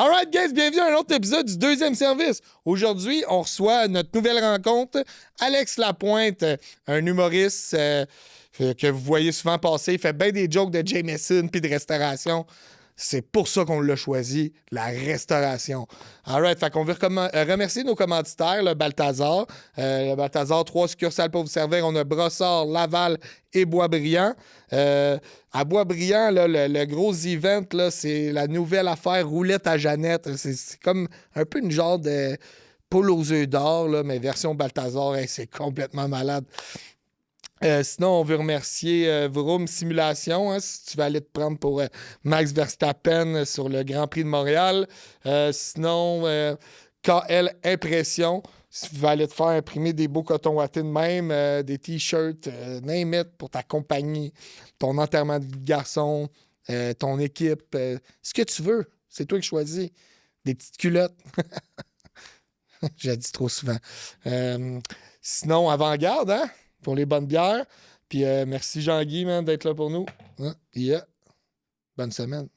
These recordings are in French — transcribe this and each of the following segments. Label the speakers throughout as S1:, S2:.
S1: Alright, guys, bienvenue à un autre épisode du deuxième service. Aujourd'hui, on reçoit notre nouvelle rencontre, Alex Lapointe, un humoriste que vous voyez souvent passer. Il fait bien des jokes de Jameson puis de restauration. C'est pour ça qu'on l'a choisi, la restauration. Alright, fait qu'on veut remercier nos commanditaires, le Balthazar. Le Balthazar, 3 succursales pour vous servir. On a Brossard, Laval et Boisbriand. À Boisbriand, là, le gros event, là, c'est la nouvelle affaire Roulette à Jeannette. C'est comme un peu une genre de poule aux œufs d'or, là, mais version Balthazar. Hey, c'est complètement malade. Sinon, on veut remercier Vroom Simulation, hein, si tu vas aller te prendre pour Max Verstappen sur le Grand Prix de Montréal. Sinon, KL Impression, si tu vas aller te faire imprimer des beaux cotons wattés de même, des t-shirts, name it, pour ta compagnie, ton enterrement de vie de garçon, ton équipe, ce que tu veux, c'est toi qui choisis. Des petites culottes. J'ai dit trop souvent. Sinon, Avant-Garde, hein? Pour les bonnes bières. Puis merci Jean-Guy, man, d'être là pour nous. Hein? Yeah. Bonne semaine.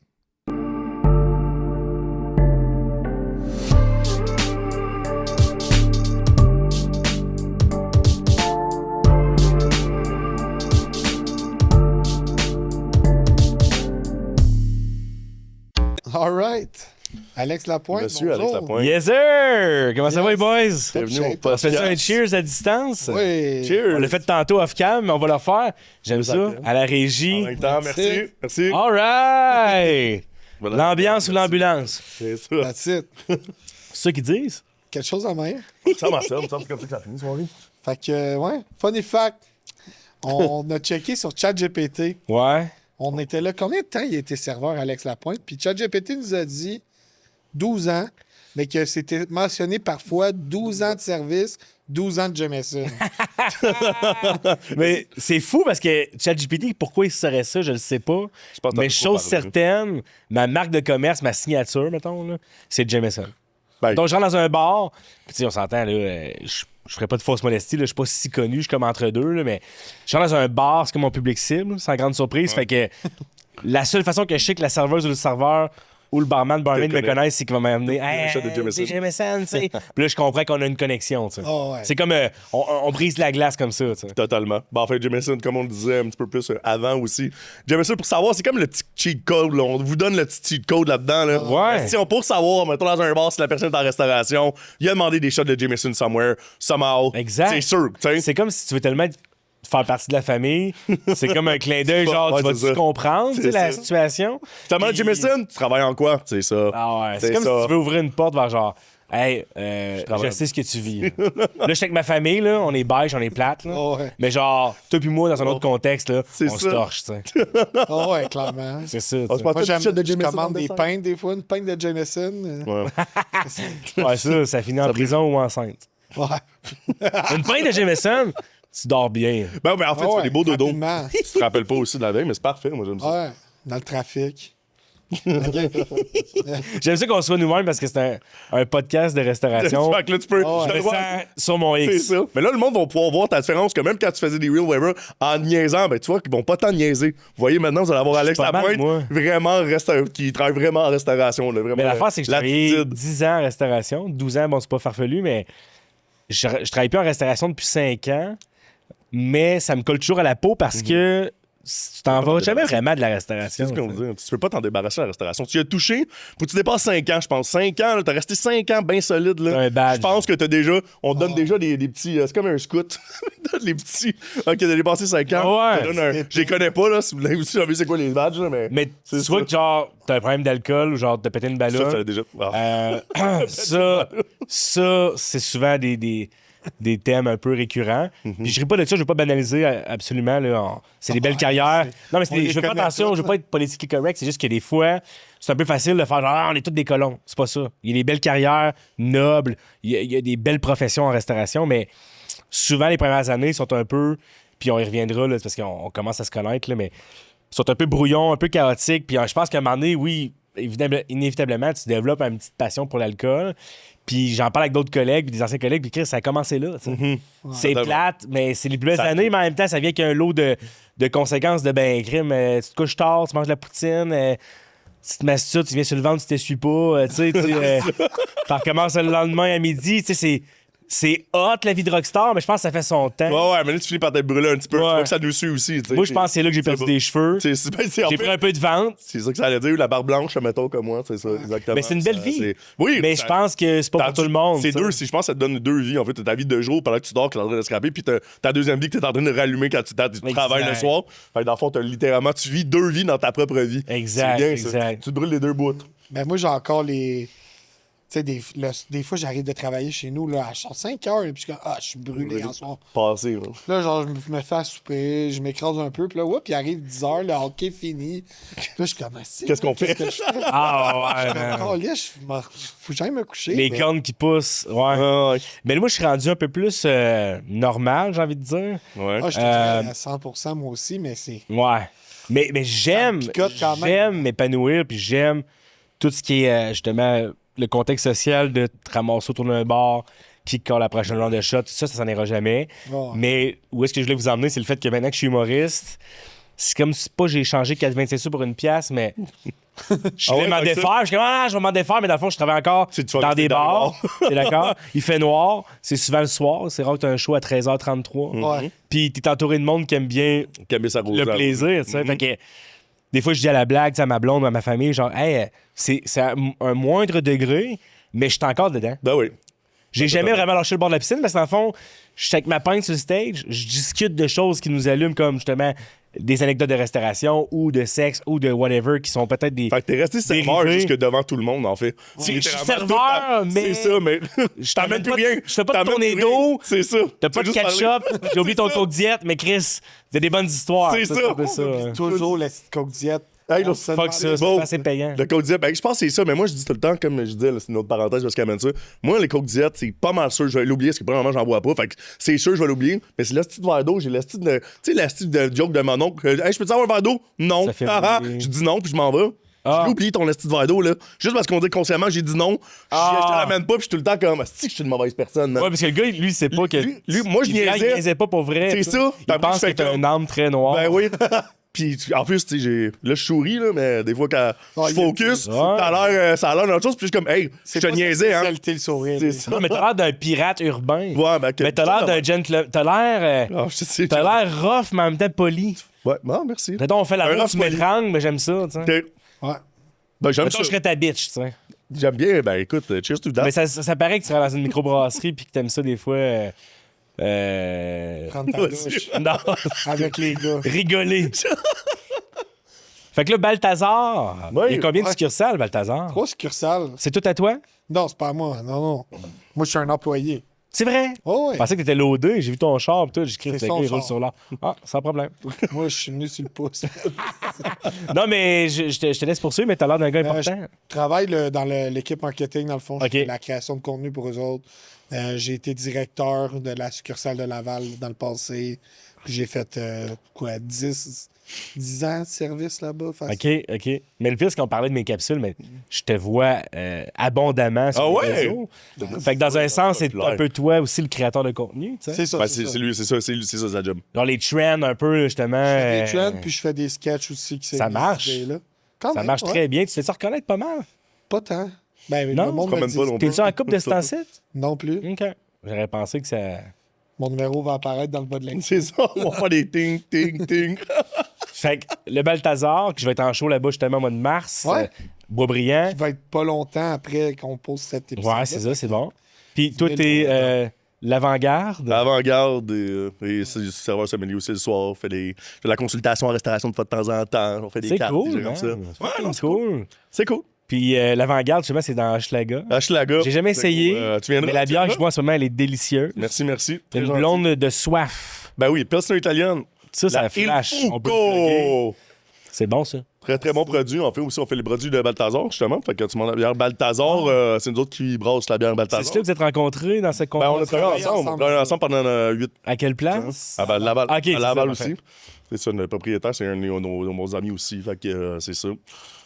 S1: All right. Alex Lapointe,
S2: Monsieur
S1: bonjour.
S2: Alex Lapointe.
S3: Yes, sir! Comment ça va, les boys?
S2: Bienvenue au
S1: shape.
S3: On fait
S2: podcast.
S3: ça un cheers à distance?
S1: Oui.
S2: Cheers.
S3: On l'a fait tantôt off-cam, mais on va le refaire. J'aime ça.
S2: Exactement.
S3: À la
S2: En
S3: régie.
S2: même temps, merci. Merci.
S3: All right!
S2: Voilà.
S3: L'ambiance ou l'ambulance?
S2: C'est ça.
S1: That's it.
S3: C'est ça qu'ils disent?
S1: Quelque chose en main.
S2: Ça m'a ça, me semble que c'est comme ça que ça finit, soirée.
S1: Fait que, ouais, funny fact. On a checké sur ChatGPT.
S3: Ouais.
S1: On était là. Combien de temps il était serveur, Alex Lapointe? Puis ChatGPT nous a dit 12 ans, mais que c'était mentionné parfois 12 ans de service, 12 ans de Jameson.
S3: Mais c'est fou parce que ChatGPT, pourquoi il serait ça, je le sais pas.
S2: Je pense que
S3: Mais
S2: t'as
S3: chose
S2: trop parlé.
S3: certaine, ma marque de commerce, ma signature, mettons, là, c'est Jameson.
S2: Ben,
S3: Donc, je rentre dans un bar, puis tu sais, on s'entend, là, je ferais pas de fausse modestie, là, je suis pas si connu, je suis comme entre deux, là, mais je rentre dans un bar, c'est comme mon public cible, sans grande surprise, fait que la seule façon que je sais que la serveuse ou le serveur ou le barman me
S2: connaît.
S3: connaisse, c'est qu'il va m'amener
S2: Un shot de Jameson.
S3: c'est Jameson, tu sais. Puis là, je comprends qu'on a une connexion, tu sais.
S1: Oh, ouais.
S3: C'est comme, on brise la glace comme ça, tu sais.
S2: Totalement. Bon, en fait, Jameson, comme on le disait un petit peu plus avant aussi. Jameson, pour savoir, c'est comme le petit cheat code. Là. On vous donne le petit cheat code là-dedans. Là.
S3: Ouais.
S2: Si on pour savoir, mettons dans un bar, si la personne est en restauration, il a demandé des shots de Jameson somewhere, somehow.
S3: Exact.
S2: C'est sûr. tu sais.
S3: C'est comme si tu veux tellement faire partie de la famille. C'est comme un clin d'œil, genre,
S2: Ouais,
S3: tu
S2: c'est
S3: vas-tu
S2: ça.
S3: comprendre, tu sais,
S2: C'est
S3: la
S2: ça.
S3: situation?
S2: Justement,
S3: Puis-
S2: Jameson, tu travailles en quoi? C'est ça.
S3: Ah ouais, c'est
S2: C'est
S3: comme
S2: ça.
S3: si tu veux ouvrir une porte vers genre, hey, je
S2: travaille.
S3: sais ce que tu vis. Là, je suis avec ma famille, là, on est beige, on est plate, là.
S1: Oh, ouais.
S3: Mais genre, toi puis moi, dans un autre contexte, là,
S2: C'est
S3: on
S2: ça.
S3: se torche, tu sais.
S1: Oh, ouais, clairement.
S3: C'est ça, tu
S2: On se
S3: sais.
S2: passe
S1: Moi,
S2: pas de shot de
S1: je
S2: Jameson
S1: commande
S2: en
S1: des
S2: dessert?
S1: pintes, des fois, une pinte de Jameson.
S2: Ouais.
S3: Ouais, ça finit en prison ou enceinte.
S1: Ouais.
S3: Une pinte de Jameson, tu dors bien.
S2: Ben, en fait, tu fais des beaux dodos.
S1: Rapidement.
S2: Tu te rappelles pas aussi de la veille, mais c'est parfait. Moi, j'aime ça.
S1: Ouais, dans le trafic.
S3: J'aime ça qu'on soit nous-mêmes parce que c'est un podcast de restauration.
S2: Fait que là, tu peux.
S1: Oh,
S2: je
S3: Je
S2: te
S3: le
S2: vois-
S3: sens sur mon
S2: C'est
S3: X.
S2: ça. Mais là, le monde va pouvoir voir ta différence que même quand tu faisais des real whatever en niaisant, ben tu vois qu'ils vont pas tant niaiser. Vous voyez, maintenant, vous allez avoir Alex
S3: pas mal,
S2: Lapointe,
S3: moi.
S2: vraiment qui travaille vraiment en restauration. Là, vraiment,
S3: Mais l'affaire, c'est que j'ai travaillé
S2: l'attitude.
S3: 10 ans en restauration. 12 ans, bon, c'est pas farfelu, mais je travaille plus en restauration depuis 5 ans. Mais ça me colle toujours à la peau parce que tu t'en vas jamais vraiment de la restauration.
S2: C'est ce qu'on
S3: tu sais.
S2: dit. Tu peux pas t'en débarrasser à la restauration. Tu y as touché, faut que tu dépasses 5 ans, je pense. 5 ans, là, t'as resté 5 ans bien solide. Là.
S3: T'as un badge.
S2: Je pense que t'as déjà. On te donne déjà des petits. C'est comme un scout. On donne les petits. Ok, t'as dépassé 5 ans.
S3: Ouais.
S2: On te donne je les connais pas, là. Si vous voulez aussi savoir c'est quoi les badges, là, mais.
S3: Mais tu
S2: C'est
S3: vois
S2: ça.
S3: que genre, t'as un problème d'alcool ou genre t'as pété une
S2: Ça,
S3: ballonne.
S2: ça déjà. Ah.
S3: Ça, c'est souvent des thèmes un peu récurrents. Puis je ris pas de ça, je veux pas banaliser absolument. Là, c'est des belles carrières. Non, mais
S1: On les
S3: je veux pas
S1: connaît
S3: attention,
S1: tous,
S3: je veux pas être politiquement correct, c'est juste que des fois, c'est un peu facile de faire genre, ah, on est tous des colons. C'est pas ça. Il y a des belles carrières nobles, il y a des belles professions en restauration, mais souvent, les premières années sont un peu, puis on y reviendra, là, parce qu'on commence à se connaître, là, mais sont un peu brouillons, un peu chaotiques. Puis je pense qu'à un moment donné, oui, inévitablement, tu développes une petite passion pour l'alcool. Puis j'en parle avec d'autres collègues, puis des anciens collègues, puis Chris, ça a commencé là. tu sais. C'est
S2: Totalement.
S3: plate, mais c'est les plus belles
S2: Ça-
S3: années, mais en même temps, ça vient qu'un lot de conséquences de ben crime. Tu te couches tard, tu manges de la poutine. tu te masturbes, tu viens sur le ventre, tu t'essuies pas, tu sais, tu recommences le lendemain à midi, tu sais, c'est hot la vie de rockstar, mais je pense que ça fait son temps.
S2: Ouais, mais là, tu finis par te brûler un petit peu.
S3: Ouais.
S2: Tu vois que ça nous suit aussi. Tu sais.
S3: Moi, je pense que c'est là que j'ai perdu des cheveux.
S2: C'est en
S3: J'ai
S2: fait,
S3: pris un peu de ventre.
S2: c'est ça que ça allait dire, la barbe blanche, mettons, comme moi, c'est ça, exactement.
S3: Mais c'est une belle
S2: Ça,
S3: vie.
S2: Oui,
S3: Mais je pense que c'est pas pour tout le monde.
S2: C'est
S3: ça.
S2: deux, je pense que ça te donne 2 vies. En fait, t'as ta vie de jour pendant que tu dors, que t'es en train de scraper, puis t'as ta deuxième vie que t'es en train de rallumer quand tu travailles le soir. Fait que dans le fond, tu vis 2 vies dans ta propre vie.
S3: Exact,
S2: C'est bien,
S3: exact.
S2: ça. Tu te brûles les 2 bouts.
S1: Ben, moi, j'ai encore les. Tu sais, des fois, j'arrive de travailler chez nous, là, à 5 heures, et puis je suis comme, je suis brûlé en soir.
S2: Passé, là.
S1: Là, genre, je me fais à souper, je m'écrase un peu, puis là, puis il arrive 10 heures, le hockey fini. Puis là, je suis comme,
S2: Qu'est-ce qu'on fait?
S1: Qu'est-ce que je fais?
S3: Ah ouais, man.
S1: Oh, là, faut que j'aille me coucher.
S3: Les
S1: mais-
S3: cornes qui poussent, ouais.
S2: Ouais.
S3: Mais moi, je suis rendu un peu plus normal, j'ai envie de dire.
S2: Ouais.
S1: Ah, je te dirais à 100% moi aussi, mais c'est.
S3: Ouais. Mais j'aime,
S1: Ça me picote quand même.
S3: j'aime m'épanouir, puis j'aime tout ce qui est, justement, le contexte social de te ramasser autour d'un bar, qui colle la prochaine ronde de shot, tout ça, ça s'en ira jamais.
S1: Ouais.
S3: Mais où est-ce que je voulais vous emmener, c'est le fait que maintenant que je suis humoriste, c'est comme si pas j'ai changé 4,25 sous pour une pièce, mais je
S2: Ah ouais,
S3: voulais m'en
S2: tant que ça?
S3: défaire. Je suis comme, je vais m'en défaire, mais dans le fond, je travaille encore
S2: Tu vas
S3: dans
S2: rester
S3: des
S2: dans les
S3: bars.
S2: bars.
S3: T'es d'accord? Il fait noir, c'est souvent le soir, c'est rare que tu as un show à 13h33.
S1: Ouais.
S3: Puis t'es entouré de monde qui aime bien
S2: Camille Sarrosa.
S3: le plaisir, tu sais. Fait que des fois, je dis à la blague, tu sais, à ma blonde ou à ma famille, genre, hey, c'est à un moindre degré, mais je suis encore dedans.
S2: Ben oui.
S3: J'ai jamais vraiment lâché le bord de la piscine parce que, dans le fond, je suis avec ma pinte sur le stage, je discute de choses qui nous allument, comme justement des anecdotes de restauration ou de sexe ou de whatever qui sont peut-être des.
S2: Fait que t'es resté serveur
S3: Dérivé.
S2: jusque devant tout le monde, en fait.
S3: Je suis
S2: Littéralement,
S3: serveur,
S2: tout
S3: mais-
S2: C'est ça, mais.
S3: Je
S2: t'amènes plus
S3: pas de-
S2: rien.
S3: je fais pas de
S2: T'amènes
S3: tournée
S2: plus rien.
S3: d'eau.
S2: C'est ça.
S3: T'as pas de
S2: juste parler.
S3: ketchup, j'ai oublié ton
S2: C'est
S3: coke diète, mais Chris, t'as des bonnes histoires.
S2: C'est ça.
S3: un peu ça, hein.
S1: Toujours la petite coke diète.
S2: Hey, là,
S1: On se
S3: Fuck
S1: demande-
S3: ça, c'est
S2: Bon.
S3: pas assez payant.
S2: Le coke diète, ben, je pense que c'est ça, mais moi je dis tout le temps, comme je disais, là, c'est une autre parenthèse parce qu'elle amène ça. Moi, les coke diète, c'est pas mal sûr, je vais l'oublier parce que premièrement, j'en bois pas. Fait que c'est sûr, je vais l'oublier. Mais c'est l'asti de verre d'eau, j'ai l'asti de. Tu sais, l'asti de joke de mon oncle. Hey, je peux te avoir un verre d'eau? Non.
S3: Ça fait oublier.
S2: Je dis non, puis je m'en vais.
S3: Ah.
S2: J'ai oublié ton esti de verre d'eau, là. Juste parce qu'on dit consciemment, j'ai dit non.
S3: Ah.
S2: Je te l'amène pas, puis je suis tout le temps comme, asti que je suis une mauvaise personne, man.
S3: Ouais, parce que le gars, lui, il sait pas que.
S2: Lui, moi, je
S3: il
S2: niaisais.
S3: pas pour vrai.
S2: C'est ça.
S3: Il
S2: Puis après,
S3: pense
S2: je fais
S3: que t'as
S2: comme-
S3: une âme très noire.
S2: Ben oui. Puis en plus, tu sais, là, je souris, là, mais des fois, quand
S1: Ah,
S2: je focus,
S3: Ouais.
S2: ça a l'air d'une autre chose, puis je suis comme, hey, je te
S1: pas sa
S2: niaisais, hein.
S1: spécialité, le sourire.
S2: C'est
S1: lui.
S2: ça.
S3: Non, mais t'as l'air d'un pirate urbain.
S2: Ouais, ben,
S3: Mais t'as l'air d'un gentleman. T'as l'air.
S2: Ah, je sais.
S3: T'as l'air rough, mais en même temps poli.
S2: Ouais, bon, merci.
S3: Mettons, on fait la
S2: Un
S3: route,
S2: rough
S3: tu
S2: poli.
S3: m'étrangles, mais j'aime ça, tu sais.
S2: Ok.
S1: Ouais.
S2: Ben, j'aime
S3: Mettons,
S2: ça.
S3: je serais ta bitch, tu sais.
S2: J'aime bien, ben, écoute, cheers to that.
S3: Mais ça paraît que tu serais dans une microbrasserie puis que t'aimes ça des fois.
S1: Prendre ta
S2: Vas-y.
S1: douche
S3: Non,
S1: avec les gars.
S3: rigoler. Fait que là, Balthazar,
S2: Oui,
S3: il y a combien de
S1: ouais.
S3: succursales, Balthazar?
S1: 3 succursales.
S3: C'est tout à toi?
S1: Non, c'est pas à moi. Non, non. Moi, je suis un employé.
S3: C'est vrai?
S1: Oh,
S3: Je
S1: ouais.
S3: pensais que t'étais loadé, j'ai vu ton char pis tout, j'ai écrit
S1: C'est
S3: le
S1: son
S3: gars, il roule
S1: char.
S3: sur l'art. Ah, sans problème.
S1: Moi, je suis venu sur le pouce.
S3: Non, mais je te laisse poursuivre, mais t'as l'air d'un gars important.
S1: Je travaille dans l'équipe marketing, dans le fond. Je
S3: Ok.
S1: fais la création de contenu pour eux autres. J'ai été directeur de la succursale de Laval dans le passé. Puis j'ai fait, 10 ans de service là-bas. Fait
S3: OK. Mais le pire, c'est qu'on parlait de mes capsules, mais je te vois abondamment sur
S2: Ah
S3: les
S2: ouais?
S3: réseaux. Fait que dans un sens, c'est
S2: populaire.
S3: un peu toi aussi le créateur de contenu, tu sais.
S1: C'est ça.
S2: Ben,
S1: c'est ça.
S2: c'est lui, c'est ça, c'est ça sa job.
S3: Genre les trends un peu, justement.
S1: Je fais des trends, puis je fais des sketchs aussi. Qui
S3: ça marche.
S1: Quand
S3: Ça
S1: même,
S3: marche
S1: ouais.
S3: très bien. Tu te fais ça reconnaître pas mal.
S1: Pas tant. Ben,
S3: Non,
S1: le monde
S2: je crois
S1: me
S2: même
S1: dit
S2: pas non plus.
S3: T'es-tu en couple de ce temps-ci?
S1: non plus.
S3: OK. J'aurais pensé que ça...
S1: Mon numéro va apparaître dans le bas de l'indice.
S2: C'est ça, on va faire des ting, ting, ting.
S3: Fait que le Balthazar, que je vais être en show là-bas justement au mois de mars,
S1: Ouais.
S3: Boisbriand.
S1: Il va être pas longtemps après qu'on pose cet épisode.
S3: Ouais, c'est ça, c'est bon. Puis toi,
S1: Mais
S3: t'es
S1: le-
S3: l'avant-garde.
S2: Avant-garde, et c'est serveur sommelier aussi le soir. On fait de la consultation en restauration de fois de temps en temps. On fait des
S3: C'est
S2: cartes,
S3: cool,
S2: des jeux
S3: man.
S2: comme ça.
S3: C'est
S2: Ouais,
S3: fucking
S2: non, c'est cool.
S3: cool.
S2: C'est cool.
S3: Puis l'avant-garde, justement, c'est dans Hochelaga.
S2: Hochelaga.
S3: J'ai jamais
S2: C'est
S3: essayé,
S2: cool. Tu viendras,
S3: mais la
S2: tu
S3: bière que
S2: viendras?
S3: je bois en ce moment, elle est délicieuse.
S2: Merci, merci. Très
S3: Une
S2: gentil.
S3: blonde de soif.
S2: Ben oui, Pilsner italienne.
S3: Ça, ça
S2: La
S3: flash.
S2: Il
S3: On peut le plugger.
S2: Fuco.
S3: C'est bon, ça.
S2: Très, très bon produit. On fait les produits de Balthazar, justement. Fait que tu demandes la bière Balthazar, c'est nous autres qui brassent la bière
S3: C'est
S2: Balthazar.
S3: là que vous êtes rencontrés dans cette
S2: Ben, on a
S3: conférence.
S2: travaillé ensemble. On a travaillé ensemble pendant 8
S3: À quelle place?
S2: à Laval,
S3: Ok, c'est
S2: à Laval
S3: ça,
S2: aussi. C'est ça, le propriétaire, c'est un de nos amis aussi. Fait que c'est ça.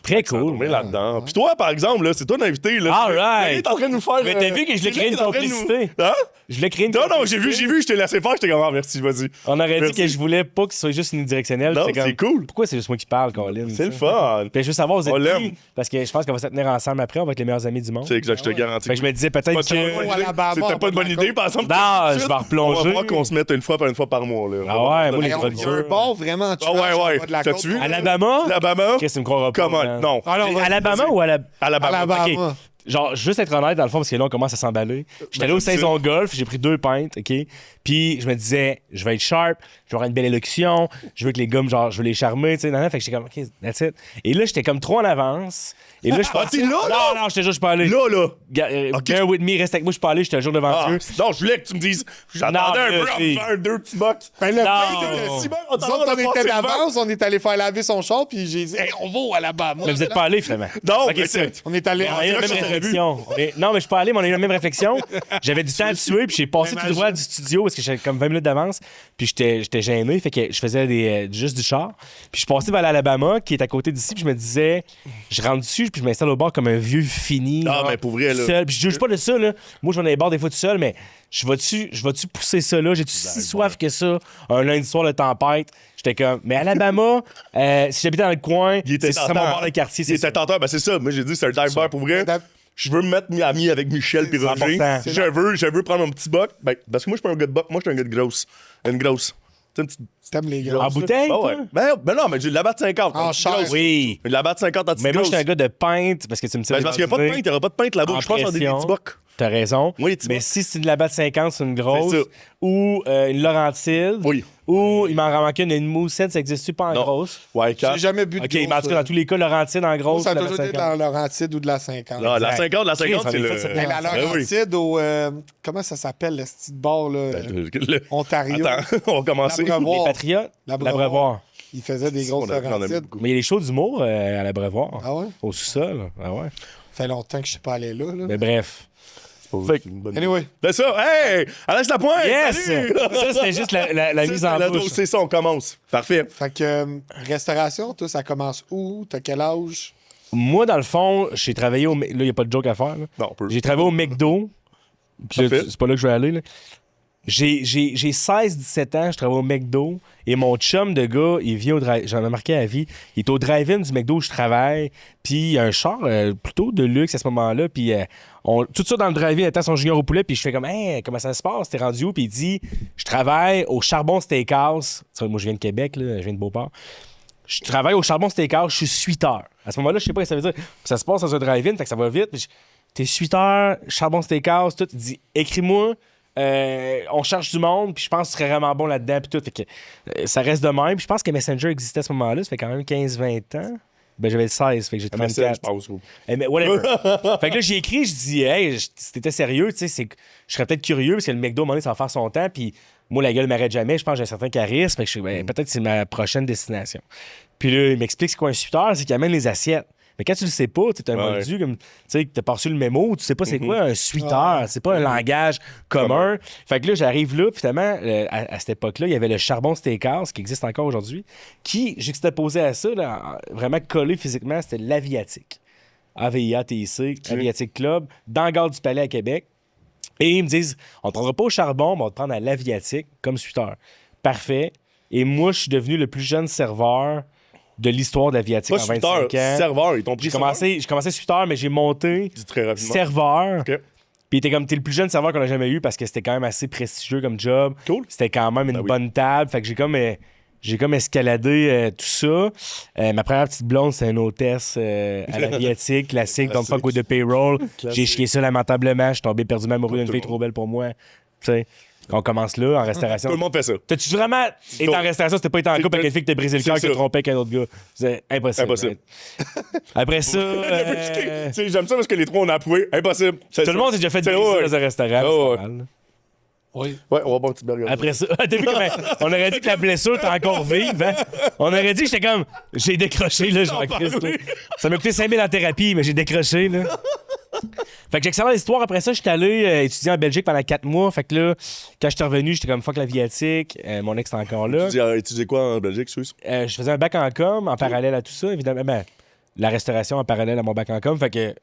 S3: Très
S2: Ça
S3: cool.
S2: on est là-dedans. Puis toi, par exemple, là, c'est toi l'invité. Là.
S3: All right.
S2: T'es en train de nous faire.
S3: Mais t'as vu que je l'ai créé une complicité.
S2: Hein?
S3: Je l'ai créé une
S2: Non,
S3: complicité.
S2: j'ai vu, je t'ai laissé faire, j'étais comme, merci, vas-y.
S3: On aurait
S2: Merci.
S3: dit que je voulais pas que ce soit juste unidirectionnel.
S2: Non,
S3: comme,
S2: c'est cool.
S3: Pourquoi c'est juste moi qui parle, Colin?
S2: C'est le fun.
S3: Puis je veux savoir, vous
S2: On
S3: êtes
S2: l'aime.
S3: qui? Parce que je pense qu'on va se tenir ensemble après, on va être les meilleurs amis du monde.
S2: C'est exact, je te garantis.
S3: Fait que je me disais peut-être
S2: Pas de bonne
S3: que.
S2: idée.
S1: Alabama,
S2: C'était pas une bonne idée, par exemple.
S3: Non,
S2: tout de
S3: je vais
S2: suite.
S3: replonger.
S2: On va voir qu'on se mette une fois par mois. Là.
S3: Ah ouais, moi, les
S1: Hey,
S3: gros
S1: il y a un bord vraiment
S2: Ah ouais.
S1: côte.
S2: T'as-tu vu?
S3: Alabama?
S2: Alabama?
S3: Qu'est-ce que tu me croiras pas?
S2: Comment?
S3: man?
S2: Non.
S1: Ah non, vas-y,
S3: Alabama
S1: vas-y.
S3: ou Alabama?
S2: Alabama.
S1: Alabama.
S3: Ok. Genre, juste être honnête, dans le fond, parce que là, on commence à s'emballer. J'étais allé au
S2: c'est
S3: saison golf, j'ai pris 2 pintes, OK? Puis, je me disais, je vais être sharp, je vais avoir une belle élocution, je veux que les gars, genre, je veux les charmer, tu sais, fait que j'étais comme, OK, that's it. Et là, j'étais comme trop en avance. Et là, je
S2: t'es là?
S3: Non, je te jure, je suis pas allé.
S2: Là.
S3: Bear with me, reste avec moi, je suis pas allé, je te jure devant
S2: Ah,
S3: Dieu.
S2: non, je voulais que tu me dises. J'attendais
S3: Non,
S2: un peu
S3: là,
S2: à me faire 2 petits box.
S1: Ben, le
S3: Non.
S1: pire, c'est que
S2: Si
S1: si
S2: bon,
S1: nous autres, on était d'avance, on est allé faire laver son char, puis j'ai dit, hey, on va au Alabama.
S3: Mais vous êtes pas allé, finalement.
S2: Non,
S3: Ok,
S2: mais
S3: c'est-
S1: On est allé
S3: On a eu la
S2: là
S3: même
S2: que je t'aurais vu.
S3: réflexion. Non, mais je suis pas allé, mais on a eu la même réflexion. J'avais du temps à tuer, puis j'ai passé tout droit du studio parce que j'avais comme 20 minutes d'avance. Puis j'étais gêné, fait que je faisais juste du char. Puis je suis passé vers l'Alabama, qui est à côté d'ici, puis je me disais, je rentre dessus, puis je m'installe au bar comme un vieux fini.
S2: Ah,
S3: genre,
S2: mais pour vrai, là.
S3: seul. Puis je juge pas de ça, là. Moi, je vais dans les bars des fois tout seul, mais je vais-tu pousser ça là? J'ai-tu si soif que ça? Un lundi soir de tempête. J'étais comme, mais Alabama, si j'habitais dans le coin,
S2: Il était
S3: c'est ça mon
S2: tentant.
S3: bar de quartier.
S2: Il était tenteur, ben c'est ça. Moi, j'ai dit, c'est un dive bar pour vrai. Je veux me mettre ami avec Michel et Roger.
S3: 100%.
S2: Je veux prendre un petit boc. Ben, parce que moi, je suis pas un gars de boc. Moi, je suis un gars de grosse. Une grosse. Tu sais, une petite.
S1: T'aimes les gars.
S3: En bouteille?
S2: Ah ouais.
S3: toi?
S2: Ben non, mais j'ai de la batte 50.
S1: En
S2: une petite
S1: chair.
S2: grosse.
S3: Oui.
S2: Une de la batte 50 en petite
S3: Mais moi,
S2: grosse.
S3: j'étais un gars de pinte parce que tu me
S2: Ben, c'est parce qu'il n'y a pas de pinte. Il n'y aura pas de pinte là-bas.
S3: En
S2: Je pense qu'on a des
S3: pression.
S2: petits bocs.
S3: T'as raison.
S2: Oui, les petits
S3: mais
S2: bocs.
S3: si c'est de la batte 50, c'est une grosse.
S2: C'est ça.
S3: Ou une Laurentide.
S2: Oui.
S3: Ou il m'en manquait une moussette, ça existe-tu pas en
S2: Non.
S3: grosse?
S2: Ouais, quand.
S1: J'ai jamais bu de
S3: Ok, mais en
S1: grosse,
S3: tout cas, dans tous les cas, Laurentide en grosse.
S1: ça a
S3: la
S1: toujours
S3: batte
S1: été
S3: 50.
S1: dans la Laurentide ou de la 50.
S2: Non, la
S3: Exact.
S2: 50,
S3: Chris,
S2: c'est
S3: on est
S2: le.
S3: fait cette
S1: Mais la
S2: Ben oui.
S1: Laurentide au... comment ça s'appelle, le petit bar, là? Ontario.
S2: Attends, on va commencer.
S1: L'Abreuvoir.
S3: Les Patriotes,
S1: L'Abreuvoir.
S3: l'Abreuvoir.
S1: Il faisait des grosses
S2: On en aime
S1: Laurentides.
S2: beaucoup.
S3: Mais il y a des shows d'humour à l'Abreuvoir.
S1: Ah ouais?
S3: Au sous-sol. Ah ouais.
S1: Ça fait longtemps que je suis pas allé là.
S3: Mais bref.
S2: Fait que-
S1: Anyway.
S2: C'est ça. Hey! Alex Lapointe!
S3: Yes!
S2: Salut!
S3: Ça, c'était juste la mise en bouche.
S2: C'est ça, on commence. Parfait.
S1: Fait que restauration, toi, ça commence où? T'as quel âge?
S3: Moi, dans le fond, j'ai travaillé au... Là, il n'y a pas de joke à faire. là.
S2: Non, on peut.
S3: J'ai travaillé au McDo. Puis là,
S2: Parfait.
S3: c'est pas là que je vais aller. Là. J'ai 16-17 ans, je travaille au McDo. Et mon chum de gars, il vient au drive... J'en ai marqué à la vie. Il est au drive-in du McDo où je travaille. Puis il y a un char plutôt de luxe à ce moment-là. Puis tout ça dans le drive-in, il attend son junior au poulet. Puis je fais comme, hey, comment ça se passe? T'es rendu où? Puis il dit, je travaille au Charbon Steakhouse. Moi, je viens de Québec, là, je viens de Beauport. Je travaille au Charbon Steakhouse, je suis suiteur. À ce moment-là, je sais pas ce que ça veut dire. Ça se passe dans un drive-in, fait que ça va vite. Puis t'es suiteur, Charbon Steakhouse, tout. Il dit, écris-moi, on cherche du monde, puis je pense que tu serais vraiment bon là-dedans, puis tout. Fait que ça reste de même. Puis je pense que Messenger existait à ce moment-là, ça fait quand même 15-20 ans. Ben, j'avais 16, fait que j'ai
S2: Mais c'est,
S3: 34.
S2: je pense. gros.
S3: Mais whatever. Fait que là, j'ai écrit, je dis, hey, si t'étais sérieux, tu sais, je serais peut-être curieux, parce que le McDo, à un moment donné, ça va faire son temps, puis moi, la gueule m'arrête jamais, je pense que j'ai un certain charisme, fait que peut-être que c'est ma prochaine destination. Puis là, il m'explique c'est quoi un suiteur, c'est qu'il amène les assiettes. Mais quand tu le sais pas, tu es un
S2: Ouais.
S3: mordu, comme, tu sais, que t'as pas reçu le mémo, tu sais pas c'est quoi un suiteur, c'est pas un langage commun. Fait que là, j'arrive là, puis finalement, à cette époque-là, il y avait le Charbon Steakhouse, qui existe encore aujourd'hui, qui, juxtaposé à ça, là, vraiment collé physiquement, c'était l'Aviatique. AVIATIC, Aviatic Club, dans la gare du Palais à Québec. Et ils me disent, on ne te prendra pas au charbon, mais on va te prendre à l'Aviatique comme suiteur. Parfait. Et moi, je suis devenu le plus jeune serveur de l'histoire de l'Aviatique
S2: Pas
S3: en 25
S2: suiteur,
S3: ans.
S2: serveur. Ils t'ont pris
S3: J'ai commencé suiteur, mais j'ai monté
S2: Dis très rapidement.
S3: serveur.
S2: OK.
S3: Puis t'es le plus jeune serveur qu'on a jamais eu parce que c'était quand même assez prestigieux comme job.
S2: Cool.
S3: C'était quand même une
S2: Ben oui.
S3: bonne table. Fait que j'ai comme escaladé tout ça. Ma première petite blonde, c'est une hôtesse à l'Aviatique, classique, don't fuck with the payroll. J'ai chié ça lamentablement. Je suis tombé perdument amoureux d'une
S2: Tout
S3: fille
S2: le
S3: trop belle pour moi. Tu sais, on commence là, en restauration.
S2: Tout le monde fait ça.
S3: T'as-tu vraiment été en restauration, c'était pas été en couple avec une fille qui t'a brisé le
S2: C'est
S3: cœur, qui t'a
S2: ça.
S3: trompé avec un autre gars? C'est impossible.
S2: Impossible.
S3: Après ça,
S2: Tu sais, j'aime ça parce que les trois, on a approuvé. Impossible.
S3: tout le monde s'est déjà fait
S2: C'est-
S3: briser
S2: ouais.
S3: dans un restaurant.
S2: Ouais,
S3: c'est
S2: ouais.
S3: normal.
S1: Oui.
S2: Ouais, on va boire un petit burger.
S3: Après ça, t'as vu comment on aurait dit que la blessure était encore vive, hein? On aurait dit que j'étais comme, j'ai décroché, là, Jean-Christ. Là. Ça m'a coûté 5 000 en thérapie, mais j'ai décroché, là. Fait que j'ai excellent l'histoire. Après ça, j'étais allé étudier en Belgique pendant 4 mois. Fait que là, quand j'étais revenu, j'étais comme fuck l'aviatique. Mon ex était encore là.
S2: Tu étudiais quoi en Belgique, Suisse?
S3: Je faisais un bac en com en parallèle à tout ça, évidemment. Ben, la restauration en parallèle à mon bac en com. Fait que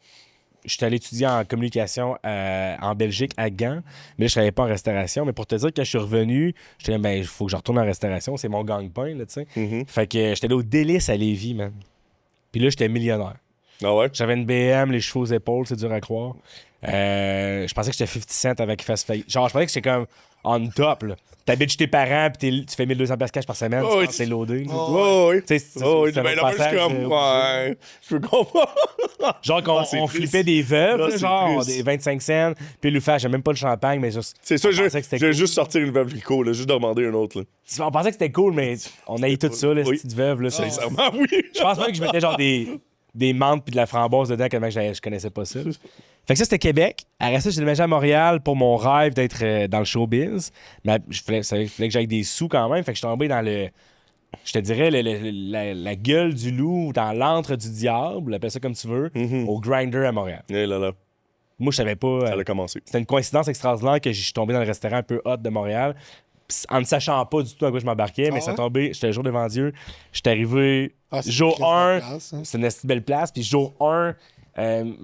S3: j'étais allé étudier en communication en Belgique, à Gand. Mais là, je travaillais pas en restauration. Mais pour te dire, quand je suis revenu, j'étais comme, ben, il faut que je retourne en restauration. C'est mon gagne-pain, là, tu sais. Fait que j'étais allé au Délice à Lévis, man. Puis là, j'étais millionnaire.
S2: Ah ouais?
S3: J'avais une BM, les cheveux aux épaules, c'est dur à croire. Je pensais que j'étais 50 Cent avec qu'il fasse faillite. Genre, je pensais que j'étais comme on top, là. T'habites chez tes parents, puis tu fais 1200$ cash par semaine, tu penses que c'est loadé.
S2: Oui.
S3: Tu sais, c'est
S2: Ben
S3: un
S2: là, je suis comme, ouais, je peux comprendre.
S3: Genre qu'on
S2: c'est
S3: on
S2: triste.
S3: flippait des veuves,
S2: Là,
S3: là,
S2: c'est
S3: genre
S2: triste.
S3: des 25 cents, puis lui fait, j'ai même pas le champagne, mais juste.
S2: C'est ça,
S3: on
S2: je
S3: pensait que c'était
S2: vais
S3: cool.
S2: juste sortir une veuve Rico, là, juste demander un autre. Là.
S3: On pensait que c'était cool, mais on haït tout ça, les
S2: Oui.
S3: petites veuves. Là,
S2: Sincèrement, oui.
S3: Je pense même que je mettais genre des menthes puis de la framboise dedans, tellement que je connaissais pas ça. Fait que ça, c'était Québec. Après ça, j'ai déménagé à Montréal pour mon rêve d'être dans le showbiz. Mais il fallait que j'aille des sous quand même. Fait que je suis tombé dans je te dirais, la gueule du loup, ou dans l'antre du diable, appelle ça comme tu veux, au Grindr à Montréal.
S2: Eh là là,
S3: Moi, je savais pas.
S2: ça a commencé.
S3: C'était une coïncidence extraordinaire que je suis tombé dans le restaurant un peu hot de Montréal. Pis en ne sachant pas du tout à quoi je m'embarquais, mais ça
S1: ouais?
S3: tombé, j'étais le jour devant Dieu. J'étais arrivé
S1: C'est
S3: jour
S1: une
S3: 1,
S1: place, hein.
S3: c'était une assez belle place. Puis jour 1,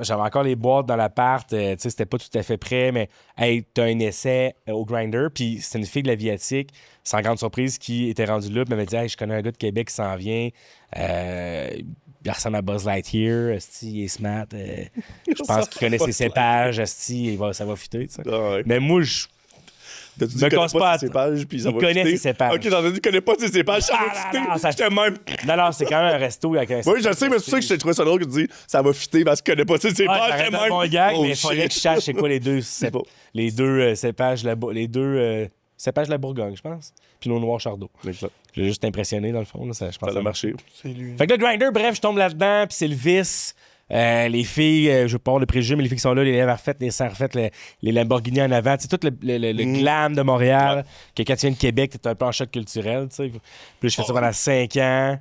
S3: j'avais encore les boîtes dans l'appart. Tu sais, c'était pas tout à fait prêt, mais hey, t'as un essai au Grindr. Puis c'est une fille de l'Aviatique, sans grande surprise, qui était rendue là. Puis m'avait dit, hey, je connais un gars de Québec qui s'en vient. Il ressemble à Buzz Lightyear. Esti, il est smart. Je pense qu'il connaît ses cépages. Esti, ça va fitter. Tu sais.
S2: Ah ouais.
S3: Mais moi, je.
S2: T'as-tu dit
S3: Me
S2: qu'il connaît
S3: casse pas
S2: ses cépages, puis ça
S3: il
S2: va
S3: connaît
S2: fitter?
S3: ses cépages.
S2: Ok, t'en as dit qu'il connaît pas ses cépages, ça va
S3: Ah,
S2: fitter.
S3: non, ça-
S2: J'étais même.
S3: Non, c'est quand même un resto avec un.
S2: Oui, je sais, mais c'est pour ça que je t'ai trouvé ça drôle que tu dis ça va fitter parce qu'il connaît pas ses
S3: Ouais,
S2: cépages.
S3: ça
S2: J'étais
S3: reste un
S2: même.
S3: bon gag,
S2: Oh,
S3: mais il fallait que je
S2: shit.
S3: cherche c'est quoi les deux,
S2: bon.
S3: les deux cépages cépages de la Bourgogne, je pense. Pinot Noir Chardot.
S2: Exact.
S3: J'ai juste impressionné dans le fond. Là, je pense
S2: Ça a marché.
S1: C'est lui.
S3: Fait que le Grindr, bref, je tombe là-dedans, puis c'est le vice. Les filles, je vais pas avoir de préjugés, mais les filles qui sont là, les lèvres refaites, les seins refaites, les Lamborghini en avant, tu sais, tout le glam de Montréal, que quand tu viens de Québec, t'es un peu en choc culturel, tu sais. Puis là, je fais ça pendant 5 ans.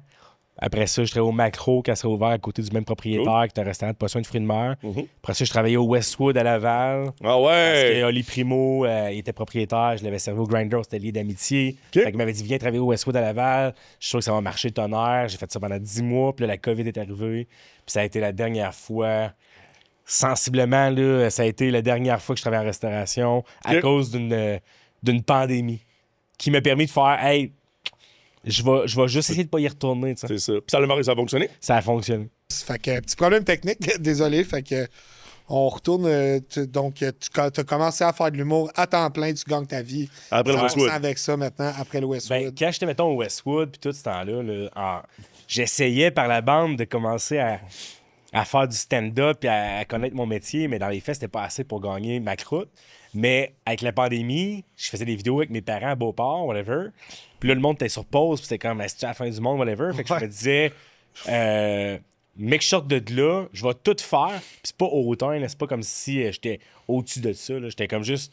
S3: Après ça, je travaillais au Macro, qui serait ouvert à côté du même propriétaire, qui était un restaurant de poissons et de fruits de mer. Après ça, je travaillais au Westwood à Laval.
S2: Ah
S3: Parce que
S2: ouais.
S3: Oli Primo, il était propriétaire, je l'avais servi au Grindr, c'était lié d'amitié.
S2: OK.
S3: Fait qu'il m'avait dit, viens travailler au Westwood à Laval. Je suis sûr que ça va marcher tonnerre. J'ai fait ça pendant 10 mois, puis là, la COVID est arrivée. Puis ça a été la dernière fois, sensiblement, là, ça a été la dernière fois que je travaillais en restauration à
S2: OK.
S3: cause d'une pandémie qui m'a permis de faire, hey, je vais juste essayer de pas y retourner. Tu sais.
S2: C'est ça. Puis ça a fonctionné?
S3: Ça a fonctionné.
S1: Fait que, petit problème technique, désolé. Fait que, on retourne. Tu as commencé à faire de l'humour à temps plein, tu gagnes ta vie.
S2: Après le
S1: 100%
S2: Westwood.
S1: avec ça maintenant, après le Westwood.
S3: Ben, quand j'étais, mettons, au Westwood, puis tout ce temps-là, là, j'essayais par la bande de commencer à faire du stand-up et à connaître mon métier, mais dans les faits, c'était pas assez pour gagner ma croûte. Mais avec la pandémie, je faisais des vidéos avec mes parents à Beauport, whatever. Puis là, le monde était sur pause, puis c'était comme, est-ce que c'est à la fin du monde, whatever. Fait que je me disais, mec, je sorte de là, je vais tout faire. Puis c'est pas autant, là, c'est pas comme si j'étais au-dessus de ça. Là. J'étais comme juste,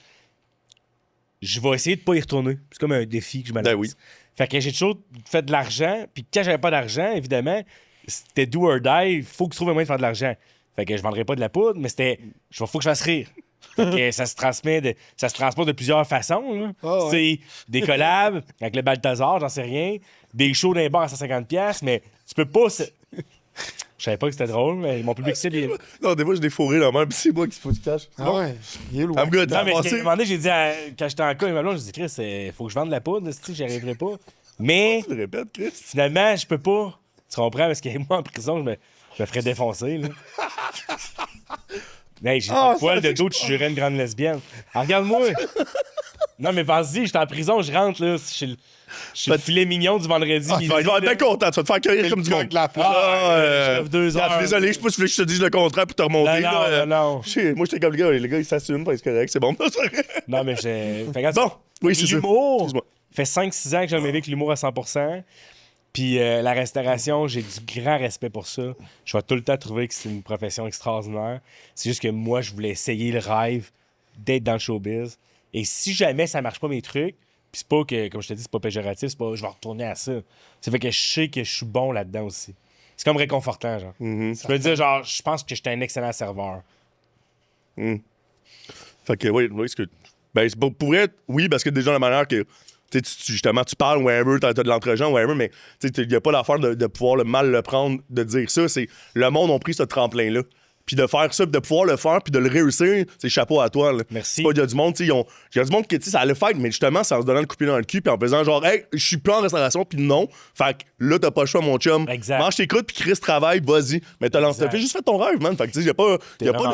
S3: je vais essayer de pas y retourner. C'est comme un défi que je me lance.
S2: Ben oui.
S3: Fait que j'ai toujours fait de l'argent. Puis quand j'avais pas d'argent, évidemment, c'était do or die. Il faut que tu trouves un moyen de faire de l'argent. Fait que je vendrais pas de la poudre, mais c'était, faut que je fasse rire. Fait que ça se transpose de plusieurs façons. Là.
S1: Ah ouais.
S3: C'est des collabs avec le Balthazar, j'en sais rien. Des shows d'un bar à 150$, mais tu peux pas. Je savais pas que c'était drôle, mais mon public cible.
S2: Non, des fois, je défourré la même, puis c'est moi qui se fout du cash.
S1: Ah ouais, il est loin.
S2: I'm good.
S3: Non, mais à un
S2: Avancé.
S3: moment donné, j'ai dit, quand j'étais en cas, j'ai dit, Chris, il faut que je vende de la poudre, j'y arriverai pas. Mais
S2: Je le répète, Chris.
S3: finalement, je peux pas. Tu comprends? Parce que moi, en prison, je me ferais défoncer. Là. Hey, j'ai
S1: Ah,
S3: un poil
S1: ça,
S3: de dos, tu jurais une grande lesbienne. Ah, regarde-moi! Non, mais vas-y, j'étais en prison, je rentre, là. Je suis le filet mignon du vendredi.
S2: Ah,
S3: midi,
S2: tu vas être bien
S3: là.
S2: content, tu vas te faire cueillir comme du
S1: gars
S2: monde.
S1: de la place.
S3: je lève 2 heures.
S2: Désolé, je sais pas si tu veux que je te dise le contraire pour te remonter.
S3: Non,
S2: là.
S3: non.
S2: Moi, j'étais comme le gars, il s'assume, c'est correct, c'est bon.
S3: Non, mais j'ai. Fait que,
S2: Bon, oui, c'est ça.
S3: l'humour,
S2: Excuse-moi.
S3: fait 5-6 ans que j'aime avec l'humour à 100%. Puis la restauration, j'ai du grand respect pour ça. Je vais tout le temps trouver que c'est une profession extraordinaire. C'est juste que moi, je voulais essayer le rêve d'être dans le showbiz. Et si jamais ça marche pas mes trucs, puis c'est pas que, comme je te dis, c'est pas péjoratif, c'est pas je vais retourner à ça. Ça fait que je sais que je suis bon là-dedans aussi. C'est comme réconfortant, genre. Je peux dire, genre, je pense que j'étais un excellent serveur.
S2: Fait que, oui, ce que. Ben, c'est pour être, oui, parce que déjà, la manière que. Justement, tu parles, whatever, t'as de l'entre-gens, whatever, mais il n'y a pas l'affaire de pouvoir le mal le prendre, de dire ça. C'est le monde ont pris ce tremplin-là. Puis de faire ça, puis de pouvoir le faire, puis de le réussir, c'est chapeau à toi. Là.
S3: Merci.
S2: Il y a du monde, il y a du monde qui, ça allait faire, mais justement, c'est en se donnant le coup de pied dans le cul, puis en faisant genre, hey, je suis plus en restauration, puis non. Fait que là, t'as pas le choix, mon chum.
S3: Exact.
S2: Mange tes croûtes, puis Chris travaille, vas-y. Mais t'as juste fait ton rêve, man. Fait que, tu sais, y a pas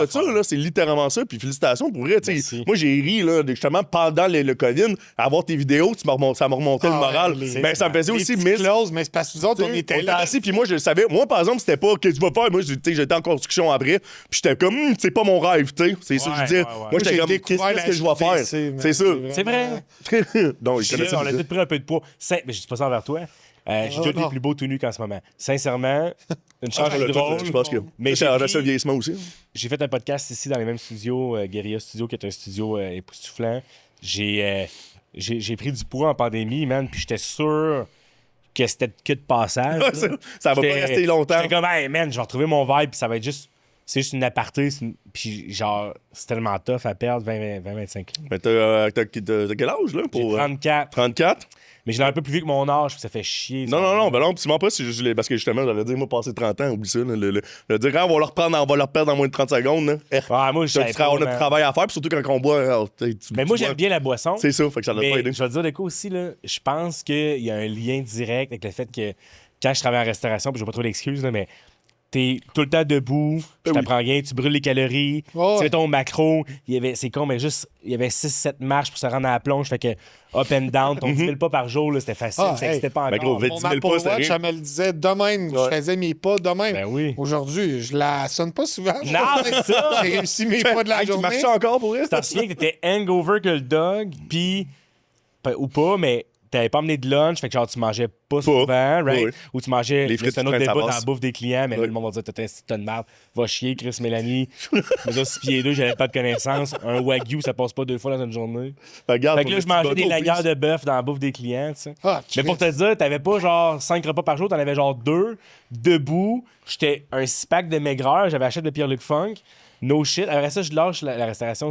S2: de ça, là. C'est littéralement ça, puis félicitations pour vrai, tu sais. Moi, j'ai ri, là, justement, pendant le COVID, à voir tes vidéos, ça m'a remonté le moral. Ben, ça me faisait aussi
S1: close, mais c'est parce que nous autres, on était là.
S2: assis, puis moi, je le savais. Moi, par exemple, c'était pas que tu vas faire. Moi, j'étais en construction après, puis j'étais comme, c'est pas mon rêve, tu sais. C'est ça que je disais. Moi, j'étais comme, qu'est-ce que je vais faire? C'est ça.
S3: C'est vrai.
S2: Donc,
S3: On a tous pris un peu de poids. Mais je dis pas ça envers toi. J'ai déjà été plus beau tout nu qu'en ce moment. Sincèrement, une chance drôle.
S2: Je pense que.
S3: Mais
S2: c'est un le vieillissement aussi.
S3: J'ai fait un podcast ici dans les mêmes studios, Guerilla Studio, qui est un studio époustouflant. J'ai pris du poids en pandémie, man, puis j'étais sûr que c'était que de passage.
S2: Ça va pas rester longtemps.
S3: J'étais comme, hey, man, je vais retrouver mon vibe, puis ça va être juste. C'est juste une aparté, puis genre, c'est tellement tough à perdre 20-25 ans.
S2: Mais t'as quel âge, là?
S3: J'ai 34.
S2: 34?
S3: Mais je l'ai un peu plus vieux que mon âge, puis ça fait chier.
S2: Non, ben non, absolument pas. Parce que justement, j'allais dire, moi, passer 30 ans, oublie ça. Le dire, on va leur perdre en moins de 30 secondes. Là.
S3: Moi,
S2: on a du travail à faire, puis surtout quand on boit.
S3: Mais moi, j'aime bien la boisson.
S2: C'est ça, fait que ça doit pas aider.
S3: Je vais te dire de quoi aussi, là. Je pense qu'il y a un lien direct avec le fait que quand je travaille en restauration, puis je n'ai pas trop d'excuses, là, mais t'es tout le temps debout, je t'apprends rien, tu brûles les calories, tu fais ton macro, c'est con, mais juste, il y avait 6-7 marches pour se rendre à la plonge, fait que up and down, ton 10 000 pas par jour, là, c'était facile, c'était pas encore.
S2: Mais gros, 10 000 pas, c'est rien.
S1: Je me le disais de même, je faisais mes pas de même.
S3: Ben oui.
S1: Aujourd'hui, je la sonne pas souvent.
S3: Non, c'est ça!
S1: J'ai réussi mes pas de la journée.
S2: Tu marchais encore pour elle?
S3: Tu t'en souviens que t'étais hangover que le dog, puis, ou pas, mais t'avais pas amené de lunch, fait que genre tu mangeais pas souvent, right?
S2: Oui.
S3: Ou tu mangeais
S2: Les frites
S3: c'est un autre
S2: qui
S3: débat
S2: traînent
S3: dans
S2: sa
S3: la
S2: passe.
S3: bouffe des clients, mais là, le monde va dire t'as de merde, va chier, Chris Mélanie. Mais ça, 6 pieds 2, j'avais pas de connaissances. Un wagyu, ça passe pas 2 fois dans une journée.
S2: Regarde,
S3: Fait que là, je mangeais des layers de bœuf dans la bouffe des clients, tu sais.
S1: Ah,
S3: Mais pour te dire, t'avais pas genre 5 repas par jour, t'en avais genre 2, debout. J'étais un 6-pack de maigreur, j'avais acheté de Pierre-Luc Funk. No shit. Après ça, je lâche la restauration,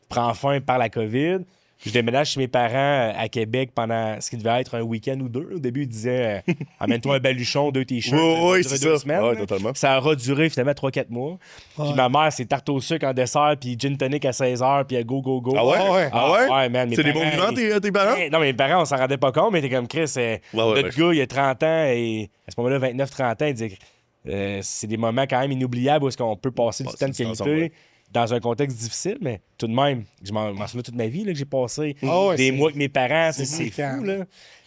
S3: prend fin par la COVID. Je déménage chez mes parents à Québec pendant ce qui devait être un week-end ou 2. Au début, ils disaient amène-toi un baluchon, 2 t-shirts.
S2: Oui,
S3: ça
S2: c'est
S3: durer 2
S2: ça.
S3: semaines,
S2: Ouais,
S3: là.
S2: totalement.
S3: Ça aura duré finalement 3-4 mois. Puis ma mère, c'est tarte au sucre en dessert, puis gin tonic à 16h, puis go, go, go.
S2: Ah ouais?
S1: Ah
S2: ouais?
S3: Ouais, man.
S2: C'est des bons vivants, tes parents?
S3: Non, mais mes parents, on s'en rendait pas compte, mais t'es comme Chris. Notre gars, il a 30 ans, et à ce moment-là, 29-30 ans, il disait c'est des moments quand même inoubliables où est-ce qu'on peut passer du temps de qualité. Dans un contexte difficile, mais tout de même, je m'en souviens toute ma vie là, que j'ai passé des mois avec mes parents, c'est fou, là.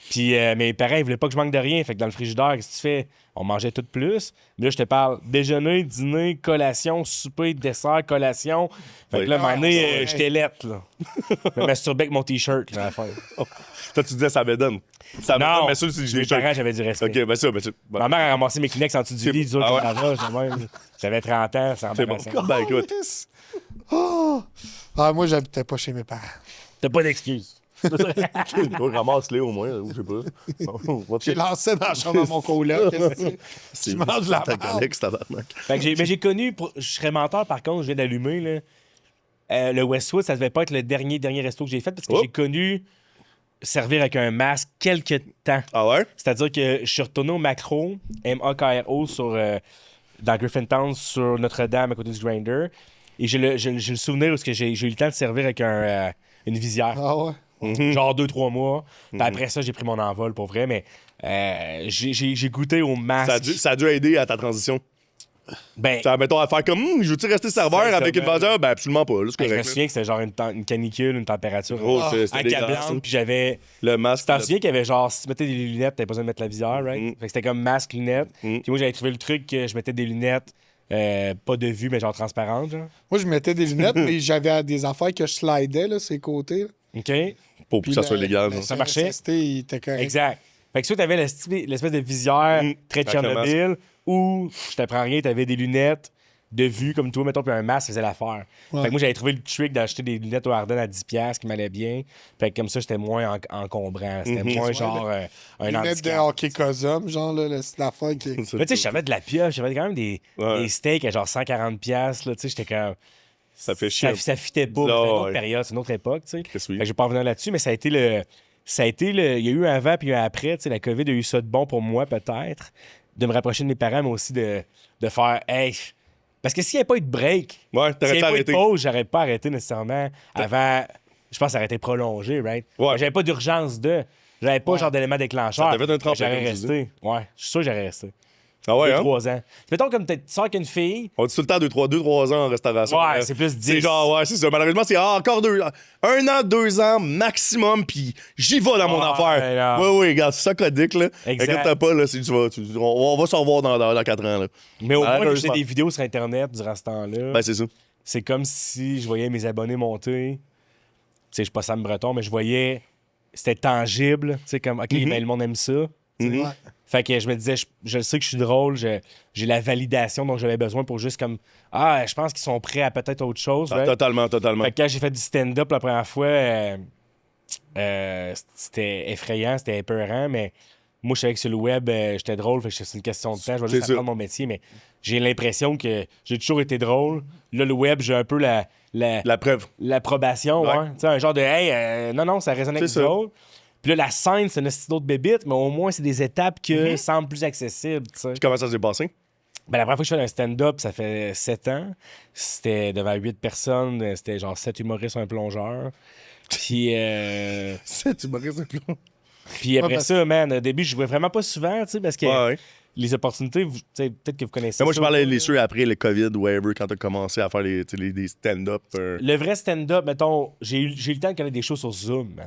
S3: Puis mes parents, ils voulaient pas que je manque de rien. Fait que dans le frigidaire, qu'est-ce que tu fais? On mangeait tout plus. Mais là, je te parle déjeuner, dîner, collation, souper, dessert, collation. Fait que là, à un moment donné, j'étais lettre, là. Je me masturbais avec mon T-shirt, là, à la fin.
S2: Toi, tu disais ça me donne. Ça me
S3: Non,
S2: donne, mais ça, c'est
S3: mes parents, j'avais du respect.
S2: Ok, ben ça,
S3: Ma mère a ramassé mes Kleenex en dessous du lit, du autres, j'avais 30 ans, c'est
S2: c'est bon.
S3: embarrassant.
S2: Ben écoute.
S1: Moi, j'habitais pas chez mes parents.
S3: T'as pas d'excuses.
S2: Ramasse-les au moins, ou je sais pas.
S1: J'ai lancé dans la chambre à mon coloc. Tu manges la
S2: ta
S1: merde.
S2: collègue, tabarnak.
S3: Fait que mais j'ai connu, je serais menteur par contre, je viens d'allumer, là. Le Westwood, ça devait pas être le dernier resto que j'ai fait parce que j'ai connu servir avec un masque quelques temps.
S2: Ah ouais?
S3: C'est-à-dire que je suis retourné au Macro, MAKRO, dans Griffintown, sur Notre-Dame, à côté du Grinder. Et j'ai le souvenir où j'ai eu le temps de servir avec une visière.
S1: Ah ouais?
S3: Genre 2-3 mois. Puis après ça, j'ai pris mon envol pour vrai, mais j'ai goûté au masque.
S2: Ça a dû aider à ta transition.
S3: Ben,
S2: Ça, mettons, à faire comme, je veux-tu rester serveur avec une vendeur? Ben, absolument pas. Là, c'est
S3: je me
S2: correct.
S3: souviens que c'était genre une canicule, une température
S2: C'était dégueulasse,
S3: accablante, puis j'avais...
S2: Le masque.
S3: Tu t'en souviens qu'il y avait genre, si tu mettais des lunettes, t'avais pas besoin de mettre la visière, right? Fait que c'était comme masque, lunettes. Puis moi, j'avais trouvé le truc que je mettais des lunettes, pas de vue, mais genre transparentes, genre.
S1: Moi, je mettais des lunettes, mais j'avais des affaires que je slidais, là, ces côtés. Là.
S3: OK?
S2: Pour que ça soit légal.
S1: le
S2: genre.
S3: Ça marchait?
S1: SST, il était correct.
S3: Exact. Fait que soit t'avais l'espèce de visière très
S2: Avec le
S3: Tchernobyl, ou, je t'apprends rien, t'avais des lunettes de vue comme toi, mettons, puis un masque faisait l'affaire.
S1: Ouais.
S3: Fait que moi, j'avais trouvé le trick d'acheter des lunettes au Ardennes à 10$ qui m'allaient bien. Fait que comme ça, j'étais moins encombrant. C'était moins genre un
S1: Lunettes de
S3: handicap.
S1: hockey Cosum, genre, là, c'est l'affaire qui est...
S3: Mais tu sais, je savais de la pioche. J'avais quand même des steaks à genre 140$. Là, tu sais, j'étais comme...
S2: Ça fait chier.
S3: Ça fitait pas.
S2: Ah,
S3: C'était une autre
S2: ouais.
S3: période, c'est une autre époque, tu sais.
S2: Qu'est-ce que oui?
S3: Fait que je vais pas revenir là-dessus, mais ça a été le. Il y a eu un avant puis un après. Tu sais, la COVID a eu ça de bon pour moi, peut-être, de me rapprocher de mes parents, mais aussi de faire. Hey. Parce que s'il n'y avait pas eu de break,
S2: Ouais,
S3: s'il
S2: t'aurais
S3: n'y
S2: pas
S3: avait pas eu de
S2: arrêté.
S3: pause, j'aurais pas arrêté nécessairement avant. Je pense que ça aurait été prolongé, right?
S2: Ouais.
S3: J'avais pas d'urgence de. J'avais pas genre d'élément déclencheur.
S2: Ça t'a fait un tremplin,
S3: J'aurais
S2: comme tu
S3: resté. Ouais, je suis sûr que j'aurais resté.
S2: Ah ouais, hein?
S3: 3 ans. Mettons comme tu sors avec une fille.
S2: On dit tout le temps 2-3 ans en restauration.
S3: Ouais,
S2: là.
S3: c'est plus 10.
S2: C'est genre, ouais, c'est ça. Malheureusement, c'est encore 1 an, 2 ans maximum, puis j'y vais dans mon
S3: Ah,
S2: affaire.
S3: ouais, là.
S2: Oui, regarde, c'est ça codique, là.
S3: Exact.
S2: Inquiète-toi pas, là, on va se revoir dans 4 ans, là.
S3: Mais au moins, j'ai
S2: Malheureusement.
S3: des vidéos sur Internet durant ce temps-là.
S2: Ben, c'est ça.
S3: C'est comme si je voyais mes abonnés monter. Tu sais, je suis pas Sam Breton, mais je voyais. C'était tangible. Tu sais, comme, OK, ben, le monde aime ça.
S1: Ouais.
S3: Fait que je me disais, je sais que je suis drôle, j'ai la validation dont j'avais besoin pour juste comme. Ah, je pense qu'ils sont prêts à peut-être autre chose.
S2: Ah,
S3: right?
S2: totalement.
S3: Fait que quand j'ai fait du stand-up la première fois, c'était effrayant, c'était épeurant, mais moi, je savais que sur le web, j'étais drôle, fait que c'est une question de temps. Je vais juste
S2: C'est ça.
S3: apprendre mon métier, mais j'ai l'impression que j'ai toujours été drôle. Là, le web, j'ai un peu
S2: La preuve.
S3: l'approbation,
S2: Ouais.
S3: ouais. Tu sais, un genre de hey, non, ça résonne avec
S2: C'est
S3: nous
S2: ça.
S3: autres. Puis là, la scène, c'est une petite autre bébite, mais au moins, c'est des étapes qui semblent plus accessibles, tu sais.
S2: Puis comment ça s'est passé?
S3: Ben, la première fois que je fais un stand-up, ça fait 7 ans. C'était devant 8 personnes. C'était genre 7 humoristes, un plongeur. Puis,
S2: C'est humoriste un peu.
S3: puis après
S1: parce-
S3: ça, man, au début, je jouais vraiment pas souvent, tu sais, parce que
S2: Ouais.
S3: les opportunités, tu sais, peut-être que vous connaissez
S2: Mais moi, je
S3: ça.
S2: parlais les ceux après le COVID, whatever, quand t'as commencé à faire des stand-up.
S3: Le vrai stand-up, mettons, j'ai eu le temps de connaître des choses sur Zoom, man.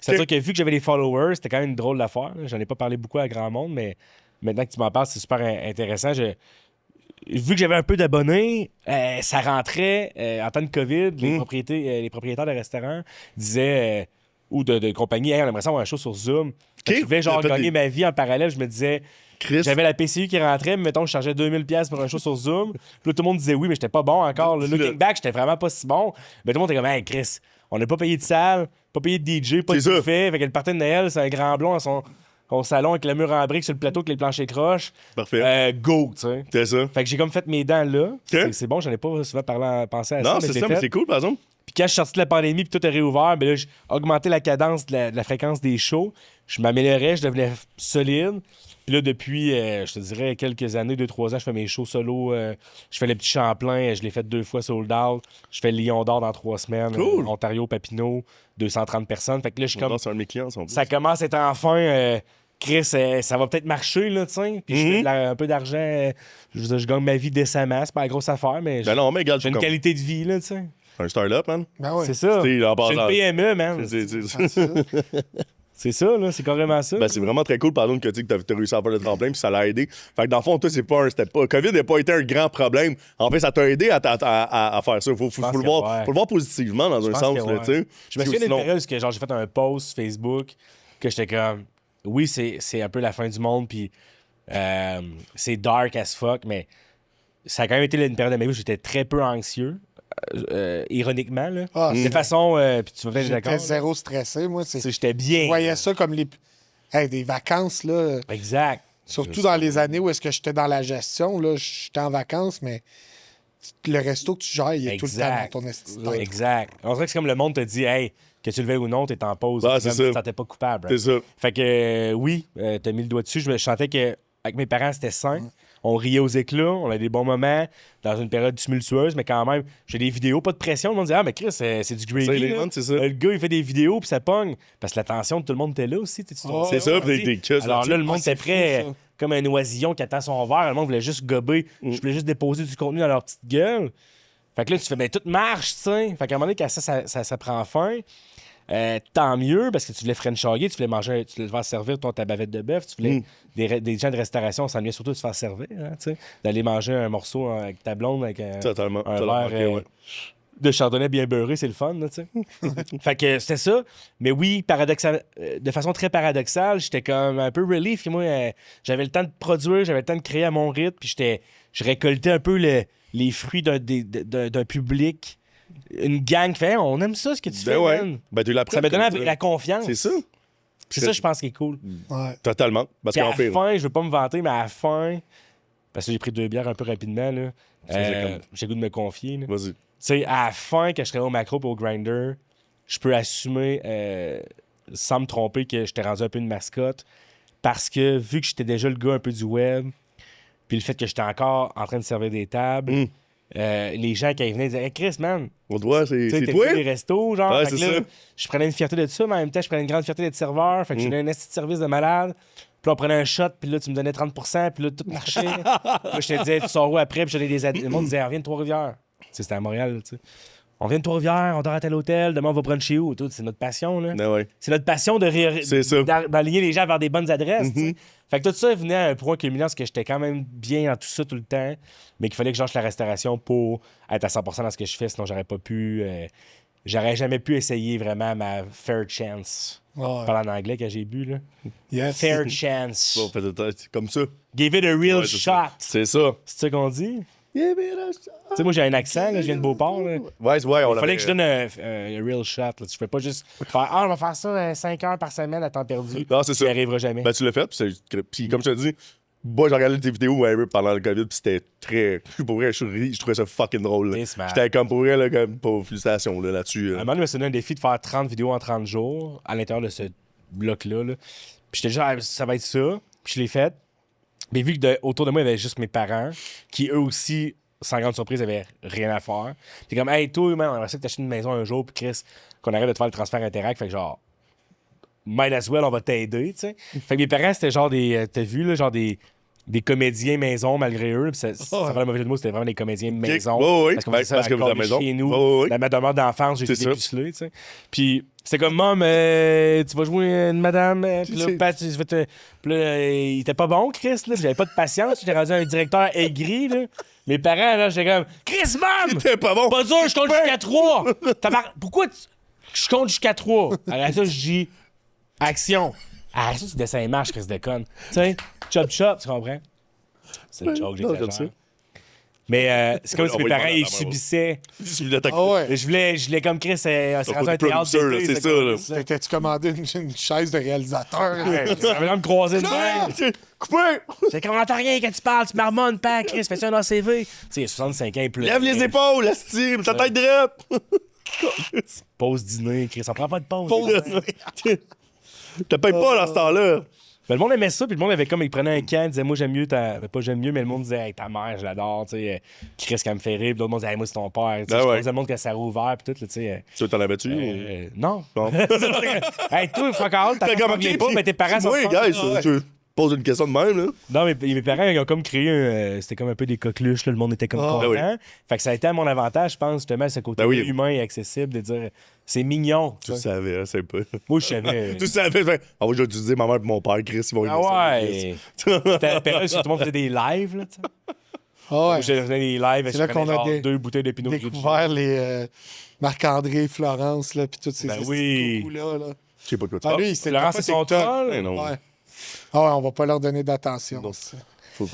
S3: C'est-à-dire
S2: Ok.
S3: que vu que j'avais des followers, c'était quand même une drôle d'affaire. Là. J'en ai pas parlé beaucoup à grand monde, mais maintenant que tu m'en parles, c'est super intéressant. Vu que j'avais un peu d'abonnés, ça rentrait en temps de COVID. Les propriétaires de restaurants disaient, ou de compagnies, hey, on aimerait ça avoir un show sur Zoom. Fait que je voulais genre
S2: T'as fait
S3: gagner
S2: des-
S3: ma vie en parallèle. Je me disais,
S2: Chris.
S3: j'avais la PCU qui rentrait, mais mettons, je chargeais 2000$ pour un show sur Zoom. Puis là, tout le monde disait oui, mais j'étais pas bon encore. Le looking back, j'étais vraiment pas si bon. Mais tout le monde était comme, hey, Chris, on n'a pas payé de salle, pas payé de DJ, pas de
S2: C'est ça.
S3: buffet. Fait que le party de Noël, c'est un grand blond à son salon avec le mur en briques sur le plateau avec les planchers croches.
S2: Parfait.
S3: Go, tu sais.
S2: C'est ça.
S3: Fait que j'ai comme fait mes dents là. C'est bon, j'en ai pas souvent pensé à ça.
S2: Non,
S3: mais
S2: c'est
S3: je l'ai
S2: ça, mais
S3: fait.
S2: c'est cool, par exemple.
S3: Puis quand je suis sorti de la pandémie puis tout a réouvert, ben là, j'ai augmenté la cadence de la fréquence des shows. Je m'améliorais, je devenais solide. Puis là, depuis, je te dirais, quelques années, 2-3 ans, je fais mes shows solo. Je fais le petit Champlain, je l'ai fait 2 fois sold out. Je fais le Lion d'Or dans 3 semaines.
S2: Cool.
S3: Ontario, Papineau, 230 personnes. Fait que là, je suis comme...
S2: Non, c'est un de mes clients, son
S3: Ça commence à être enfin... Chris, ça va peut-être marcher, là, tu sais. Puis je fais un peu d'argent. Je veux dire, je gagne ma vie décemment. C'est pas la grosse affaire, mais
S2: Ben non, mais regarde,
S3: j'ai une
S2: comme
S3: qualité de vie, là, tu sais.
S2: un start-up, man.
S1: Ben ouais.
S3: C'est ça.
S2: Tu sais, en
S3: J'ai une
S2: passant-
S3: PME, man. C'est ça, là. C'est carrément ça.
S2: Ben, c'est vraiment très cool, pardon, que tu sais, que t'as réussi à faire le tremplin, puis ça l'a aidé. Fait que dans le fond, toi, c'était pas. COVID n'a pas été un grand problème. En fait, ça t'a aidé à faire ça. Faut
S3: pense
S2: le
S3: que
S2: voir,
S3: ouais.
S2: faut le voir positivement dans un
S3: pense
S2: sens,
S3: que
S2: là,
S3: ouais.
S2: tu sais.
S3: Je me souviens d'une période où genre, j'ai fait un post Facebook que j'étais comme... Oui, c'est un peu la fin du monde, puis c'est dark as fuck, mais ça a quand même été une période de ma vie où j'étais très peu anxieux, ironiquement, là.
S1: Ah,
S3: De
S1: c'est-
S3: façon... puis tu vas peut-être
S1: J'étais
S3: d'accord.
S1: zéro stressé, moi.
S3: Tu sais, j'étais bien.
S1: Je voyais ça comme des vacances, là.
S3: Exact.
S1: Surtout dans les années où est-ce que j'étais dans la gestion, là. J'étais en vacances, mais le resto que tu gères, il est tout le temps
S3: Exact.
S1: dans ton esti de tête.
S3: Exact. On dirait que c'est comme le monde te dit, hey, que tu le veuilles ou non, t'es en pause.
S2: Ouais,
S3: Même
S2: c'est
S3: si
S2: ça.
S3: Tu te sentais pas coupable.
S2: C'est ça.
S3: Fait que oui, t'as mis le doigt dessus. Je sentais que avec mes parents, c'était sain. On riait aux éclats, on a des bons moments dans une période tumultueuse, mais quand même, j'ai des vidéos, pas de pression. Le monde dit, ah, mais Chris, c'est du gravy.
S2: C'est les
S3: là.
S2: ventes, c'est ça.
S3: Le gars, il fait des vidéos, puis ça pogne. Parce que l'attention de tout le monde était là aussi.
S1: Oh,
S2: C'est ça, puis des queues
S3: Alors là, le monde
S1: Ah, c'est
S3: était prêt,
S1: fou, ça.
S3: comme un oisillon qui attend son verre. Le monde voulait juste gober. Je voulais juste déposer du contenu dans leur petite gueule. Fait que là, tu fais, ben, tout marche, tu sais. Fait qu'à un moment donné, quand ça prend fin, tant mieux, parce que tu voulais frenchailler, tu voulais manger, tu voulais te faire servir ta bavette de bœuf, tu voulais des gens de restauration, ça s'ennuyait surtout de se faire servir, hein, tu sais, d'aller manger un morceau avec ta blonde avec un
S2: Totalement.
S3: verre
S2: Ok, ouais.
S3: de chardonnay bien beurré, c'est le fun, là, tu sais. Fait que c'était ça. Mais oui, de façon très paradoxale, j'étais comme un peu relief. Que moi, j'avais le temps de produire, j'avais le temps de créer à mon rythme, puis je récoltais un peu les fruits d'un public. Une gang qui fait hey, on aime ça ce que tu fais,
S2: Ben ouais.
S3: man.
S2: Ben, tu l'as
S3: Ça me donne la confiance.
S2: C'est ça.
S3: C'est ça, je pense, qui est cool.
S1: Ouais.
S2: Totalement. Parce
S3: Puis à
S2: qu'en
S3: la
S2: fait.
S3: fin, je veux pas me vanter, mais à la fin, parce que j'ai pris 2 bières un peu rapidement, là,
S2: Ça, c'est comme-
S3: j'ai le goût de me confier. Là.
S2: Vas-y.
S3: sais, à la fin, quand je serais au macro et au grinder, je peux assumer, sans me tromper, que j'étais rendu un peu une mascotte. Parce que vu que j'étais déjà le gars un peu du web, puis le fait que j'étais encore en train de servir des tables, les gens qui venaient disaient hey, Chris, man,
S2: On doit, c'est
S3: t'es
S2: toi?
S3: les restos, genre.
S2: Ouais,
S3: Fait que
S2: c'est
S3: là,
S2: ça.
S3: je prenais une fierté de ça, mais en même temps, je prenais une grande fierté d'être serveur. Fait que je donnais un esti de service de malade. Puis là, on prenait un shot, puis là, tu me donnais 30%, puis là, tout marchait. Puis là, je te disais, tu sors où après? Puis j'avais le monde disait, on vient de Trois-Rivières. Tu sais, c'était à Montréal, tu sais. On vient de Trois-Rivières, on dort à tel hôtel, demain on va bruncher où? Tout, c'est notre passion, là.
S2: Ben ouais.
S3: C'est notre passion de
S2: C'est ça.
S3: d'aligner les gens vers des bonnes adresses. tu sais. Fait que tout ça venait à un point culminant parce que j'étais quand même bien dans tout ça tout le temps, mais qu'il fallait que je lâche la restauration pour être à 100% dans ce que je fais, sinon j'aurais pas pu. J'aurais jamais pu essayer vraiment ma fair chance.
S1: Ouais.
S3: Je parle en anglais que j'ai bu, là.
S1: Yes.
S3: Fair chance.
S2: Bon, c'est comme ça.
S3: Give it a real
S2: Ouais, c'est
S3: shot.
S2: ça. C'est ça.
S3: C'est ça qu'on dit?
S2: Yeah, mais là,
S3: Tu sais, moi, j'ai un accent, là, je viens de Beauport. Là.
S2: Ouais, on
S3: Il fallait que je donne un real shot. Là. Tu peux pas juste faire on va faire ça 5 heures par semaine à temps perdu.
S2: Non, c'est ça.
S3: Ça arrivera jamais.
S2: Ben, tu l'as fait, puis comme je te dis, moi, j'ai regardé tes vidéos whatever, pendant le COVID, puis c'était très. Pour vrai, je trouvais ça fucking drôle. là.
S3: C'est smart.
S2: J'étais comme pour vrai, là, comme, pour félicitations là, là-dessus.
S3: À un moment donné, je me suis donné un défi de faire 30 vidéos en 30 jours à l'intérieur de ce bloc-là. Là. Puis j'étais genre, ça va être ça. Puis je l'ai fait. Mais vu que autour de moi, il y avait juste mes parents, qui eux aussi, sans grande surprise, avaient rien à faire. Puis comme, hey, toi, man, on va essayer de t'acheter une maison un jour, puis Chris, qu'on arrête de te faire le transfert Interact. Fait que genre, might as well, on va t'aider, tu sais. Fait que mes parents, c'était genre t'as vu, là, genre des comédiens maison malgré eux. Puis ça fait le mauvais jeu de mots, c'était vraiment des comédiens maison.
S2: Ouais, ouais.
S3: Parce qu'on faisait ça
S2: Parce que
S3: encore
S2: la
S3: de
S2: maison.
S3: chez nous.
S2: Ouais, ouais.
S3: Ma demeure d'enfance, j'ai
S2: C'est
S3: été
S2: ça.
S3: dépucelé, tu sais. Puis c'était comme, Mom, tu vas jouer une madame. Puis là, Pat, tu vas te. Puis là, il était pas bon, Chris, là. J'avais pas de patience. J'étais rendu un directeur aigri, là. Mes parents, là, j'étais comme, Chris, Mom!
S2: T'es pas bon.
S3: Pas dur, je compte jusqu'à 3. Pourquoi je compte jusqu'à 3? Alors ça, je dis, action. Ah, ça, tu descends les marches, Chris de conne. Tu sais, chop chop, tu comprends? C'est une joke,
S2: non,
S3: j'exagère.
S2: comme ça.
S3: Mais c'est comme si
S2: On
S3: mes
S2: va y
S3: parents,
S2: faire
S3: ils
S2: la
S3: subissaient.
S1: Ah ouais.
S3: Je voulais comme Chris, c'est rendu
S2: côté
S3: un théâtre
S2: producer, là,
S3: d'été,
S2: c'est ça, là.
S3: ça.
S1: T'étais-tu commandé une chaise de réalisateur?
S3: Ça avait me croiser de même.
S2: Coupé!
S3: J'ai comme, on n'entend rien quand tu parles, tu marmonnes pas, Chris, fais-tu un ACV? Tu sais, il y a 65 ans, il pleut.
S2: Lève les épaules, Asti, ta tête droite!
S3: Pause dîner, Chris, on prend pas de pause.
S2: T'as payé pas dans ce temps-là.
S3: Ben, le monde aimait ça, puis le monde avait comme, il prenait un camp, il disait, moi j'aime mieux, pas j'aime mieux, mais le monde disait, hey, ta mère, je l'adore, tu sais, Chris, qu'elle me fait rire, puis l'autre monde disait, hey, moi c'est ton père, tu sais,
S2: Ah
S3: je
S2: ouais.
S3: pensais le monde que ça a rouvert, puis tout, là, tu sais.
S2: Tu veux t'en avais-tu?
S3: Non.
S2: Bon.
S3: Hey, toi, fuck all, t'as
S2: comme,
S3: pas, mais tes parents sont.
S2: Oui,
S3: fuck.
S2: guys, tu poses une question de même, là.
S3: Non, mais mes parents, ils ont comme créé c'était comme un peu des coqueluches, là, le monde était comme content.
S2: ben oui.
S3: Fait que ça a été à mon avantage, je pense, justement, ce côté
S2: Ben oui.
S3: humain et accessible, de dire, c'est mignon.
S2: Tu le savais, hein, c'est pas.
S3: Moi, je savais.
S2: Tu savais, fait, ah oui, je vais utiliser ma mère et mon père, Chris, ils vont aimer ça,
S3: Ah
S2: Chris.
S3: ouais. C'était la période où tout le monde faisait des lives, là, tu sais.
S1: Ah ouais.
S3: Je faisais des lives,
S1: C'est
S3: je
S1: là
S3: prenais
S1: qu'on a
S3: genre 2 bouteilles de Pinot Grigio.
S1: découvert les Marc-André, Florence, là, puis tous ces
S3: Ben oui.
S1: coups-là. Là.
S2: Je sais pas de quoi tu
S1: Ah,
S2: parles.
S1: lui, c'était
S3: Florence,
S1: pas
S3: c'est son
S1: TikTok.
S3: troll.
S2: Eh non.
S1: Ouais. Ah ouais, on va pas leur donner d'attention.
S2: Non.
S1: ça.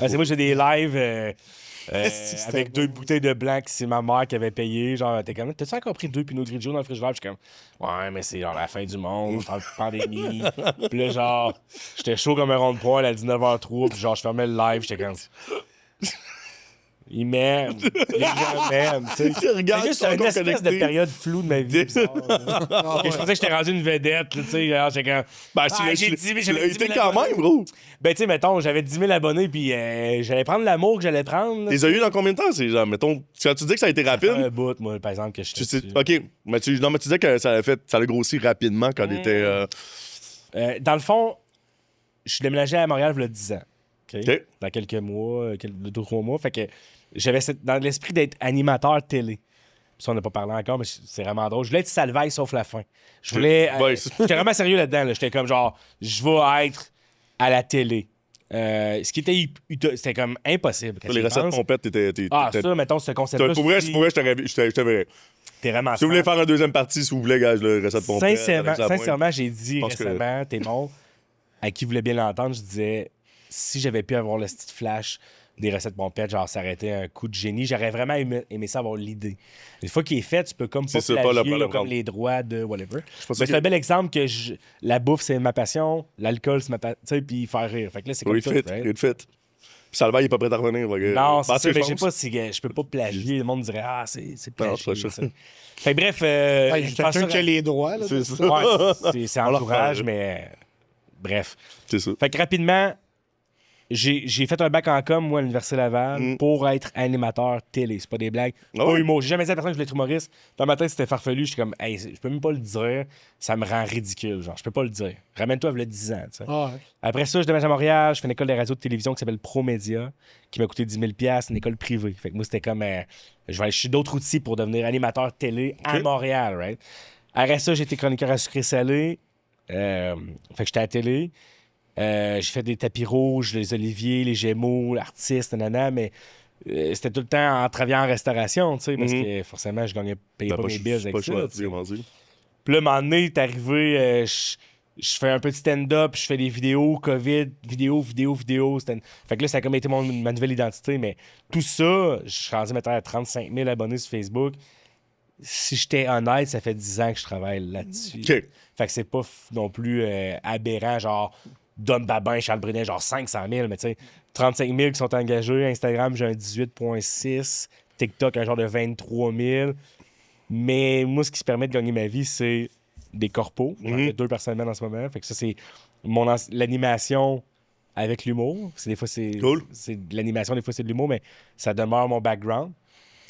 S3: Ah, c'est moi, j'ai des lives
S1: Est-ce que c'était
S3: avec
S1: bon?
S3: 2 bouteilles de blanc que c'est ma mère qui avait payé. Genre, t'es comme, t'as-tu encore pris 2 Pinot Grigio dans le frigidaire? Puis je suis comme, ouais, mais c'est genre la fin du monde, on parle de pandémie. Puis là, genre, j'étais chaud comme un rond de poil à 19h03. Puis genre, je fermais le live, j'étais comme. Ils m'aiment. Les gens m'aiment. Tu sais.
S2: Tu regardes,
S3: C'est juste
S2: ils sont
S3: une
S2: encore
S3: espèce de
S2: connectés.
S3: période floue de ma vie. bizarre, là.
S1: Ah
S3: Et je pensais que j'étais rendu une vedette. Là, tu sais, genre, j'étais comme.
S2: Ben,
S3: j'ai 10 000,
S2: tu
S3: j'avais
S2: l'as
S3: 10 000
S2: été quand
S3: abonnés.
S2: même, gros.
S3: Ben, tu sais, mettons, j'avais 10 000 abonnés, puis j'allais prendre l'amour que j'allais prendre. là.
S2: Les as eu dans combien de temps, ces gens? Mettons, quand tu dis que ça a été
S3: Un
S2: rapide,
S3: bout, moi, par exemple, que je
S2: tu sais, OK, mais tu disais que ça a grossi rapidement quand il était.
S3: Dans le fond, je suis déménagé à Montréal il y a 10 ans. OK?
S2: OK.
S3: Dans quelques mois, 2-3 mois. Fait que j'avais dans l'esprit d'être animateur télé. Ça, on n'a pas parlé encore, mais c'est vraiment drôle. Je voulais être Salvaille sauf la fin. Je voulais.
S2: Ouais,
S3: J'étais vraiment sérieux là-dedans. Là. J'étais comme genre, je vais être à la télé. Ce qui était. C'était comme impossible. quand
S2: les
S3: tu y
S2: recettes
S3: penses.
S2: pompettes,
S3: Ah, ça, mettons, ce concept-là.
S2: Pour vrai,
S3: je
S2: je te verrais.
S3: T'es vraiment.
S2: Si vous voulez faire une deuxième partie, si vous voulez, gars, le recette pompettes.
S3: Sincèrement, j'ai dit
S2: pense que-
S3: récemment, t'es bon, à qui voulait bien l'entendre, je disais, si j'avais pu avoir le petit flash des recettes pompettes, genre, ça aurait été un coup de génie. J'aurais vraiment aimé ça avoir l'idée. Une fois qu'il est fait, tu peux comme pas
S2: C'est ça,
S3: plagier,
S2: pas le
S3: comme
S2: prendre.
S3: les droits de whatever.
S2: pense
S3: Mais
S2: que-
S3: c'est un bel exemple que la bouffe, c'est ma passion, l'alcool, c'est ma passion, tu sais, puis faire rire. Fait que là, c'est comme
S2: Oui,
S3: ça.
S2: fit,
S3: right?
S2: il fit. Salva, il est pas prêt à revenir.
S3: Non, c'est ça, mais je sais pas si je peux pas plagier. Le monde dirait, ah, c'est plagié.
S2: Non,
S3: ça. Fait que bref.
S1: Il y a quelqu'un qui a les droits. Là,
S2: C'est ça.
S3: Ouais, c'est
S2: On leur
S3: entourage,
S2: parle.
S3: mais bref.
S2: C'est ça.
S3: Fait que rapidement, j'ai fait un bac en com, moi, à l'Université Laval, pour être animateur télé. C'est pas des blagues.
S2: Ah
S3: Pas
S2: ouais?
S3: humour. J'ai jamais dit à personne que je voulais être humoriste. Dans ma tête, c'était farfelu. J'étais comme, hey, je peux même pas le dire. Ça me rend ridicule. Genre, je peux pas le dire. Ramène-toi, il y a 10 ans, tu sais.
S1: Ah ouais.
S3: Après ça, je déménage à Montréal. Je fais une école de radio de télévision qui s'appelle ProMédia, qui m'a coûté 10 000 $, une école privée. Fait que moi, c'était comme, je vais aller chercher d'autres outils pour devenir animateur télé à Montréal, right? Après ça, j'ai été chroniqueur à sucré-salé. Fait que j'étais à la télé. J'ai fait des tapis rouges, les oliviers, les gémeaux, l'artiste, nanana, mais c'était tout le temps en travaillant en restauration, tu sais, parce que forcément, je payais pas mes bills avec ça.
S2: Choix,
S3: tu sais.
S2: comment dire.
S3: Puis là, un moment donné, t'es arrivé, je fais un petit stand-up, je fais des vidéos, COVID, vidéo. Fait que là, ça a comme été ma nouvelle identité, mais tout ça, je suis rendu maintenant à 35 000 abonnés sur Facebook. Si j'étais honnête, ça fait 10 ans que je travaille là-dessus.
S2: OK.
S3: Fait que c'est pas non plus aberrant, genre Dom Babin, Charles Brunet, genre 500 000, mais tu sais, 35 000 qui sont engagés. Instagram, j'ai un 18,6. TikTok, un genre de 23 000. Mais moi, ce qui se permet de gagner ma vie, c'est des corpos. J'en fais 2 par semaine en ce moment. Fait que ça, c'est l'animation avec l'humour. Des fois, c'est de l'animation, des fois, c'est de l'humour, mais ça demeure mon background.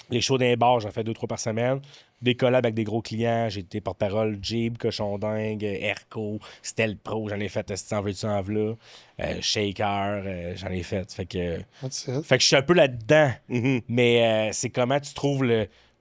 S3: Les shows d'un bar, j'en fais 2-3 par semaine. Des collabs avec des gros clients. J'ai été porte-parole Jeep, Cochon Dingue, Erco, Stel Pro. J'en ai fait en veux-tu en v'là. Shaker, j'en ai fait. Fait que je suis un peu là-dedans. Mais c'est comment tu trouves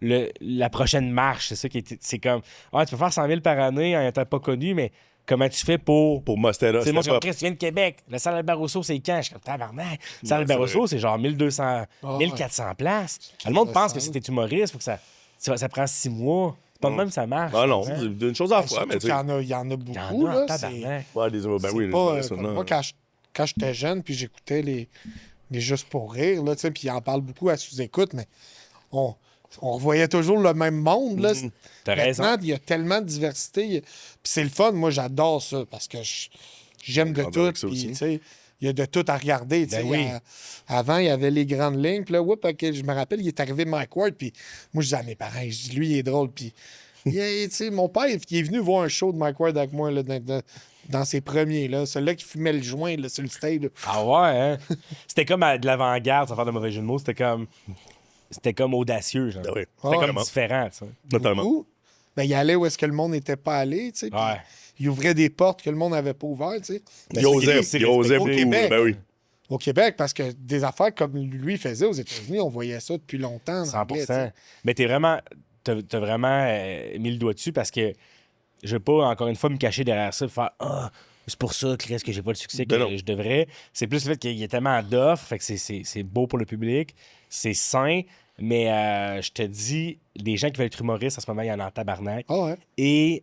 S3: la prochaine marche. C'est ça qui est. C'est comme, tu peux faire 100 000 par année en étant pas connu, mais comment tu fais pour
S2: Mostera,
S3: c'est moi, tu viens de Québec. La salle Albert Rousseau, c'est quand? Je suis comme, tabarnak. La salle Albert Rousseau, c'est genre 1200, 1400 places. Le monde pense que si t'es humoriste, faut que ça prend 6 mois. C'est pas de même que ça marche.
S2: Ah non,
S3: hein?
S2: c'est une chose à la fois, mais tu sais.
S1: Il y en a beaucoup.
S3: Il y en a,
S1: Là,
S3: tabarnak.
S2: Ouais, ben oui,
S1: c'est pas, comme moi, quand j'étais jeune, puis j'écoutais les Juste pour rire, là, puis ils en parlent beaucoup à sous-écoute, mais on revoyait toujours le même monde. Là.
S3: T'as raison.
S1: Maintenant, il y a tellement de diversité. Puis c'est le fun. Moi, j'adore ça parce que j'aime de tout. Puis, tu sais, il y a de tout à regarder.
S3: Ben oui.
S1: Avant, il y avait les grandes lignes. Puis là, je me rappelle, il est arrivé Mike Ward. Puis moi, je disais à mes parents, je dis, lui, il est drôle. Puis, tu sais, mon père, il est venu voir un show de Mike Ward avec moi là, dans ses premiers. Là. Celui-là qui fumait le joint là, sur le stage. Là.
S3: Ah ouais, hein? C'était comme de l'avant-garde, sans faire de mauvais jeu de mots. C'était comme audacieux, genre.
S2: Oui.
S3: C'était comme différent, tu sais.
S2: Notamment.
S1: Ben, il allait où est-ce que le monde n'était pas allé, tu sais.
S3: Ouais.
S1: Il ouvrait des portes que le monde n'avait pas ouvertes, tu sais.
S2: Il osait
S1: au
S2: beaucoup.
S1: Québec.
S2: Ben oui.
S1: Au Québec, parce que des affaires comme lui faisait aux États-Unis, on voyait ça depuis longtemps.
S3: 100%. Mais t'as vraiment mis le doigt dessus parce que je veux pas, encore une fois, me cacher derrière ça et faire c'est pour ça, Chris, que j'ai pas le succès que je devrais. C'est plus le fait qu'il y a tellement d'offres, fait que c'est beau pour le public, c'est sain, mais je te dis, les gens qui veulent être humoristes, en ce moment, il y en a en tabarnak.
S1: Ah ouais.
S3: Et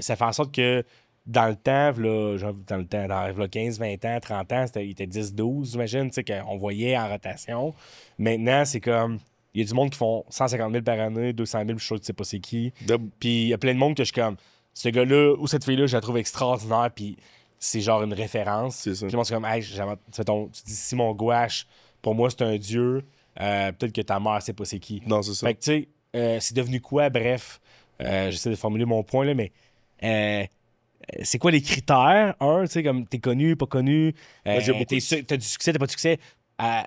S3: ça fait en sorte que dans le temps, dans 15, 20 ans, 30 ans, il était 10, 12, j'imagine, tu sais, qu'on voyait en rotation. Maintenant, c'est comme, il y a du monde qui font 150 000 par année, 200 000, je sais sais pas c'est qui. Puis il y a plein de monde que je suis comme, ce gars-là ou cette fille-là, je la trouve extraordinaire, puis c'est genre une référence.
S2: C'est ça.
S3: Puis le monde, c'est comme, hey, tu dis Simon Gouache, pour moi, c'est un dieu. Peut-être que ta mère sait pas c'est qui.
S2: Non, c'est ça.
S3: Fait que, tu sais, c'est devenu quoi, bref? J'essaie de formuler mon point, là, mais c'est quoi les critères? Tu sais, comme t'es connu, pas connu, t'as du succès, t'as pas de succès.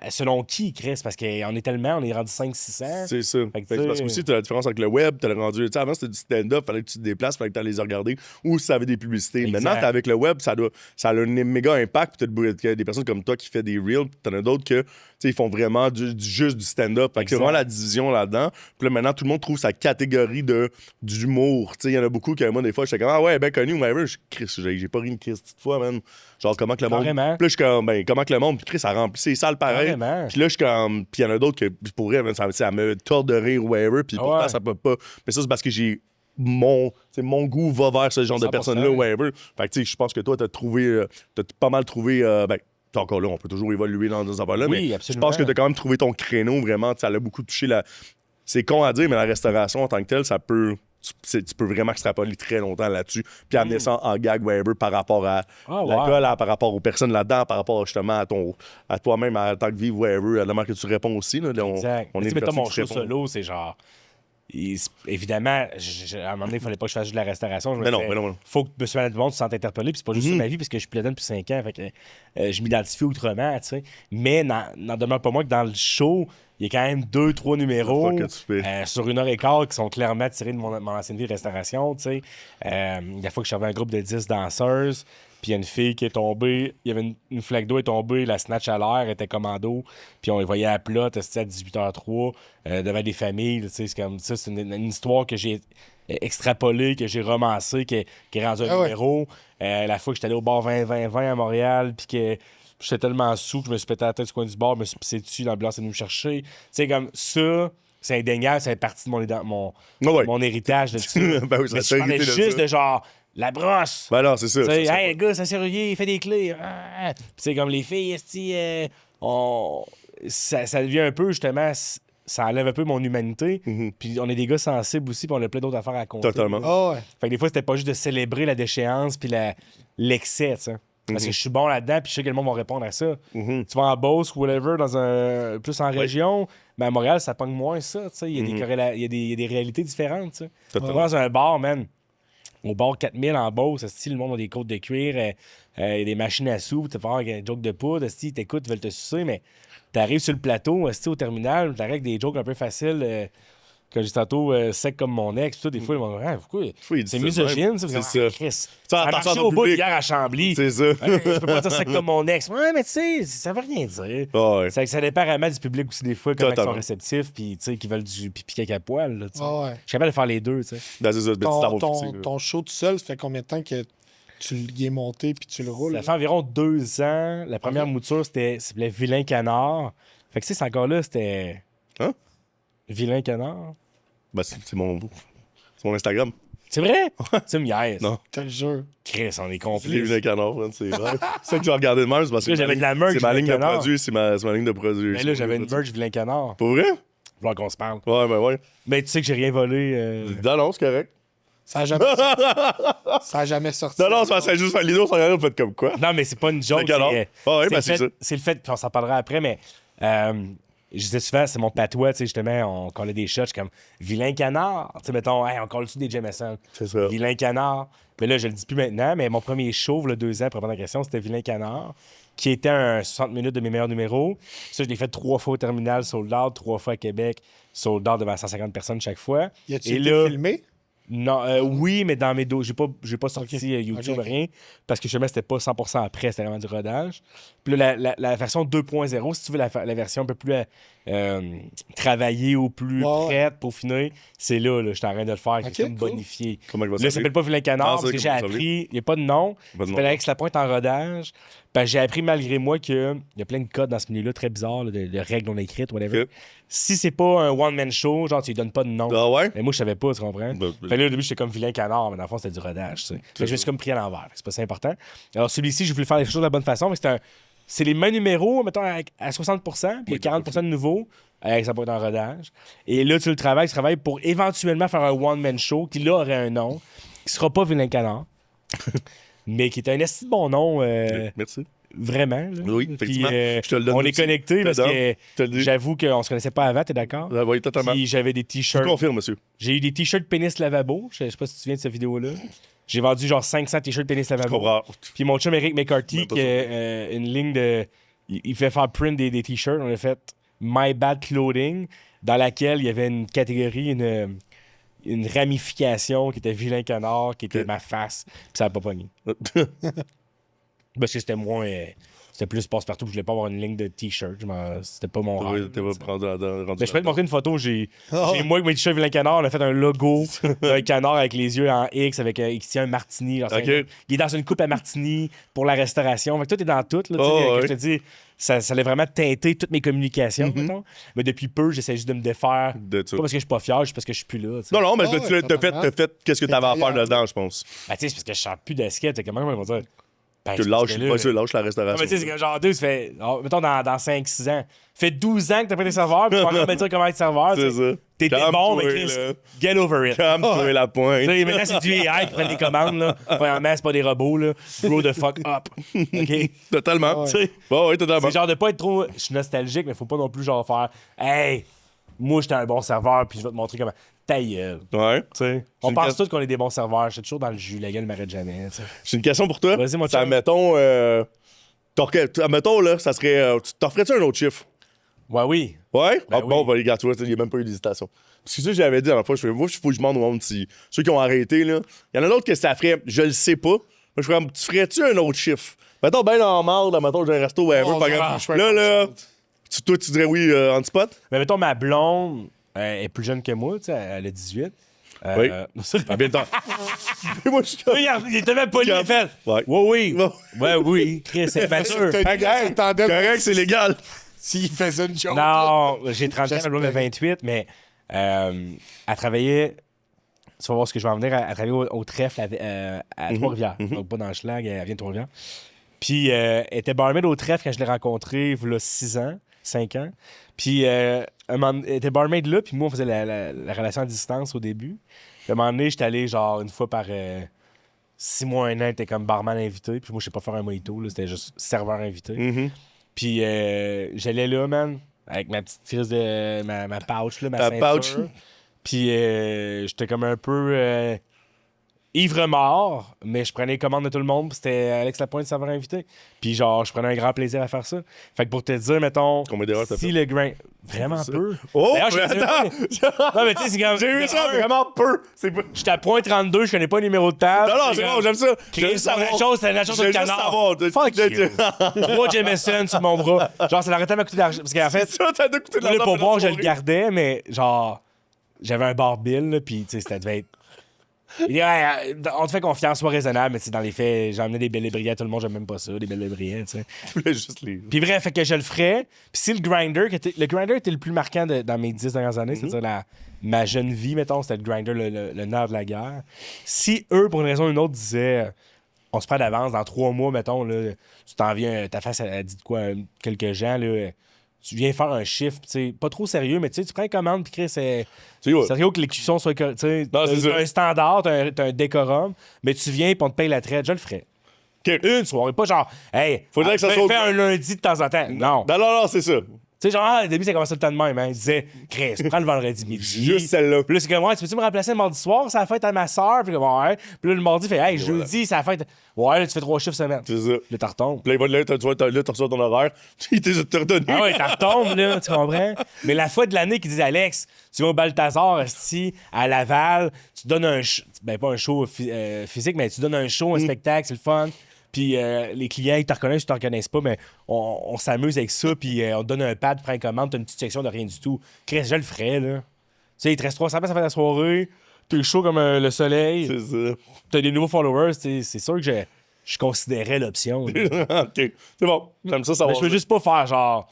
S3: Selon qui, Chris? Parce qu'on est tellement, on est rendu 500-600.
S2: C'est ça. Parce que aussi, tu as la différence avec le web, tu as rendu. Tu sais, avant, c'était du stand-up, fallait que tu te déplaces, fallait que tu ailles les regarder, ou si ça avait des publicités.
S3: Exact.
S2: Maintenant, avec le web, ça a un méga impact. Peut-être des personnes comme toi qui font des reels, puis tu en as d'autres que, tu sais, ils font vraiment juste du stand-up. Fait que c'est vraiment la division là-dedans. Puis là, maintenant, tout le monde trouve sa catégorie d'humour. Tu sais, il y en a beaucoup que moi, des fois, j'étais comme, ouais, ben connu, mais Chris, j'ai pas ri une Chris cette fois, man. Genre, comment que le monde. Puis là, je suis comme, comment que le monde, puis Chris, ça remplit ses salles pareil. Puis là, je suis comme, puis il y en a d'autres que, pour vrai, ça me tord de rire, whatever, puis pourtant, ça peut pas. Mais ça, c'est parce que j'ai mon goût va vers ce genre de personnes-là, whatever. Fait que, tu sais, je pense que toi, t'as pas mal trouvé, encore là, on peut toujours évoluer dans ces affaires-là,
S3: oui,
S2: mais
S3: absolument.
S2: je pense que t'as quand même trouvé ton créneau, vraiment, ça l'a beaucoup touché c'est con à dire, mais la restauration en tant que telle, tu peux vraiment extrapoler très longtemps là-dessus, puis amener ça en gag, whatever, par rapport à
S3: Ah,
S2: l'alcool, par rapport aux personnes là-dedans, par rapport justement à toi-même, à tant que vivre, whatever, à la manière que tu réponds aussi. Là,
S3: Exact.
S2: on
S3: Mais
S2: est
S3: tu sais,
S2: une
S3: mettons,
S2: personne
S3: mon
S2: qui
S3: show
S2: répond.
S3: solo, c'est genre. Évidemment, à un moment donné, il fallait pas que je fasse de la restauration. Je me
S2: Mais non,
S3: disais,
S2: mais non.
S3: faut que monsieur tout le monde se sente interpellé. Puis c'est pas juste ça ma vie, parce que je suis plus là depuis 5 ans. Fait que je m'identifie autrement, tu sais. Mais n'en demeure pas moins que dans le show, il y a quand même 2-3 numéros
S2: Fuck que tu fais.
S3: sur 1h15 qui sont clairement tirés de mon ancienne vie de restauration, tu sais. La fois que j'avais un groupe de 10 danseuses, puis il y a une fille qui est tombée, il y avait une flaque d'eau est tombée, la snatch à l'air, elle était commando, puis on les voyait à plat, c'était à 18h03, devant des familles, tu sais, c'est comme ça, c'est une histoire que j'ai extrapolée, que j'ai romancée, qui est rendue un numéro. La fois que j'étais allé au bar 20-20-20 à Montréal, puis que j'étais tellement sous que je me suis pété la tête du coin du bar, je me suis pissé dessus, l'ambulance est venue me chercher. Tu sais, comme ça, c'est indéniable, ça fait partie de mon héritage de ça.
S2: Ben oui, ça
S3: Mais
S2: t'a
S3: je parlais
S2: hérité de
S3: juste
S2: ça.
S3: de genre la brosse.
S2: Ben non, c'est ça.
S3: Tu sais,
S2: ça,
S3: hey, le gars, c'est un serrurier, il fait des clés. Ah. Puis c'est comme les filles, ça devient un peu, justement, ça enlève un peu mon humanité. Puis on est des gars sensibles aussi, puis on a plein d'autres affaires à compter.
S2: Totalement.
S1: Ah ouais.
S3: Fait que des fois, c'était pas juste de célébrer la déchéance puis l'excès, tu sais. Parce que je suis bon là-dedans, puis je sais que le monde va répondre à ça. Tu vas en Beauce ou whatever, plus en région, mais à Montréal, ça pogne moins ça, tu sais. Il y a des réalités différentes, tu sais.
S2: Totalement.
S3: Dans un bar, man, au bar 4000 en Beauce, le monde a des côtes de cuir, il y a des machines à sous, tu vas faire un joke de poudre, t'écoutes, ils veulent te sucer, mais t'arrives sur le plateau, au terminal, t'arrives avec des jokes un peu faciles, comme je dis tantôt, sec comme mon ex, tout, des fois, ils vont dire, pourquoi?
S2: Pourquoi il dit
S3: C'est
S2: ça
S3: misogyne,
S2: de
S3: ça.
S2: même? C'est ça.
S3: Chris.
S2: Ça,
S3: Ça a
S2: attention
S3: marché
S2: à ton
S3: au bout
S2: public.
S3: hier à Chambly.
S2: C'est ça.
S3: Je peux pas dire sec comme mon ex. Ouais, mais tu sais, ça veut rien dire.
S2: Ah ouais.
S3: C'est que ça dépend vraiment du public aussi, des fois, comment ils sont
S2: Totalement.
S3: réceptifs, puis tu sais, qui veulent du pipi caca poil, là, tu sais.
S1: Ah ouais.
S3: Je suis capable de faire les deux, tu sais.
S2: Ben, c'est ça, ben, tu t'en vas
S1: Ton,
S2: fixer, là.
S1: ton show tout seul, ça fait combien de temps que tu l'es monté puis tu le roules?
S3: Ça fait environ 2 ans. La première mouture, c'était le Vilain Canard. Fait que, tu sais, c'est encore là, c'était.
S2: Hein?
S3: Vilain Canard.
S2: Ben, c'est mon Instagram.
S3: C'est vrai? Tu me niaises.
S2: Non.
S1: Je te le jure.
S3: Chris, on est
S2: Je l'ai vu
S3: complices.
S2: dans le canard, man, c'est vrai. C'est ça que tu vas regarder de même, c'est parce que
S3: Là, j'avais de la merch
S2: c'est ma
S3: Vilain
S2: ligne de
S3: Canard.
S2: produit, c'est ma ligne de produit.
S3: Mais là, j'avais une merch Vilain Canard.
S2: Pour vrai?
S3: Faut qu'on se parle.
S2: Ouais, ben ouais.
S3: Mais tu sais que j'ai rien volé.
S2: Non, non, c'est correct.
S1: Ça a jamais sorti. Ça a jamais sorti.
S2: Non, non, c'est parce que juste les deux sont regardés, vous faites comme quoi?
S3: Non, mais c'est pas une joke.
S2: Vilain Canard. Ah ouais, ben,
S3: le
S2: c'est
S3: fait-
S2: ça.
S3: C'est le fait, puis on s'en parlera après, mais je disais souvent, c'est mon patois, tu sais, justement, on collait des shots, je suis comme Vilain Canard. Tu sais, mettons, hey, on colle-tu des Jameson?
S2: C'est ça.
S3: Vilain Canard. Mais là, je le dis plus maintenant, mais mon premier show, là, 2 ans, pour répondre à la question, c'était Vilain Canard, qui était un 60 minutes de mes meilleurs numéros. Ça, je l'ai fait 3 fois au terminal, sold out, 3 fois à Québec, sold out devant 150 personnes chaque fois.
S1: Y a-tu
S3: Et
S1: été
S3: là,
S1: filmé?
S3: non, oui, mais dans mes dos, j'ai pas sorti YouTube,
S1: Ok.
S3: rien, parce que justement, c'était pas 100% après, c'était vraiment du rodage. Puis là, la version 2.0, si tu veux la version un peu plus travaillée ou plus
S1: Ouais.
S3: prête pour finir, c'est là, je suis en train de le faire, qui
S1: Ok,
S3: est comme
S1: cool.
S3: bonifié.
S2: Comment il va
S3: Là, ça
S2: s'appeler?
S3: s'appelle pas Vilain Canard,
S2: Ah,
S3: parce
S2: ça,
S3: que j'ai
S2: comment ça
S3: appris, il n'y a pas de nom,
S2: Pas de
S3: ça
S2: nom.
S3: s'appelle Alex Lapointe en rodage. Ben, j'ai appris malgré moi qu'il y a plein de codes dans ce milieu-là très bizarres, là, de règles non écrites, whatever.
S2: Ok.
S3: Si c'est pas un one-man show, genre tu lui donnes pas de nom.
S2: Ah ouais?
S3: Mais moi, je savais pas, tu comprends?
S2: Ben,
S3: Fait là, au début, j'étais comme Vilain Canard, mais dans le fond, c'était du rodage, tu sais. Fait que je me suis comme pris à l'envers. C'est pas si important. Alors, celui-ci, j'ai voulu faire les choses de la bonne façon. Mais c'est les mêmes numéros, mettons, à 60%, puis il y a 40% de nouveaux, avec ça peut être en rodage. Et là, tu travailles pour éventuellement faire un one-man show qui, là, aurait un nom, qui sera pas Vilain Canard, mais qui est un esti de bon nom,
S2: Merci.
S3: vraiment. Là.
S2: Oui, effectivement.
S3: Puis,
S2: Je te le donne
S3: on est
S2: aussi.
S3: connectés parce
S2: T'adore.
S3: que
S2: Je te le dis.
S3: j'avoue qu'on se connaissait pas avant, t'es d'accord?
S2: Ah oui, totalement.
S3: Puis j'avais des
S2: Je
S3: t-shirts.
S2: confirme, monsieur.
S3: J'ai eu des t-shirts pénis lavabo. Je sais pas si tu te souviens de cette vidéo-là. J'ai vendu genre 500 t-shirts pénis
S2: Je
S3: lavabo.
S2: comprends.
S3: Puis mon chum Eric McCarthy,
S2: Ouais, pas
S3: qui a une ligne de. Il fait faire print des t-shirts. On a fait My Bad Clothing, dans laquelle il y avait une catégorie, une ramification qui était Vilain Canard, qui était
S2: Ok.
S3: ma face. Puis ça n'a pas pogné. Parce que c'était moins. C'était plus passe-partout. Je voulais pas avoir une ligne de t-shirts. C'était pas mon rêve.
S2: T'es pas rendu
S3: Mais je peux te montrer une photo. J'ai
S1: Ah ouais.
S3: moi avec mes t-shirts Vilain Canard, on a fait un logo d'un canard avec les yeux en X avec qui tient un martini. Genre,
S2: Ok.
S3: il est dans une coupe à martini pour la restauration. Fait que tout est dans tout. Là, tu sais,
S2: Oh,
S3: que
S2: ouais.
S3: je te dis, ça allait vraiment teinter toutes mes communications. mettons. Mais depuis peu, j'essaie juste de me défaire.
S2: de ça.
S3: Pas parce que je suis pas fier, juste parce que je suis plus là. tu sais.
S2: Non, non, mais
S1: Ah ouais,
S2: t'as fait qu'est-ce que t'avais à faire
S1: ailleurs.
S2: dedans, je pense.
S3: Ben, tu sais, c'est parce que je sens plus de skate. Comment ils vont dire? Ben,
S2: Que
S3: c'est parce
S2: lâche,
S3: que là-
S2: pas sûr, lâche la
S3: Non,
S2: restauration.
S3: mais tu sais, c'est que genre, ça fait, mettons, dans 5-6 ans, fait 12 ans que t'as pas été serveur, puis tu vas encore me dire comment être serveur.
S2: C'est
S3: tu sais.
S2: ça.
S3: T'étais bon, mais
S2: Calme-toi,
S3: Chris,
S2: là.
S3: get over it.
S2: Calme-toi la pointe.
S3: Tu sais, maintenant, c'est du AI qui prend les commandes, là. Premièrement, c'est pas des robots, là. Grow the fuck up. OK?
S2: Totalement.
S3: Tu sais,
S2: Ouais, totalement.
S3: c'est genre de pas être trop... Je suis nostalgique, mais faut pas non plus genre faire « Hey, moi, j'étais un bon serveur, puis je vais te montrer comment... » Ta gueule.
S2: Ouais.
S3: Tu sais, on
S2: une
S3: pense
S2: question-
S3: tous qu'on est des bons serveurs. J'étais toujours dans le jus. La gueule ne m'arrête jamais. Tu sais.
S2: J'ai une question pour toi.
S3: Vas-y, mon
S2: Ça,
S3: chum.
S2: mettons, admettons, là, ça serait. T'offrais-tu un autre chiffre?
S3: Ouais, oui.
S2: Ouais?
S3: Ben
S2: Bon,
S3: oui.
S2: bah, les gars, tu vois, il n'y a même pas eu d'hésitation. Parce que ça, j'avais dit la dernière fois, moi, il faut que je demande au monde si. Ceux qui ont arrêté, là. Il y en a d'autres que ça ferait, je le sais pas. Moi, je ferais, tu ferais-tu un autre chiffre? Mettons, ben en marde, mettons, j'ai un resto, whatever.
S1: Oh,
S2: par
S1: ça,
S2: exemple.
S1: je fais
S2: Là,
S1: pas
S2: là,
S1: ça.
S2: toi, tu dirais oui en spot?
S3: Mais mettons, ma blonde est plus jeune que moi. Tu sais, elle a 18.
S2: Oui. Ah, bien temps. Moi, je suis comme.
S3: Regarde, il était même poli, il a fait.
S2: Ouais.
S3: Oui, oui.
S2: Bon.
S3: Ouais, oui. Chris, c'est mature.
S2: Correct, c'est légal.
S1: S'il faisait une chose.
S3: Non, j'ai 30 ans, ma blonde a 28, mais elle travaillait. Tu vas voir ce que je vais en venir. Elle travaillait au trèfle à Trois-Rivières. Donc, pas dans le schlag, elle vient de Trois-Rivières. Puis, elle était barmaid au trèfle quand je l'ai rencontrée, il y a 6 ans, 5 ans. Puis, elle était barmaid là, puis moi, on faisait la relation à distance au début. Puis, à un moment donné, j'étais allé genre une fois par 6 mois, 1 an, t'es comme barman invité. Puis moi, je sais pas faire un mojito, là, c'était juste serveur invité. Puis j'allais là, man, avec ma petite crise de ma pouch, là, ma
S2: Ta
S3: ceinture.
S2: pouch.
S3: Puis j'étais comme un peu ivre-mort, mais je prenais les commandes de tout le monde, puis c'était Alex Lapointe, serveur invité. Puis genre, je prenais un grand plaisir à faire ça. Fait que pour te dire, mettons,
S2: Combien d'heures t'as
S3: si
S2: fait?
S3: le grain... Vraiment peu.
S2: Oh,
S3: D'ailleurs,
S2: mais
S3: je sais
S2: attends!
S3: Non, mais tu sais, c'est comme...
S2: J'ai eu ça vraiment peu. C'est pas.
S3: J'étais à point 32, je connais pas le numéro de table.
S2: Non, non, c'est bon, j'aime ça.
S3: Chris, c'est la chose, c'est la chose
S2: Je
S3: de
S2: veux juste
S3: canard.
S2: savoir.
S3: Fuck you. 3 Jameson sur mon bras. Genre, ça l'arrêtait à me coûter d'argent. Parce qu'en fait,
S2: Ça, t'as de coûter de
S3: là,
S2: l'argent
S3: pour
S2: la
S3: boire, je le
S2: soirée.
S3: gardais, mais genre, j'avais un bar bill, là, puis tu sais, ça devait être. Il dit, ouais, on te fait confiance, sois raisonnable, mais tu sais, dans les faits, j'ai emmené des belles brillants à tout le monde, j'aime même pas ça, des belles brillants, tu sais.
S2: Je voulais juste les.
S3: Puis bref, fait que je le ferais. Puis si le grinder était le plus marquant dans mes 10 dernières années, c'est-à-dire ma jeune vie, mettons, c'était le grinder, le nerf de la guerre. Si eux, pour une raison ou une autre, disaient on se prend d'avance, dans 3 mois, mettons, là, tu t'en viens, ta face, elle dit de quoi, quelques gens, là, tu viens faire un chiffre, tu sais, pas trop sérieux, mais tu sais, tu prends une commande, puis Chris, c'est
S2: Tu vois.
S3: sérieux que l'exécution soit correcte. Tu sais,
S2: Non, c'est ça.
S3: t'as un standard, t'as un décorum, mais tu viens, puis on te paye la traite, je le ferais.
S2: OK.
S3: Une soirée, pas genre, hey,
S2: Faudrait que ça soit-
S3: fais un lundi de temps en temps. Non.
S2: Non, non, non, c'est ça.
S3: Tu sais, genre, au début, ça commençait le temps de même. Hein. Il disait, Chris, prends le vendredi midi.
S2: Juste celle-là.
S3: Puis là, c'est comme, ouais, tu peux-tu me remplacer le mardi soir? C'est la fête à ma soeur. Puis comme, ouais. Puis là, le mardi, il fait, hey, jeudi, c'est la fête. Ouais, là, tu fais 3 chiffres semaine.
S2: C'est ça.
S3: Là, t'en retombes.
S2: Puis là, tu vois, là, tu reçois ton horaire. Il t'a redonné.
S3: Ah ouais, t'en retombes, là, tu comprends? Mais la fois de l'année qui disait, Alex, tu vas au Balthazar, esti, à Laval, tu donnes un show, ben pas un show physique, mais tu donnes un show, un spectacle, c'est le fun. Puis les clients, ils te reconnaissent ou ils te reconnaissent pas, mais on s'amuse avec ça, puis on te donne un pad, prends une commande, t'as une petite section de rien du tout. Chris, je le ferais, là. Tu sais, il te reste 300 pièces à faire la soirée, t'es chaud comme le soleil,
S2: C'est ça.
S3: t'as des nouveaux followers, c'est sûr que je considérais l'option. là.
S2: OK. C'est bon. J'aime ça
S3: Mais
S2: savoir.
S3: je veux juste pas faire genre,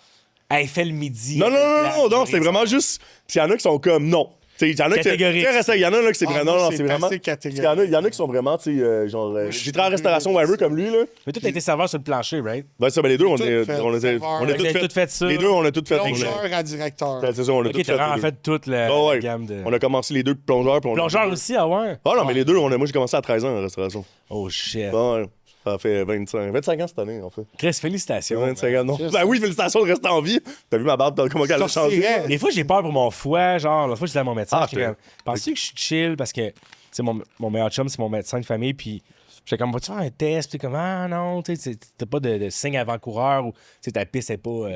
S3: hey, fais le midi.
S2: Non, non, non, non, non, c'était vraiment juste. Puis il y en a qui sont comme non. Tu sais, il y en a qui.
S3: Catégorique.
S2: Il y en a là que c'est
S1: Ah,
S2: vraiment.
S1: moi,
S2: Non,
S1: c'est
S2: c'est vraiment.
S1: assez
S2: Parce qu'il
S1: catégorique.
S2: y en a qui sont vraiment, tu sais, genre. J'ai travaillé en restauration, whatever, comme lui, là.
S3: Mais toi, t'as été serveur sur le plancher, right?
S2: Ben, ça, ben, les deux, on
S1: tout
S2: est.
S1: fait.
S2: On a
S1: Serveur.
S2: tout
S3: Vous avez
S2: fait.
S3: tout fait ça.
S2: Les deux, on a tout fait.
S1: Plongeur à directeur.
S2: C'est ça, on a tout
S3: Ok, t'as
S2: fait.
S3: vraiment
S2: les deux.
S3: fait toute la
S2: Ah ouais.
S3: gamme de.
S2: On a commencé les deux plongeurs. Puis on
S3: Plongeur aussi, ah ouais?
S2: Ah non, mais les deux, moi, j'ai commencé à 13 ans en restauration.
S3: Oh shit.
S2: Bon, ouais. Ça fait 25 ans cette année, en fait.
S3: Chris, félicitations.
S2: 25 ans, non. Ben oui, félicitations de rester en vie. T'as vu ma barbe, comment elle a changé?
S1: Sorcirait.
S3: Des fois, j'ai peur pour mon foie. Genre, la fois, j'étais à mon médecin.
S2: Ah,
S3: j'étais
S2: ok.
S3: comme, penses-tu que je suis chill? Parce que, tu sais, mon meilleur chum, c'est mon médecin de famille. Puis, j'étais comme, vas-tu faire un test? Puis, comme, ah non, tu sais, t'as pas de signe avant-coureur ou, tu sais, ta pisse est pas,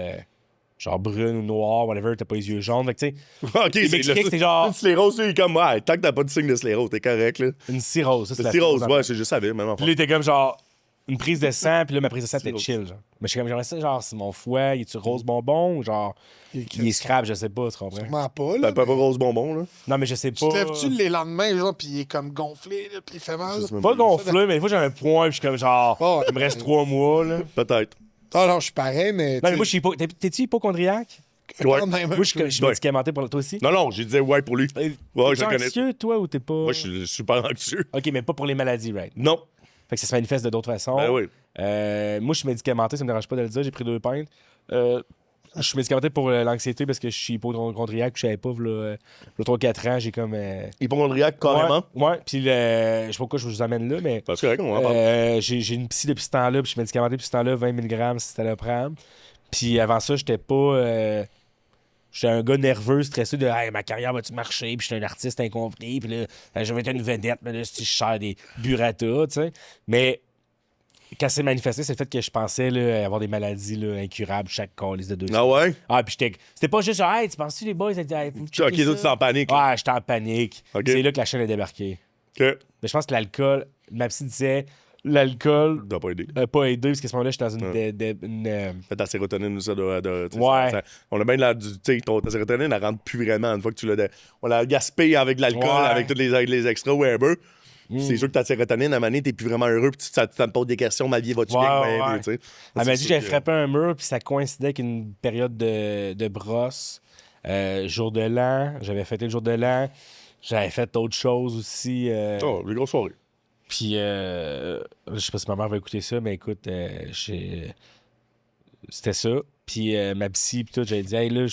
S3: genre, brune ou noire, whatever, t'as pas les yeux jaunes. Fait que, tu sais,
S2: Ok,
S3: il m'expliquait que c'est genre
S2: Une sclérose, lui, il est comme, ouais, tant que t'as pas de signe de sclérose, t'es correct, là.
S3: une cirrhose. Ça, c'est
S2: Le
S3: la
S2: cirrhose,
S3: cirrhose.
S2: ouais, je savais, même
S3: Puis là, il était comme, genre, une prise de sang. Puis là, ma prise de sang était
S2: Cirrhose.
S3: chill, genre. Mais je suis comme, j'aimerais ça, genre, c'est mon foie, il est-tu rose bonbon ou genre, il est scrap, je sais pas, tu comprends?
S1: Sûrement pas,
S2: T'as
S1: là.
S2: pas grosse bonbon, là.
S3: Non, mais je sais pas.
S1: Tu te lèves-tu les lendemains, genre, puis il est comme gonflé, là, puis il fait mal?
S3: Pas gonflé, mais des fois j'ai un point, puis je suis comme genre,
S1: Oh,
S3: il me reste 3 mois, là.
S2: Peut-être.
S1: Ah non, je suis pareil, mais.
S3: Non, mais moi, je suis T'es-tu hypochondriaque?
S2: Ouais.
S3: Moi, je suis
S2: Ouais.
S3: médicamenté pour toi aussi.
S2: Non, non, j'ai dit ouais pour lui. Ouais, je
S3: T'es
S2: le connais.
S3: anxieux, toi, ou t'es pas.
S2: Moi, je suis super anxieux.
S3: Ok, mais pas pour les maladies, right?
S2: Non.
S3: Fait que ça se manifeste de d'autres façons.
S2: Ben oui.
S3: Moi, je suis médicamenté, ça me dérange pas de le dire, j'ai pris 2 pintes. Je suis médicamenté pour l'anxiété parce que je suis hypochondriaque. Je savais pas, là 3-4 ans, j'ai comme.
S2: Hypochondriaque, carrément.
S3: Ouais, puis je sais pas pourquoi je vous amène là, mais.
S2: Parce que on en parle.
S3: J'ai une psy depuis ce temps-là, puis je suis médicamenté depuis ce temps-là, 20 mg citalopram. Puis avant ça, j'étais pas. J'étais un gars nerveux, stressé de hey, ma carrière va-tu marcher, puis j'étais un artiste incompris, puis là, je vais être une vedette, mais là, si je sers des burrata, tu sais. Mais quand c'est manifesté, c'est le fait que je pensais là, avoir des maladies là, incurables chaque calice de 2
S2: Ah ouais?
S3: Ah, puis c'était pas juste hey, tu penses-tu les boys,
S2: Ok, toi, tu es en panique.
S3: Ouais, j'étais en panique.
S2: Ok.
S3: C'est là que la chaîne est débarquée.
S2: Ok.
S3: Mais je pense que l'alcool, ma psy disait, l'alcool
S2: Ça doit pas aider.
S3: n'a pas aidé, parce qu'à ce moment-là, j'étais dans
S2: Fait ta sérotonine, ça doit.
S3: Ouais.
S2: On a bien l'air du. Tu sais, ta sérotonine, elle rentre plus vraiment une fois que tu l'as. On l'a gaspillé avec de l'alcool,
S3: Ouais.
S2: avec tous les extras, whatever. C'est sûr que ta sérotonine, à un moment donné, t'es plus vraiment heureux, puis tu te poses des questions, ma vie va-tu bien,
S3: Ouais,
S2: bien,
S3: ouais.
S2: tu sais.
S3: Elle m'a
S2: C'est
S3: dit
S2: sûr
S3: que j'avais
S2: que-
S3: frappé un mur, puis ça coïncidait avec une période de brosse. Jour de l'an, j'avais fêté le jour de l'an. J'avais fait d'autres choses aussi.
S2: Oh, les grosses soirées.
S3: Puis, je sais pas si ma mère va écouter ça, mais écoute, c'était ça. Puis, ma psy, puis tout, j'avais dit, hey, là,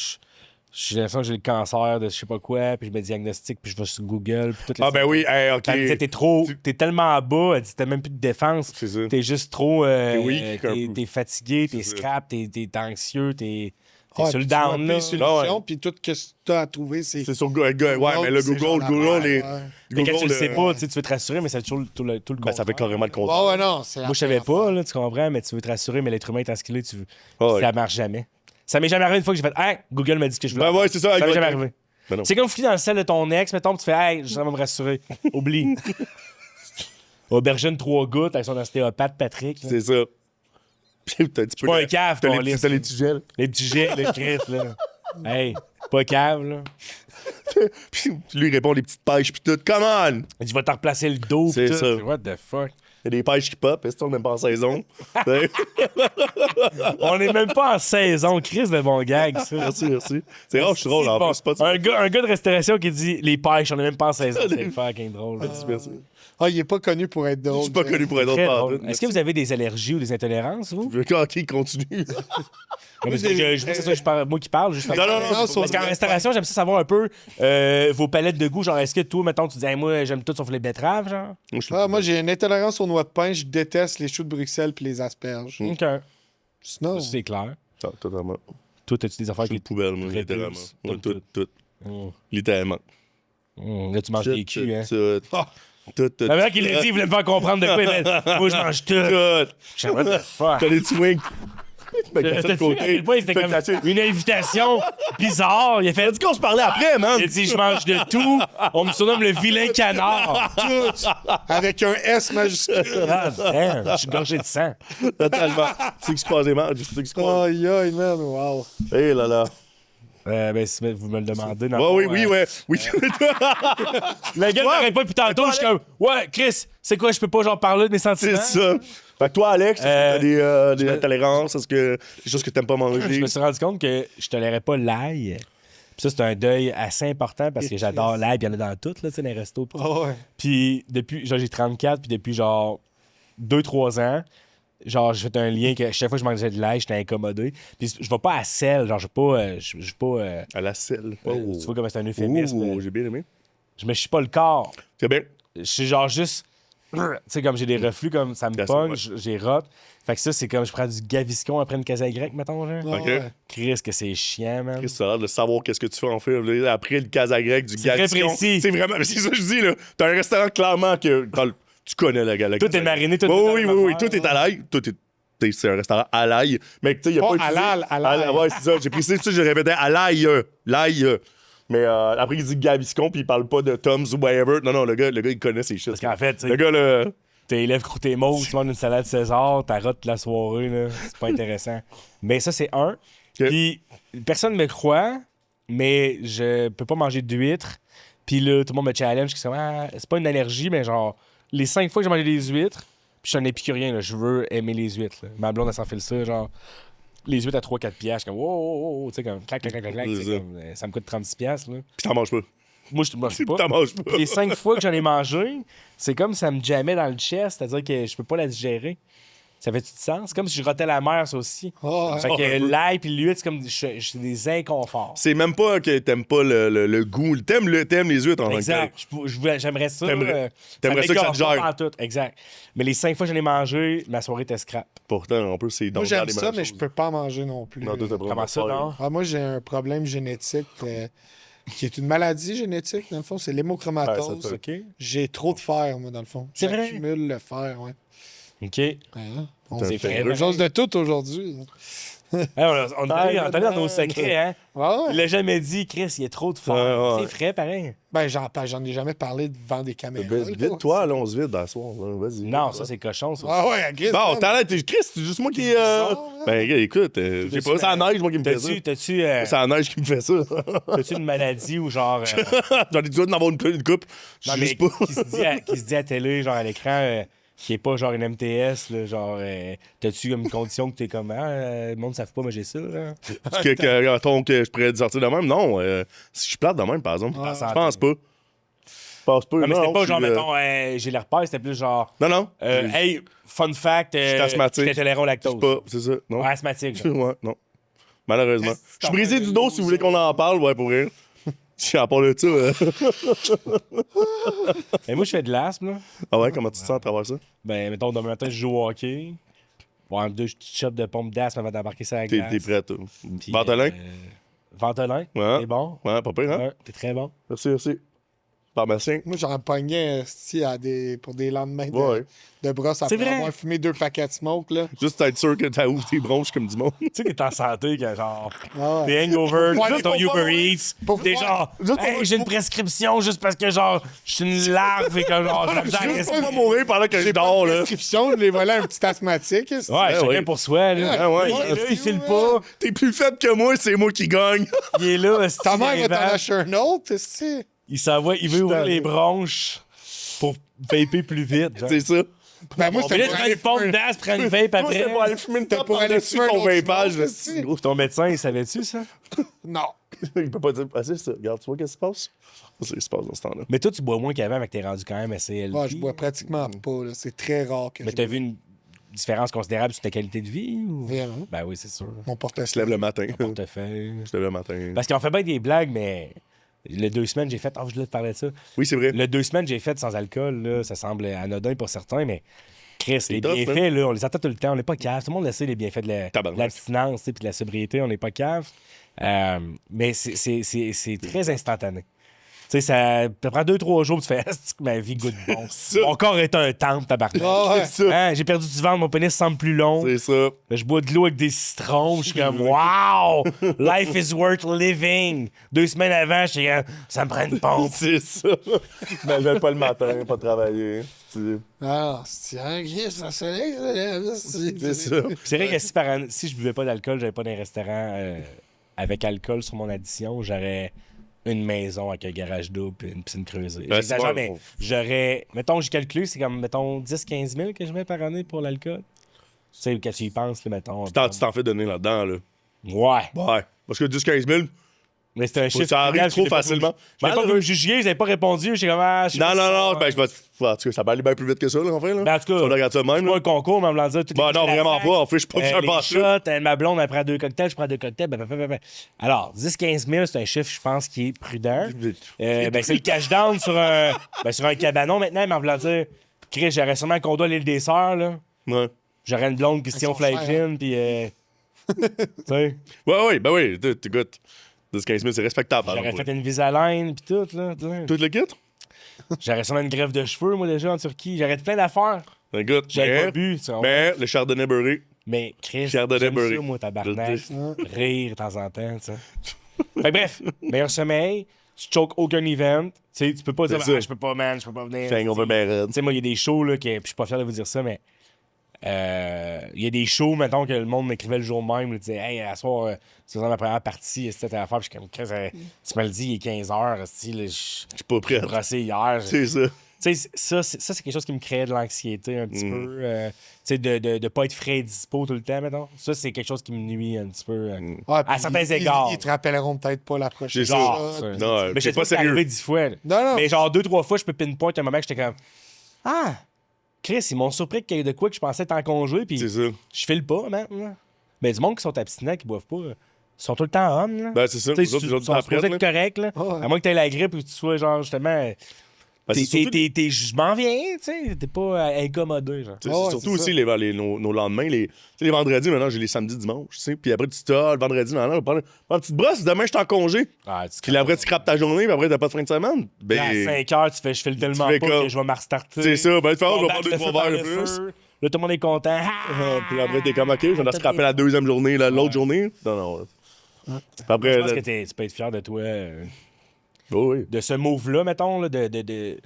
S3: j'ai l'impression que j'ai le cancer de je sais pas quoi, puis je me diagnostique, puis je vais sur Google, puis toutes les
S2: Ah, ben oui, hey, ok.
S3: Elle me disait, t'es tellement bas, elle dit, t'as même plus de défense.
S2: C'est ça.
S3: T'es juste trop.
S2: weak, un peu.
S3: T'es fatigué, t'es
S2: C'est ça.
S3: scrap, t'es anxieux, t'es
S1: Ah,
S3: sur le
S1: puis tu vois
S3: down,
S1: plus
S3: là.
S1: les solutions,
S2: Ah ouais.
S1: puis tout ce que tu as à trouver, c'est.
S2: C'est sur Google. Ouais, mais le
S1: c'est genre
S2: Google,
S1: la
S2: les.
S1: merde, ouais.
S3: Mais quand tu le sais
S2: euh,
S3: pas, tu sais, tu veux te rassurer, mais c'est toujours tout le
S2: Ben, ça fait
S3: contraire.
S2: carrément le contraire.
S1: Ouais, ouais, non. c'est la
S3: Moi, je savais
S1: pire
S3: pas,
S1: affaire.
S3: là, tu comprends, mais tu veux te rassurer, mais l'être humain est ce qu'il est, tu veux.
S2: Ah ouais.
S3: Ça marche jamais. Ça m'est jamais arrivé une fois que j'ai fait, hey, Google m'a dit que je voulais.
S2: Ben ouais, c'est ça.
S3: Ça m'est
S2: exact.
S3: jamais arrivé.
S2: Ben non.
S3: C'est comme fouiller dans le sel de ton ex, mettons, puis tu fais, hey, ça va me rassurer. Oublie. Aubergine 3 gouttes avec son ostéopathe Patrick. là.
S2: C'est ça. Puis t'as un petit peu.
S3: pas un cave,
S2: T'as
S3: ton
S2: les
S3: liste.
S2: t'as les petits gels.
S3: Les petits jets, le Chris, là. Hey, pas cave, là.
S2: Puis tu lui réponds des petites pêches, puis tout. Come on!
S3: Je vais te replacer le dos.
S2: C'est
S3: pis tout.
S2: ça.
S3: What the fuck?
S2: Il y a des pêches qui pop, est-ce qu'on n'est pas en saison?
S3: On est même pas en saison. Chris de bon gag, ça.
S2: Merci, merci. C'est rare, je suis drôle en
S3: Bon,
S2: plus. C'est pas
S3: un gars de restauration qui dit les pêches, on est même pas en saison. C'est fucking drôle.
S2: Merci.
S1: Ah, il est pas connu pour être
S2: Je
S1: drôle.
S2: suis pas connu pour être
S3: Très
S2: autre
S3: drôle.
S2: part.
S3: Est-ce que vous avez des allergies ou des intolérances, vous?
S2: Ok, continue.
S3: Parce que je veux que ce soit moi qui parle. Juste
S2: Non, non, non,
S3: Parce qu'en restauration, j'aime ça savoir un peu vos palettes de goût. Genre, est-ce que toi, mettons, tu dis, hey, moi, j'aime tout sauf les betteraves, genre?
S1: Ah, moi, j'ai une intolérance aux noix de pain. Je déteste les choux de Bruxelles puis les asperges.
S3: OK.
S1: Sinon,
S3: Ça, c'est clair.
S2: Ah, totalement.
S3: Toi, as-tu des affaires
S2: Je suis
S3: qui
S2: une poubelle, moi,
S3: Répulse.
S2: littéralement. Ouais,
S3: Tout,
S2: tout.
S3: Mm.
S2: Littéralement.
S3: Là, tu manges des culs, hein?
S2: Tout.
S3: La manière qu'il l'a dit, il voulait me faire comprendre de quoi. Il m'a dit, moi, je mange tout.
S2: Tout.
S3: Je sais, what the fuck?
S2: T'as des petits wings. Tu m'as cassé de
S3: T'as-tu vu à quel point c'était comme une invitation bizarre? Il a fait,
S2: T'as dit qu'on se parlait après, man.
S3: il a dit, je mange de tout. On me surnomme le vilain canard.
S1: tout avec un S majuscule.
S3: Ah, damn, je suis gorgé de sang.
S2: Totalement. Tu sais que je croisais, man. Tu sais que je croisais.
S1: Aïe, aïe, man, wow.
S2: Hé là là.
S3: Ben, si vous me le demandez. Dans
S2: Ouais,
S3: le
S2: oui,
S3: fond,
S2: oui, ouais. Oui.
S3: Le gars n'arrête pas depuis tantôt. Je suis comme, ouais, Chris, c'est quoi, je peux pas genre parler de mes sentiments?
S2: C'est ça. Fait que toi, Alex, est-ce que t'as des
S3: me-
S2: intolérances? Est-ce que des choses que t'aimes pas
S3: Je
S2: manger?
S3: me suis rendu compte que je tolérais pas l'ail. Puis ça, c'est un deuil assez important parce que j'adore l'ail. Puis il y en a dans tout, là, tu sais, dans les restos. Puis tout.
S1: Ah ouais.
S3: Puis depuis, genre, j'ai 34, puis depuis genre 2-3 ans, genre, j'ai fait un lien que chaque fois que je mangeais de l'ail, j'étais incommodé. Puis je vais pas à sel, genre, je vais pas.
S2: À la selle.
S3: Tu vois comment c'est un euphémisme.
S2: Oh, j'ai bien aimé.
S3: Je me chie pas le corps.
S2: C'est bien.
S3: Je suis genre juste. Tu sais, comme j'ai des reflux, comme ça me
S2: Bien
S3: pogne,
S2: sûr,
S3: j'ai rot. Fait que ça, c'est comme je prends du Gaviscon après une casa grecque, mettons, genre.
S1: Ah
S2: Ok.
S1: ouais.
S3: Chris, que c'est chiant, man.
S2: Chris, ça a l'air de savoir qu'est-ce que tu fais en fait. Là, après le casa grec, du
S3: C'est très
S2: Gaviscon.
S3: précis.
S2: C'est vraiment. C'est ça que je dis, là. T'as un restaurant clairement que. Tu connais la galaxie.
S3: Tout est mariné, tout est
S2: Oui,
S3: dans
S2: oui,
S3: la
S2: oui, oui.
S3: même
S2: Tout est
S3: affaire,
S2: à l'ail. C'est un restaurant à l'ail. Mais tu sais, il n'y a
S1: Pas
S2: pas utilisé-
S1: halal, à l'ail.
S2: Ouais, c'est ça. J'ai précisé ça, je répétais à l'ail. L'ail. Mais après, il dit Gaviscon, puis il parle pas de Tom's ou whatever. Non, le gars, il connaît ses shit.
S3: Parce qu'en fait, tu
S2: Le
S3: sais,
S2: gars, là.
S3: tes lèvres croûtées mauves, tu manges une salade César, t'arrotes la soirée, là. C'est pas intéressant. Mais ça, c'est un. Puis, personne me croit, mais je peux pas manger d'huîtres. Puis là, tout le monde me challenge. C'est pas une allergie, mais genre, les 5 fois que j'ai mangé des huîtres, puis je suis un épicurien, là, je veux aimer les huîtres. Là. Ma blonde, elle s'en fait ça, genre, les huîtres à 3-4 piastres. Je suis comme, wow, tu sais, comme, clac,
S2: C'est ça.
S3: ça me coûte 30 piastres, là.
S2: Puis t'en manges pas.
S3: Moi, je mange pas.
S2: T'en manges pas.
S3: Les 5 fois que j'en ai mangé, c'est comme ça me jammait dans le chest, c'est-à-dire que je peux pas la digérer. Ça fait-tu du sens? C'est comme si je rotais la mer, ça aussi.
S1: Ah,
S3: Fait que l'ail puis l'huître, c'est comme j'ai des inconforts.
S2: C'est même pas que t'aimes pas le goût. T'aimes les huîtres en tant que tel.
S3: Exact. J'aimerais ça.
S2: T'aimerais ça que ça te
S3: m'égare pas
S2: gère.
S3: pantoute. Exact. Mais les 5 fois que j'en ai mangé, ma soirée était scrap.
S2: Pourtant, en plus, c'est
S1: moi,
S2: donc
S1: j'aime
S2: les
S1: ça,
S2: mêmes
S1: mais
S2: choses.
S1: je peux pas en manger non plus.
S2: Non, toi, t'as
S3: Comment ça, non?
S1: Ah, moi, j'ai un problème génétique qui est une maladie génétique, dans le fond. C'est l'hémochromatose.
S2: Ouais, ça
S3: OK.
S1: J'ai trop de fer, moi, dans le fond.
S3: C'est vrai?
S1: J'accumule le fer, ouais.
S3: OK.
S1: Hein? On
S2: C'est
S1: fait
S3: vrai.
S1: quelque chose de tout aujourd'hui.
S3: Hey, on est allé dans nos secrets, hein?
S1: Ouais,
S3: Il
S1: ouais.
S3: l'a jamais dit, Chris, il y a trop de fer.
S2: Ouais, ouais.
S3: C'est frais, pareil.
S1: Ben, j'en ai jamais parlé devant des caméras.
S2: Vite, toi, là, on se vide dans la soirée. Vas-y.
S3: Non, ça, c'est cochon, ça.
S1: Ah ouais, Chris.
S2: Bon,
S1: man.
S2: t'arrêtes, Chris, c'est juste moi qui.
S1: bizarre, hein?
S2: Ben, écoute, j'ai pas. C'est la neige, moi, qui me fait ça.
S3: T'as-tu
S2: C'est la neige qui me fait ça.
S3: t'as-tu une maladie ou genre.
S2: J'en ai déjà d'en avoir une coupe. Je
S3: Non,
S2: sais
S3: mais
S2: juste pas.
S3: qui se dit à télé, genre à l'écran, qui est pas genre une MTS, là, genre. T'as-tu comme une condition que t'es comme. Le monde ne savent pas, mais j'ai ça, là.
S2: Attends, que je pourrais sortir de même. Non, si je suis plate de même, par exemple.
S1: Ah,
S2: Je pense pas. Je pense pas.
S3: Non, mais c'était pas
S2: je
S3: genre,
S2: suis,
S3: mettons, j'ai l'herpès, c'était plus genre.
S2: Non, non.
S3: Hey, fun fact,
S2: suis asthmatique.
S3: j'étais intolérant au
S2: Je
S3: lactose.
S2: suis pas. C'est ça. Non.
S3: Ouais, asthmatique. genre.
S2: Ouais, non. Malheureusement.
S1: Est-ce que
S2: Je suis brisé
S1: t'en
S2: du
S1: fais
S2: dos
S1: une
S2: si vous voulez qu'on en parle, ouais, pour rire. Si à part de ça.
S3: Et moi, je fais de l'asthme, là.
S2: Ah ouais, comment tu te sens à travers ça?
S3: Ben, mettons, demain matin, je joue au hockey. Bon, 2 petites shots de pompe d'asthme avant d'embarquer ça à la
S2: T'es
S3: glace.
S2: prêt, toi?
S3: Puis,
S2: Ventolin?
S3: Ventolin.
S2: Ouais.
S3: T'es bon?
S2: Ouais, pas pire, hein?
S3: Ouais, t'es très bon.
S2: Merci, merci. Pharmacien?
S1: Moi, j'en pognais pour des lendemains
S2: Ouais.
S1: de brosse
S3: C'est
S1: après
S3: vrai?
S1: avoir fumé 2 paquets de smoke. Là.
S2: Juste être sûr que t'as ouvert tes bronches comme du monde.
S3: Tu sais que t'es en santé, que genre.
S1: Ah ouais.
S3: T'es hangover,
S1: Ouais,
S3: juste ton
S1: pour
S3: Uber
S1: pas-
S3: Eats.
S1: pour
S3: T'es
S1: pas-
S3: genre.
S2: juste pour-
S3: Hey, j'ai une prescription juste parce que genre, je suis une larve et que genre, j'ai la misère à
S2: Juste
S3: respirer.
S2: pour pas mourir pendant que je
S1: J'ai pas
S2: dors,
S1: de
S2: là.
S1: prescription, je les volais à un petit asthmatique.
S3: Ouais,
S2: Ouais,
S3: chacun
S2: ouais.
S3: pour soi, là.
S2: Ah ouais.
S3: Là, il file pas.
S2: T'es plus faible que moi, c'est moi qui gagne.
S3: Il est là,
S1: Ta mère va t'en
S3: va
S1: acheter un autre, c'est
S3: il s'envoie, il veut ouvrir
S1: tanné.
S3: les bronches pour vaper plus vite. Genre.
S2: C'est ça.
S1: Ben, moi,
S3: Mais là,
S1: c'était
S3: tu
S1: pour
S3: prends
S1: aller
S3: une pompe
S1: fumer-
S3: d'as, prends une vape
S2: Toi,
S3: après.
S2: c'est pour aller fumer une
S1: C'était
S2: top
S1: pour aller
S2: par-dessus
S1: fumer un
S2: ton
S1: autre
S2: vapage,
S1: smoke,
S2: là.
S1: aussi.
S2: Gros,
S3: Ton médecin, il savait-tu ça?
S1: Non.
S2: il peut pas dire. Ah, c'est ça. Regarde, tu vois qu'est-ce qui se passe? C'est ce qui se passe dans ce temps-là.
S3: Mais toi, tu bois moins qu'avant, mais que t'es rendu quand même assez élevé.
S1: Ouais, je bois pratiquement pas. là. C'est très rare que
S3: Mais
S1: je
S3: t'as
S1: bois.
S3: vu une différence considérable sur ta qualité de vie? Ou...
S1: Vraiment.
S3: Ben oui, c'est sûr.
S1: Mon
S2: Je
S1: portefeuille.
S2: te lève le matin.
S3: Portefeuille.
S2: Je te lève le matin.
S3: Parce qu'on fait bien des blagues, mais les 2 semaines, j'ai fait. Oh, je voulais te parler de ça.
S2: Oui, c'est vrai.
S3: Les 2 semaines, j'ai fait sans alcool, là, ça semble anodin pour certains, mais Chris, les
S2: tough,
S3: bienfaits, là, on les entend tout le temps. On n'est pas cave. Tout le monde le sait, les bienfaits de
S2: Tabarnak.
S3: l'abstinence et de la sobriété. On n'est pas cave. Mais c'est très instantané. Tu sais, ça te prend 2-3 jours, tu fais Est-ce que ma vie goûte bon.
S2: Ça.
S3: Mon corps est un temple, tabarnak.
S1: Ah ouais.
S2: C'est ça.
S3: Hein, j'ai perdu du ventre, mon pénis semble plus long.
S2: C'est ça.
S3: Là, je bois de l'eau avec des citrons. Je suis comme, wow! Life is worth living. 2 semaines avant, je suis comme, ça me prend une pompe.
S2: C'est ça. Je me lève pas le matin, pas travailler.
S1: Ah, c'est un gris, ça se lève.
S2: C'est ça.
S3: C'est vrai que si je buvais pas d'alcool, j'avais pas d'un restaurant avec alcool sur mon addition, j'aurais une maison avec un garage double et une piscine creusée.
S2: Ben,
S3: J'exagère,
S2: c'est
S3: mais
S2: bon.
S3: j'aurais... Mettons, j'ai calculé, c'est comme, mettons, 10-15 000 que je mets par année pour l'alcool. Tu sais, quand tu y penses, là, mettons...
S2: Tu t'en fais donner là-dedans, là.
S3: Ouais.
S2: Ouais. Parce que 10-15 000,
S3: Mais c'était un chiffre...
S2: ça arrive
S3: final,
S2: trop
S3: je l'ai pas
S2: facilement.
S3: voulu- Je n'ai pas voulu me juger, ils n'avaient pas répondu. J'étais comme, je sais
S2: Non,
S3: pas
S2: non,
S3: si
S2: non.
S3: ça-
S2: Ben, je vais. En tout cas, ça va aller bien plus vite que ça, là, en fait. Là.
S3: Ben, en tout cas,
S2: Si on regarde ça de même.
S3: c'est pas
S2: Là.
S3: un concours, mais en me disant toutes les
S2: Ben, non,
S3: filles de la
S2: vraiment
S3: fac,
S2: pas. En fait, je suis pas sûr
S3: les
S2: pas
S3: shots, ma blonde, elle prend 2 cocktails, je prends 2 cocktails. Alors, 10-15 000, c'est un chiffre, je pense, qui est prudent. Ben, c'est le cash-down sur un cabanon maintenant, mais en voulant dire, Chris, j'aurais sûrement un condo à l'île des Sœurs, là.
S2: Ouais.
S3: J'aurais une blonde Christian
S1: Ils sont chers,
S3: Fleischin, puis... tu sais,
S2: Ouais, ben oui. Écoute, 10-15 000, c'est respectable. par
S3: j'aurais
S2: exemple.
S3: fait une Invisalign, puis tout, là. tu sais.
S2: Tout le kit?
S3: J'aurais sûrement une greffe de cheveux, moi, déjà, en Turquie. J'aurais plein d'affaires.
S2: Écoute,
S3: J'avais pas bu, tu vois.
S2: mais le chardonnay beurré.
S3: Mais Chris,
S2: Chardonnay
S3: j'aime
S2: beurré.
S3: ça, moi, tabarnak.
S2: Je
S3: Rire de temps en temps, tu sais. Fait que bref, meilleur sommeil, tu choques aucun event. Tu sais, tu peux pas dire,
S2: C'est ça.
S3: je peux pas, man, je peux pas venir.
S2: J'ai un over ben raide.
S3: Tu sais, moi, il y a des shows, là, puis je suis pas fier de vous dire ça, mais il y a des shows, mettons, que le monde m'écrivait le jour même, là, disait, hey, à soir, c'est ma première partie, c'était à faire, puis je suis comme, Chris, tu me le dis, il est 15h, je
S2: Je suis pas prêt.
S3: suis brossé hier.
S2: C'est ça.
S3: Tu sais, ça, c'est quelque chose qui me créait de l'anxiété un petit peu. Tu sais, de pas être frais et dispo tout le temps, mettons. Ça, c'est quelque chose qui me nuit un petit peu.
S1: Ouais,
S3: À
S1: puis
S3: certains égards.
S1: Ils te rappelleront peut-être pas la prochaine
S2: C'est ça.
S3: Genre,
S1: shot.
S3: ça.
S2: Non,
S3: Mais
S2: c'est
S3: je sais
S2: pas
S3: pas, c'est
S2: sérieux.
S3: arrivé 10 fois. là.
S1: Non, non.
S3: Mais genre 2-3 fois, je peux pinpoint un moment que j'étais comme, ah, Chris, ils m'ont surpris qu'il y ait de quoi que je pensais être en congé, puis
S2: C'est ça.
S3: je file pas, man. Mais du monde qui sont abstinents, qui boivent pas, ils sont tout le temps on, là.
S2: Ben, c'est ça.
S3: Tu
S2: Nous
S3: sais,
S2: autres,
S3: ils
S2: les autres,
S3: sont
S2: après,
S3: supposés
S2: là.
S3: être corrects, là.
S1: Ouais.
S3: À moins que tu aies la grippe ou que tu sois, genre, justement...
S2: Ben, c'est surtout-
S3: je m'en viens, tu sais. T'es pas incommodé, genre.
S2: C'est
S1: Ouais,
S2: surtout
S1: c'est
S2: aussi
S1: ça.
S2: nos lendemains, tu sais, les vendredis, maintenant, j'ai les samedis, dimanches, tu sais. Puis après, tu te dis, le vendredi, non, on va prendre une petite brosse, demain, je suis en congé.
S3: Ah,
S2: Puis après, tu crapes ta journée, puis après, t'as pas de fin de semaine.
S3: Puis à 5 heures, tu fais, je file tellement
S2: fais
S3: pas
S2: comme-
S3: que je vais me restarter.
S2: c'est ça. Ben, tu fais,
S3: On
S2: je vais
S3: bat
S2: prendre
S3: le
S2: 2-3
S3: feu par
S2: verres de
S3: le
S2: plus.
S3: feu. Là, tout le monde est content.
S2: Puis après, t'es comme, OK, je vais scraper la deuxième journée, l'autre journée. Non. Puis après,
S3: Je pense que tu peux être fier de toi,
S2: oh, oui.
S3: de ce move-là, mettons, là, de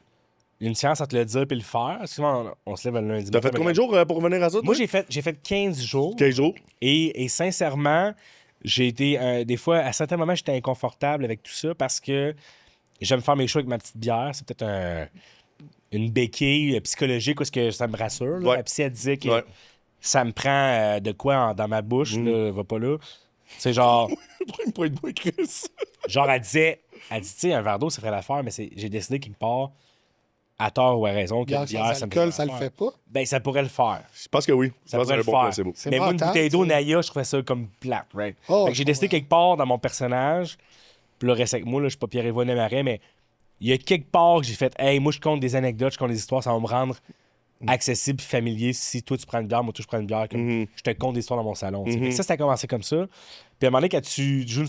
S3: une science à te le dire puis le faire. Souvent, on se lève le lundi.
S2: T'as
S3: matin,
S2: fait
S3: mais
S2: combien de jours pour revenir à ça?
S3: Moi,
S2: toi?
S3: j'ai fait 15 jours.
S2: 15 jours.
S3: Et sincèrement, j'ai été, des fois, à certains moments, j'étais inconfortable avec tout ça parce que j'aime faire mes choix avec ma petite bière. C'est peut-être une béquille psychologique parce que ça me rassure. Là.
S2: Ouais.
S3: La psy, elle disait que
S2: Ouais.
S3: ça me prend de quoi dans ma bouche, là, va pas là. C'est genre,
S2: Prends une pointe de bois, Chris.
S3: elle dit, tu sais, un verre d'eau, ça ferait l'affaire, mais j'ai décidé quelque part, à tort ou à raison, que la
S1: Bière
S3: bière,
S1: sans
S3: ça me
S1: alcool,
S3: fait
S1: ça le
S3: l'affaire.
S1: fait pas.
S3: Ben, ça pourrait le faire.
S2: Je pense que oui. Je
S3: Ça
S2: pense que
S3: pourrait
S2: c'est
S3: le
S2: un bon
S3: faire.
S2: placebo.
S1: C'est
S3: Mais moi, une
S1: mental,
S3: bouteille d'eau
S1: tu sais.
S3: Naya, je trouvais ça comme plate, right?
S1: Oh,
S3: Fait que j'ai décidé
S1: ouais.
S3: quelque part dans mon personnage, puis là, reste avec moi, là, je suis pas Pierre-Yvonne Marais, mais il y a quelque part que j'ai fait, hey, moi, je compte des anecdotes, je compte des histoires, ça va me rendre accessible, familier. Si toi, tu prends une bière, moi, toi, je prends une bière, comme je te compte des histoires dans mon salon. tu sais. Fait que ça a commencé comme ça. Puis à un moment donné, quand tu joues une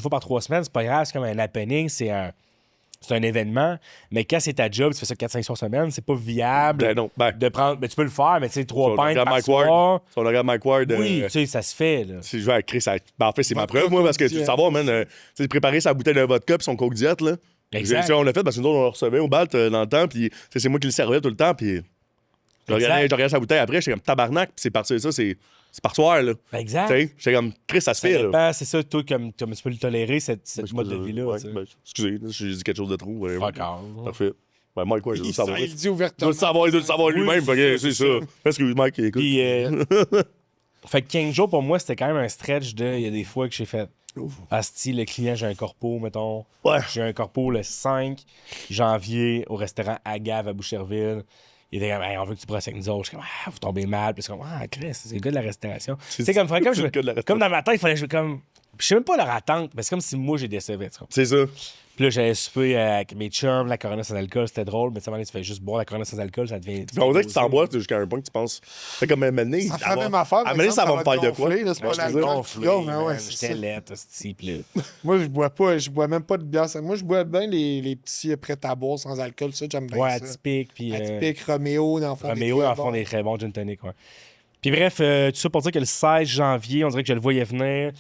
S3: fois par 3 semaines, c'est pas grave, c'est comme un happening, c'est un événement. Mais quand c'est ta job, tu fais ça 4-5 soirs semaine, c'est pas viable
S2: Ben non. Ben,
S3: de prendre. Ben, tu peux le faire, mais tu sais, 3
S2: on
S3: pintes
S2: regarde
S3: par
S2: Mike Ward.
S3: soir.
S2: Si on regarde Mike Ward.
S3: Oui, tu sais, ça se fait, là.
S2: Si je vais à Chris, en fait, c'est ma
S1: Vodka
S2: preuve, moi, parce que tu
S1: Coke
S2: veux savoir, man, tu sais, préparer sa bouteille de vodka puis son coke diète, là.
S3: Exact.
S2: On l'a fait parce que nous, on le recevait au BALT dans le temps, puis tu sais, c'est moi qui le servais tout le temps, puis je regardais sa bouteille après, j'étais comme tabarnak, puis c'est parti, ça, c'est par soir, là.
S3: Exact.
S2: Tu sais, j'étais comme Chris, ça se
S3: Ça
S2: fait, là.
S3: dépend, c'est ça, toi, comme tu peux le tolérer, cette
S2: Ben, je
S3: mode de
S2: peux-
S3: vie-là.
S2: ouais,
S3: tu sais.
S2: ben, excusez, là, j'ai dit quelque chose de trop. whatever.
S3: Fuck off.
S2: Parfait. Ben, Mike, ouais, je dois le savoir.
S1: Il
S2: Il
S1: dit ouvertement.
S2: doit le savoir lui-même, fait que c'est ça. Excuse, Mike, écoute.
S3: Puis, fait que 15 jours, pour moi, c'était quand même un stretch de. Il y a des fois que j'ai fait. Asti, le client, j'ai un corpo, mettons.
S2: Ouais.
S3: J'ai un corpo le 5 janvier au restaurant Agave à Boucherville. Il était comme, hey, on veut que tu brosses avec nous autres. Je suis comme, vous tombez mal. Puis c'est comme, Chris, c'est le gars de la restauration. Tu sais, comme,
S2: c'est le gars de la
S3: comme dans ma tête, il fallait que je comme. Je sais même pas leur attente, mais c'est comme si moi, j'ai décédé. Tu comprends?
S2: C'est ça.
S3: Puis là, j'allais souper avec mes chums, la Corona sans alcool, c'était drôle, mais tu sais, à un moment donné, tu fais juste boire la Corona sans alcool, ça devient.
S2: On dirait que tu t'en bois jusqu'à un point que tu penses. Fait comme maintenant,
S1: Ça fait la même affaire.
S2: À mener, ça va me faire de quoi?
S1: gonfler, là, c'est
S2: Ouais,
S1: pas
S2: je te
S1: l'alcool
S2: dis.
S1: qui
S3: Gonflé,
S1: gonfle, mais
S3: man,
S1: ouais, c'est
S3: j'étais
S1: ça.
S3: laite, hostie, puis là.
S1: Moi, je bois même pas de bière. Moi, je bois bien les petits prêts à boire sans alcool. Ça, j'aime bien
S3: Ouais,
S1: ça.
S3: atypique, puis.
S1: Atypique, Roméo, dans le fond.
S3: Roméo, en fond, des très bons gin tonic, ouais. Puis bref, tout ça pour dire que le 16 janvier, on dirait que je le voyais venir.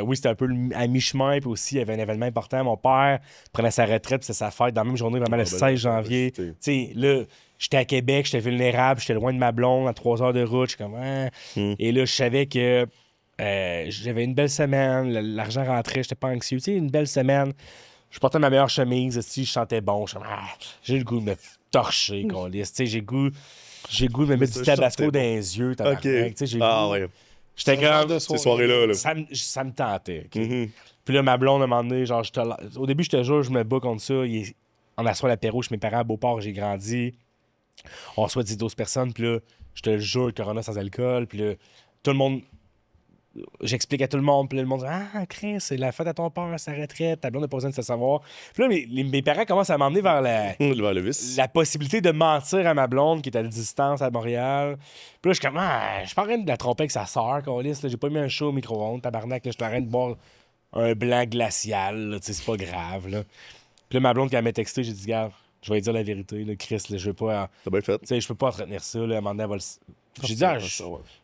S3: Oui, c'était un peu à mi-chemin, puis aussi, il y avait un événement important. Mon père prenait sa retraite, puis c'est sa fête dans la même journée, vraiment le
S2: ben
S3: 16 janvier. Tu sais, là, j'étais à Québec, j'étais vulnérable, j'étais loin de ma blonde, à 3 heures de route. Je suis comme, Et là, je savais que j'avais une belle semaine, l'argent rentrait, j'étais pas anxieux. Tu sais, une belle semaine. Je portais ma meilleure chemise, je sentais bon. Je suis comme, j'ai le goût de me torcher, câlisse. Tu sais, j'ai le goût de me mettre
S2: Ça,
S3: du
S2: je
S3: tabasco
S2: sentais
S3: dans les yeux.
S2: OK.
S3: tabarnak. Tu sais, j'ai le
S2: Ah,
S3: goût.
S2: ouais.
S3: J'étais comme.
S2: Ces soirées-là, là.
S3: Ça me tentait. ok?
S2: Mhm.
S3: Puis là, ma blonde, à un moment donné, genre, au début, je te jure, je me bats contre ça. On assoit l'apéro chez mes parents à Beauport, j'ai grandi. On reçoit 10-12 personnes, puis là, je te le jure, Corona sans alcool. Puis là, tout le monde. J'explique à tout le monde, puis là, le monde dit Chris, c'est la fête à ton père, sa retraite, ta blonde n'a pas besoin de se savoir. Puis là, mes parents commencent à m'emmener vers
S2: Vers le vice.
S3: la possibilité de mentir à ma blonde qui est à distance à Montréal. Puis là, je suis comme, je suis pas en train de la tromper avec sa sœur, câlisse, là. J'ai pas mis un show au micro-ondes, tabarnak, là. Je suis en train de boire un blanc glacial, là. Tu sais, c'est pas grave, là. Puis là, ma blonde, quand elle m'a texté, j'ai dit, regarde, je vais lui dire la vérité, là, Chris, là, je veux pas.
S2: T'as bien fait.
S3: Tu sais, je peux pas entretenir ça, là. À un moment donné, elle va le. J'ai dit,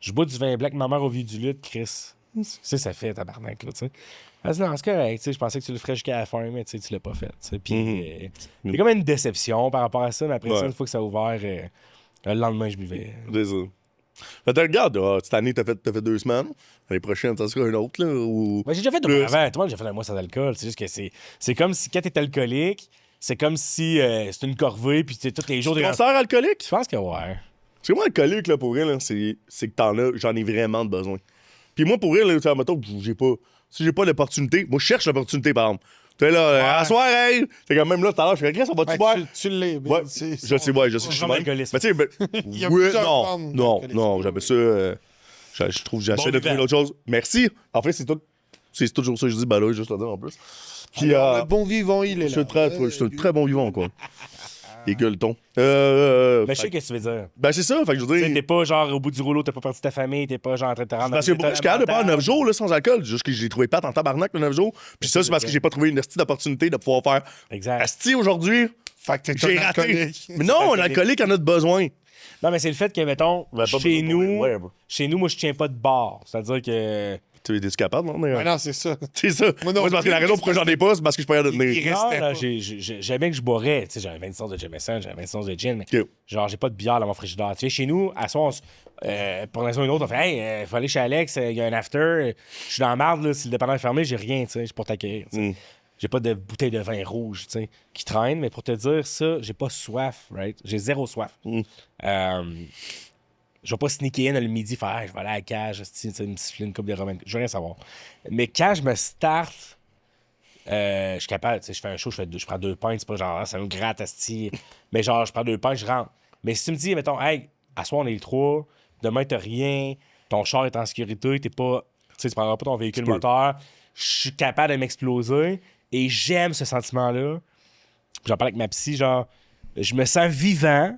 S3: je bois du vin blanc, ma mère au vieux du lutte, Chris. Tu sais, ça fait, tabarnak, là, tu sais. Elle dit, non, c'est correct, tu sais, je pensais que tu le ferais jusqu'à la fin, mais tu sais, tu l'as pas fait, tu sais. Puis, c'est comme une déception par rapport à ça, mais après ça,
S2: Ouais.
S3: une fois que ça a ouvert, le lendemain, je buvais.
S2: C'est ça. Fait que regarde, cette année, t'as fait 2 semaines. L'année prochaine, t'en sera une autre, là. Ou...
S3: Ouais, j'ai déjà fait
S2: Plus.
S3: avant. Tout le monde, j'ai fait un mois sans alcool. C'est juste que c'est comme si, quand t'es alcoolique, c'est comme si c'est une corvée, puis tous les jours...
S2: Tu te considères alcoolique?
S3: Je pense que ouais.
S2: Parce que moi, alcoolique, là, pour vrai, là, c'est que j'en ai vraiment de besoin. Puis moi, pour vrai, là, mettons que j'ai pas... Si j'ai pas l'opportunité... Moi, je cherche l'opportunité, par exemple. T'es là, à soir, hey! T'es quand même là, tout à l'heure, je suis Chris, on va-tu boire?
S1: Tu l'es, mais
S2: Ouais,
S1: c'est-
S2: je sais, ouais, je sais que je suis
S3: Genre
S2: même.
S3: d'alcoolisme.
S2: Mais tu sais, ben,
S1: Il y a
S2: oui,
S1: plusieurs
S2: non,
S1: formes
S2: non,
S1: d'alcoolisme.
S2: non, j'appelle ça. Je trouve, j'essaie
S3: Bon
S2: de trouver
S3: vivant.
S2: d'autres choses. Merci. En fait, c'est toujours ça que je dis, ben là, juste le dire en plus. Puis,
S1: Le bon vivant, il est
S2: je suis
S1: là.
S2: je suis un très bon vivant, quoi. Et gueuleton.
S3: Mais je sais
S2: Fait-
S3: ce que tu veux dire.
S2: Ben, c'est ça, fait que je veux
S3: Tu sais,
S2: dire.
S3: t'es pas genre au bout du rouleau, t'es pas parti de ta famille, t'es pas genre en train de te rendre
S2: Parce que
S3: dans
S2: je suis capable de faire 9 jours là, sans alcool. Juste que j'ai trouvé plate en tabarnak le 9 jours. Puis ça, c'est parce que j'ai pas trouvé une esti d'opportunité de pouvoir faire.
S3: Exact.
S2: Asti aujourd'hui,
S1: Fait que t'es
S2: j'ai
S1: un
S2: raté.
S1: alcoolique.
S2: Mais non, un alcoolique en a de besoin.
S3: Non, mais c'est le fait que, mettons,
S2: Ben, pas
S3: chez
S2: besoin de
S3: nous,
S2: ouais, ouais.
S3: chez nous, moi, je tiens pas de bar. C'est-à-dire que.
S2: Tu es capable, non?
S1: Ouais, non, c'est ça.
S2: C'est ça.
S1: Moi non
S2: Moi, c'est parce que la
S1: plus,
S2: raison pourquoi j'en ai pas, c'est parce que je suis pas capable de
S1: Il
S2: tenir.
S1: restait
S3: Non,
S1: pas.
S3: j'aimais que je boirais. Tu sais, j'avais 20 de Jameson, j'avais 20 de gin, mais
S2: Ok.
S3: genre, j'ai pas de bière dans mon frigidaire. Tu sais, chez nous, à soir, pour une raison ou une autre, on fait Hey, faut aller chez Alex, il y a un after. Je suis dans la marde, là, si le dépanneur est fermé, j'ai rien, tu sais, je pour t'accueillir. tu sais.
S2: Mm.
S3: J'ai pas de bouteille de vin rouge, tu sais, qui traîne, mais pour te dire ça, j'ai pas soif, right? J'ai zéro soif.
S2: Mm.
S3: Je vais pas sneaker in le midi, faire Hey, je vais aller à la cage, tu sais, me siffler une coupe de romaine. Je veux rien savoir. Mais quand je me starte, je suis capable, tu sais, je fais un show, je prends 2 pintes, c'est pas genre, ça me gratte, asti. Mais genre, je prends 2 pintes, je rentre. Mais si tu me dis, mettons, hey, à soir, on est les 3, demain, t'as rien, ton char est en sécurité, t'es pas, tu sais, tu prendras pas ton véhicule
S2: peux.
S3: moteur, je suis capable de m'exploser et j'aime ce sentiment-là. Puis j'en parle avec ma psy, genre, je me sens vivant.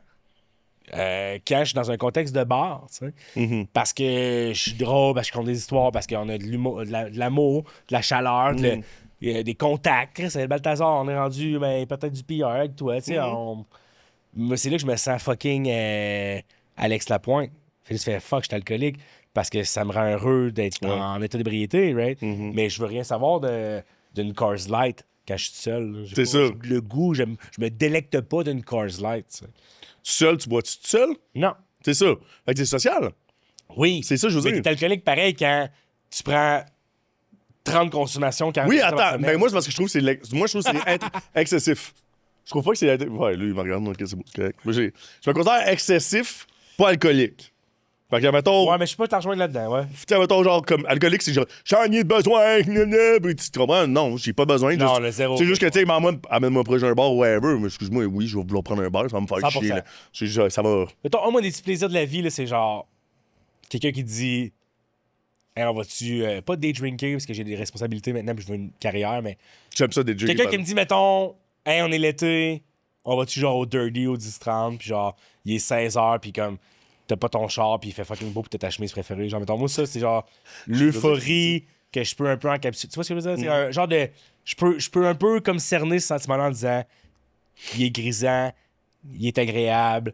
S3: Quand je suis dans un contexte de bar, tu sais.
S2: Mhm.
S3: Parce que je suis drôle, parce que je compte des histoires, parce qu'on a de l'humour, de l'amour, de la chaleur, des contacts. Chris, avec Balthazar, on est rendu peut-être du pire avec toi, tu sais. Moi, c'est là que je me sens fucking Alex Lapointe. Félix fait fuck, je suis alcoolique, parce que ça me rend heureux d'être en état d'ébriété, right? Mais je veux rien savoir d'une Coors Light quand je suis seul. Là. J'ai
S2: C'est
S3: pas-
S2: ça.
S3: Le goût, je me délecte pas d'une Coors Light. Tu sais.
S2: Tout seul, tu bois-tu tout seul?
S3: Non.
S2: C'est ça. Fait que c'est social.
S3: Oui.
S2: C'est ça, je veux
S3: Mais
S2: dire.
S3: t'es alcoolique pareil quand tu prends 30 consommations quand
S2: Oui, attends. Ben, moi, c'est parce que je trouve que moi, je trouve que c'est excessif. Je trouve pas que c'est. Ouais, lui, il me regarde, ok, c'est bon, c'est correct. Moi, je me considère excessif, pas alcoolique. Fait que, mettons.
S3: Ouais, mais je sais pas te rejoindre là-dedans, ouais.
S2: Tu sais, mettons, genre, comme alcoolique, c'est genre, j'en ai besoin, puis tu comprends? Non, j'ai pas besoin.
S3: Non,
S2: juste-
S3: le zéro.
S2: C'est juste que, tu sais, maman, amène-moi proche d'un bar ou whatever, mais excuse-moi, oui, je vais vouloir prendre un bar, ça va me faire
S3: 100%.
S2: chier. Là. C'est juste, ça va.
S3: Mettons, moi, des petits plaisirs de la vie, là, c'est genre quelqu'un qui dit hey, on va-tu pas day drinker parce que j'ai des responsabilités maintenant puis je veux une carrière, mais
S2: J'aime ça des jeux.
S3: quelqu'un qui me dit, mettons, hey, on est l'été, on va-tu genre au Dirty au 10-30, puis genre, il est 16h, puis comme, t'as pas ton char, puis il fait fucking beau, puis t'as ta chemise préférée. Genre, mettons, moi, ça, c'est genre l'euphorie que je peux un peu encapsuler. Tu vois ce que je veux dire? C'est un genre de. Je peux un peu comme cerner ce sentiment-là en disant, il est grisant, il est agréable,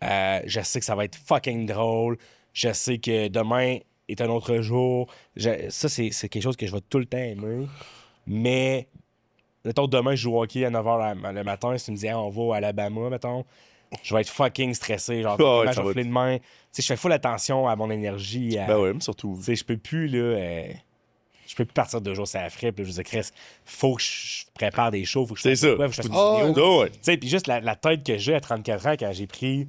S3: je sais que ça va être fucking drôle, je sais que demain est un autre jour. Ça, c'est quelque chose que je vais tout le temps aimer. Mais, mettons, demain, je joue au hockey à 9h le matin. Si tu me dis, hey, on va à Alabama, mettons, je vais être fucking stressé. Genre,
S2: Ah ouais,
S3: je
S2: ça
S3: vais
S2: va
S3: filer de main. Tu sais, je fais full attention à mon énergie.
S2: Ben ouais, mais surtout.
S3: Tu sais, je peux plus, là. Je peux plus partir 2 jours, ça a frais. Puis là, je dis, Chris, faut que je prépare des shows, faut que je
S2: C'est
S3: fasse
S2: ça.
S3: des web, faut que je fasse
S1: Ah,
S3: des vidéos.
S2: Ah ouais.
S3: Tu sais, puis juste la tête que j'ai à 34 ans quand j'ai pris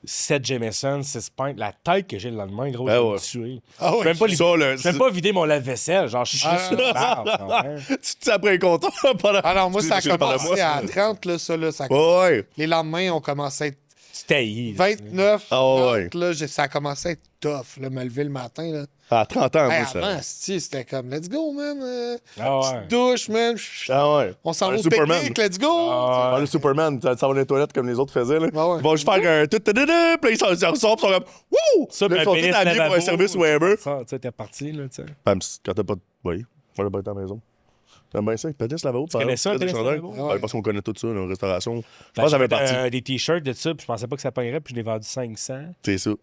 S3: 7 Jameson, 6 pintes, la tête que j'ai le lendemain, gros,
S2: Ben
S3: je vais
S2: ouais.
S3: me tuer.
S1: Ah
S3: Je
S1: ouais.
S3: peux même pas,
S2: Ça, là,
S3: je peux même pas vider mon lave-vaisselle. Genre, je suis sur la barre, tu comprends?
S2: Tu te sais après un compteur pendant.
S1: Alors, moi, ça a
S2: Excuse, parle-moi.
S1: commencé à 30, là, ça, là.
S2: Ouais.
S1: Les lendemains, on commençait à être
S3: Tu taillis. là,
S1: 29,
S2: Ah
S1: 30,
S2: ouais.
S1: là, ça a commencé à être tough, là, me lever le matin, là.
S2: À 30 ans,
S1: Hey,
S2: moi, ça.
S1: avant, c'était comme, let's go, man.
S3: Ah ouais.
S1: Douche, man.
S2: Ah ouais.
S1: On s'en
S2: Ah,
S1: va
S2: le
S1: au
S2: Superman.
S1: pique-nique, let's go.
S3: Ah,
S2: Ah, le Superman, ça va dans les toilettes comme les autres faisaient. Là.
S1: Ah ouais.
S2: Ils vont juste faire un tout, puis là, ils ressortent, ils sont comme, wouh!
S3: Ça,
S2: Là,
S3: puis
S2: ils
S3: un
S2: sont
S3: pénis
S2: tous habillés pour un
S3: lavabo,
S2: service whatever.
S3: Ça, tu sais, t'es parti, là, tu sais.
S2: Quand t'as pas de. Oui, moi, j'ai pas été à la maison. T'aimes bien ça? Pénis lavabo, tu
S3: connais ça, pénis lavabo?
S1: Ah ouais.
S2: Parce qu'on connaît tout ça, la restauration. Je
S3: Ben,
S2: pense que ça
S3: j'ai
S2: fait
S3: fait,
S2: partie.
S3: des t-shirts de ça, puis je pensais pas que ça pognerait, puis je l'ai vendu 500.
S2: C'est ça. On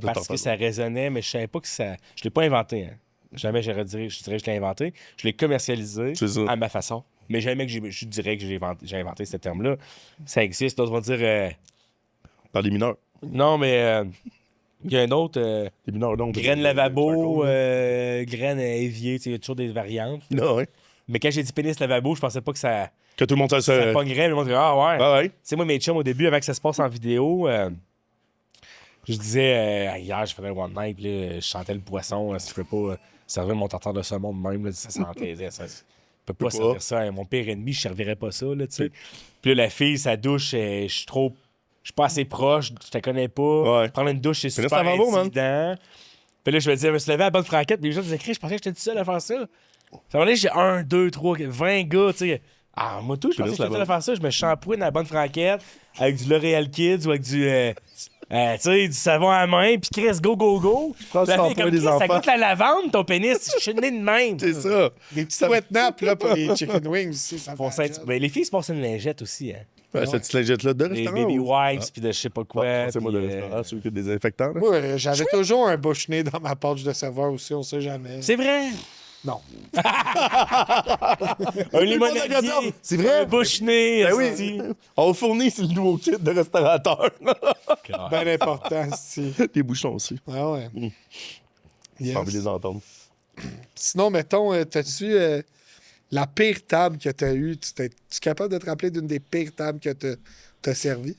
S2: peut
S3: Parce
S2: t'en
S3: que ça résonnait, mais je savais pas que ça. Je l'ai pas inventé. Hein. Jamais je dirais que je l'ai inventé. Je l'ai commercialisé
S2: C'est ça.
S3: à ma façon. Mais jamais que je dirais que j'ai inventé ce terme-là. Ça existe. D'autres vont dire
S2: Par les mineurs.
S3: non, mais il y a un autre
S2: Les mineurs, donc.
S3: graine lavabo, graine évier. Il y a toujours des variantes.
S2: Non, ouais.
S3: Mais quand j'ai dit pénis lavabo, je pensais pas que ça
S2: Que tout le monde
S3: ça pognerait. Le monde dirait ah ouais.
S2: Ah ouais.
S3: Tu sais, moi, mes chums, au début, avant que ça se passe en vidéo, je disais, hier, je faisais un one night, puis là, je chantais le poisson, si je peux pas servir mon tartare de saumon de même, là, ça sentait. Ça, je peux pas servir ça à mon pire ennemi, je servirais pas ça, là, tu sais. Puis là, la fille, sa douche, je suis pas assez proche, je te connais pas.
S2: Ouais.
S3: Prendre une douche, c'est
S2: Mais là,
S3: super
S2: ça va beau, man.
S3: intimidant. Puis là, je me disais, je me suis levé à la bonne franquette, puis les gens disaient, je pensais que j'étais tout seul à faire ça. Ça va j'ai 1, 2, 3, 20 gars, tu sais. Ah, moi, tout, je pensais que j'étais tout seul à faire ça. Je me shampooine à la bonne franquette avec du L'Oréal Kids ou avec du. Tu sais, du savon à la main, puis Chris, go, go, go.
S2: prends
S3: La
S2: le
S3: fille,
S2: shampoing
S3: comme
S2: des
S3: Chris, ça
S2: enfants.
S3: goûte la lavande, ton pénis. Je suis né de même.
S2: C'est ça.
S1: Des petits sweat naps, là, pour les chicken wings aussi, ça
S3: Pour
S1: fait
S3: ça, ben, les filles se passent une lingette aussi, hein.
S2: Ouais, cette petite lingette-là de
S3: Les
S2: restaurant.
S3: baby
S2: ou-
S3: wipes, puis de je sais pas quoi.
S2: C'est moi de
S3: puis,
S2: restaurant, celui qui est désinfectant. là.
S1: Moi, j'avais toujours un bouche-nez dans ma pouch de serveur aussi, on sait jamais.
S3: C'est vrai.
S1: Non.
S3: Un limonadier.
S2: C'est vrai?
S3: Un bouche-nez.
S2: Ben
S3: esti.
S2: oui. On fournit, c'est le nouveau kit de restaurateur.
S1: Ben important, si.
S2: Des bouchons aussi.
S1: Ah ouais.
S2: J'ai
S1: Yes.
S2: envie de les entendre.
S1: Sinon, mettons, t'as-tu la pire table que t'as eue? Tu capable de te rappeler d'une des pires tables que t'as servi?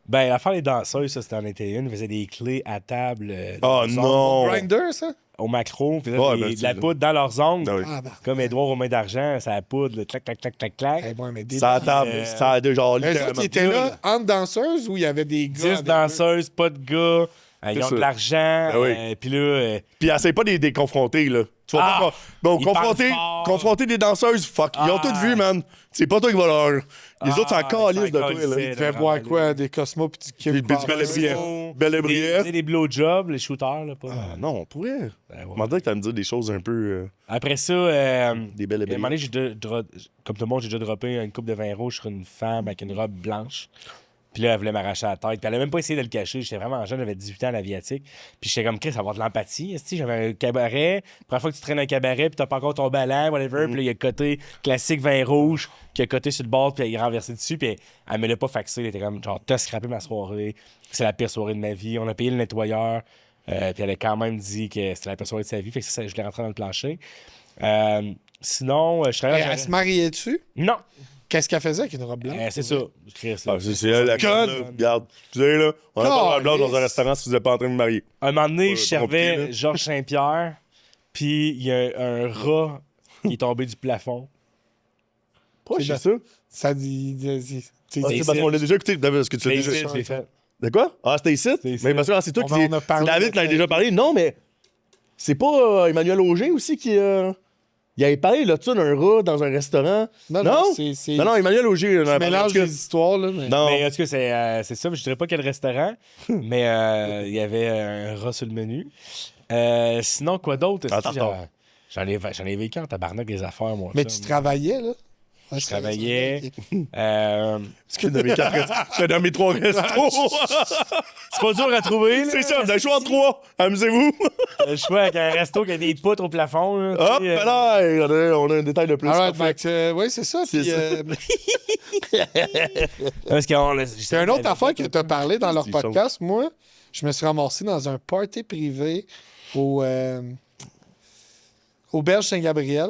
S3: Ben, l'affaire des danseuses, ça, c'était en été une. Ils faisaient des clés à table.
S2: Oh non!
S1: Grinder, ça?
S3: Au macro. Ils faisaient
S2: Ouais,
S3: de
S2: ben,
S3: la
S2: c'est-
S3: poudre dans leurs ongles.
S2: Ah oui.
S1: Ah, bah.
S3: Comme Edouard aux mains d'argent, ça la poudre, le clac, clac, clac, clac, clac.
S1: Eh, bon, mais des
S2: Ça à table, ça a deux genre
S1: Eux autres,
S2: littéralement.
S1: ils étaient là entre danseuses ou il y avait des gars?
S3: 10
S1: avec eux?
S3: danseuses, pas de gars. Ils ont
S2: ça.
S3: de l'argent.
S2: Ben oui.
S3: Puis là,
S2: Puis essaye pas de les confronter, là. Tu vas
S3: Ah!
S2: pas. Bon,
S3: Ils parlent
S2: confronter,
S3: fort.
S2: confronter des danseuses, fuck. Ils ont
S3: Ah!
S2: tout vu, man. C'est pas toi qui va leur. Les autres, c'est encore
S3: ils
S2: liste de toi,
S3: calissaient,
S2: là.
S1: Tu fais boire quoi? Des Cosmos puis du
S2: Puis
S1: Kim
S2: du bel
S3: Cosmo.
S2: bel
S3: Tu sais, des blowjobs, les shooters, là, pas.
S2: Ah non, on pourrait.
S3: Ben, ouais.
S2: On m'a dit que t'allais me dire des choses un peu.
S3: Après ça,
S2: Des belles
S3: à un moment donné, comme tout le monde, j'ai déjà droppé une coupe de vin rouge sur une femme avec une robe blanche. Puis là, elle voulait m'arracher la tête. Puis elle a même pas essayé de le cacher. J'étais vraiment jeune, j'avais 18 ans à l'aviatique. Puis j'étais comme, Chris, avoir de l'empathie. Esti, j'avais un cabaret. La première fois que tu traînes un cabaret, puis t'as pas encore ton ballon, whatever. Puis là, il y a le côté classique vin rouge qui a coté sur le bord, puis il est renversé dessus. Puis elle me l'a pas faxé. Elle était comme, genre, t'as scrappé ma soirée. C'est la pire soirée de ma vie. On a payé le nettoyeur. Puis elle a quand même dit que c'était la pire soirée de sa vie. Fait que ça, je l'ai rentré dans le plancher. Sinon, je travaillais.
S1: Elle se mariait dessus?
S3: Non!
S1: Qu'est-ce qu'elle faisait avec une robe blanche?
S3: C'est ça. Chris,
S2: Ah, c'est elle, la conne. là. Regarde. Tu sais, là, on a pas de blanche dans un restaurant si vous êtes pas en train de vous marier.
S3: Un moment donné, je
S2: C'est compliqué,
S3: servais
S2: là.
S3: Georges Saint-Pierre, puis il y a un rat qui est tombé du plafond.
S2: Pourquoi
S1: C'est
S2: je sais ça?
S1: Ça dit...
S2: Ah,
S3: C'est
S2: c'est parce qu'on l'a déjà écouté. Parce que tu l'as
S3: C'est
S2: déjà
S3: ici, je l'ai fait.
S2: De quoi? Ah, c'était ici?
S3: ici.
S2: Mais parce que c'est toi
S1: On
S2: qui.
S1: en a parlé
S2: C'est David qui en a déjà parlé. Non, mais c'est pas Emmanuel Auger aussi qui. Il avait parlé là, de ça d'un rat dans un restaurant.
S1: Non, c'est...
S2: Non, Emmanuel Auger.
S1: Tu mélanges les histoires, là. Mais...
S2: Non.
S3: Mais en tout cas, c'est ça. Je dirais pas quel restaurant, mais il y avait un rat sur le menu. Sinon, quoi d'autre?
S2: Attends,
S3: Esti, j'en ai vécu en tabarnak des affaires, moi.
S1: Mais
S3: ça,
S1: tu
S3: moi.
S1: travaillais, là? Ah,
S3: Je travaillais.
S2: Parce que dans mes 4 restos. J'étais dans mes 3 restos.
S3: C'est pas dur à trouver. là.
S2: C'est ça, vous avez le choix entre 3. Amusez-vous.
S3: Je suis avec un resto qui a des poutres au plafond. Là,
S2: Hop,
S3: tu sais,
S2: là, on a un détail de plus.
S1: Alright,
S2: Parfait.
S1: oui, c'est ça.
S2: C'est
S1: Puis,
S2: ça.
S3: parce qu'on
S1: c'est une autre affaire que tu as parlé dans leur
S2: Ils sont-
S1: podcast. Moi, je me suis ramassé dans un party privé au Berge Saint-Gabriel,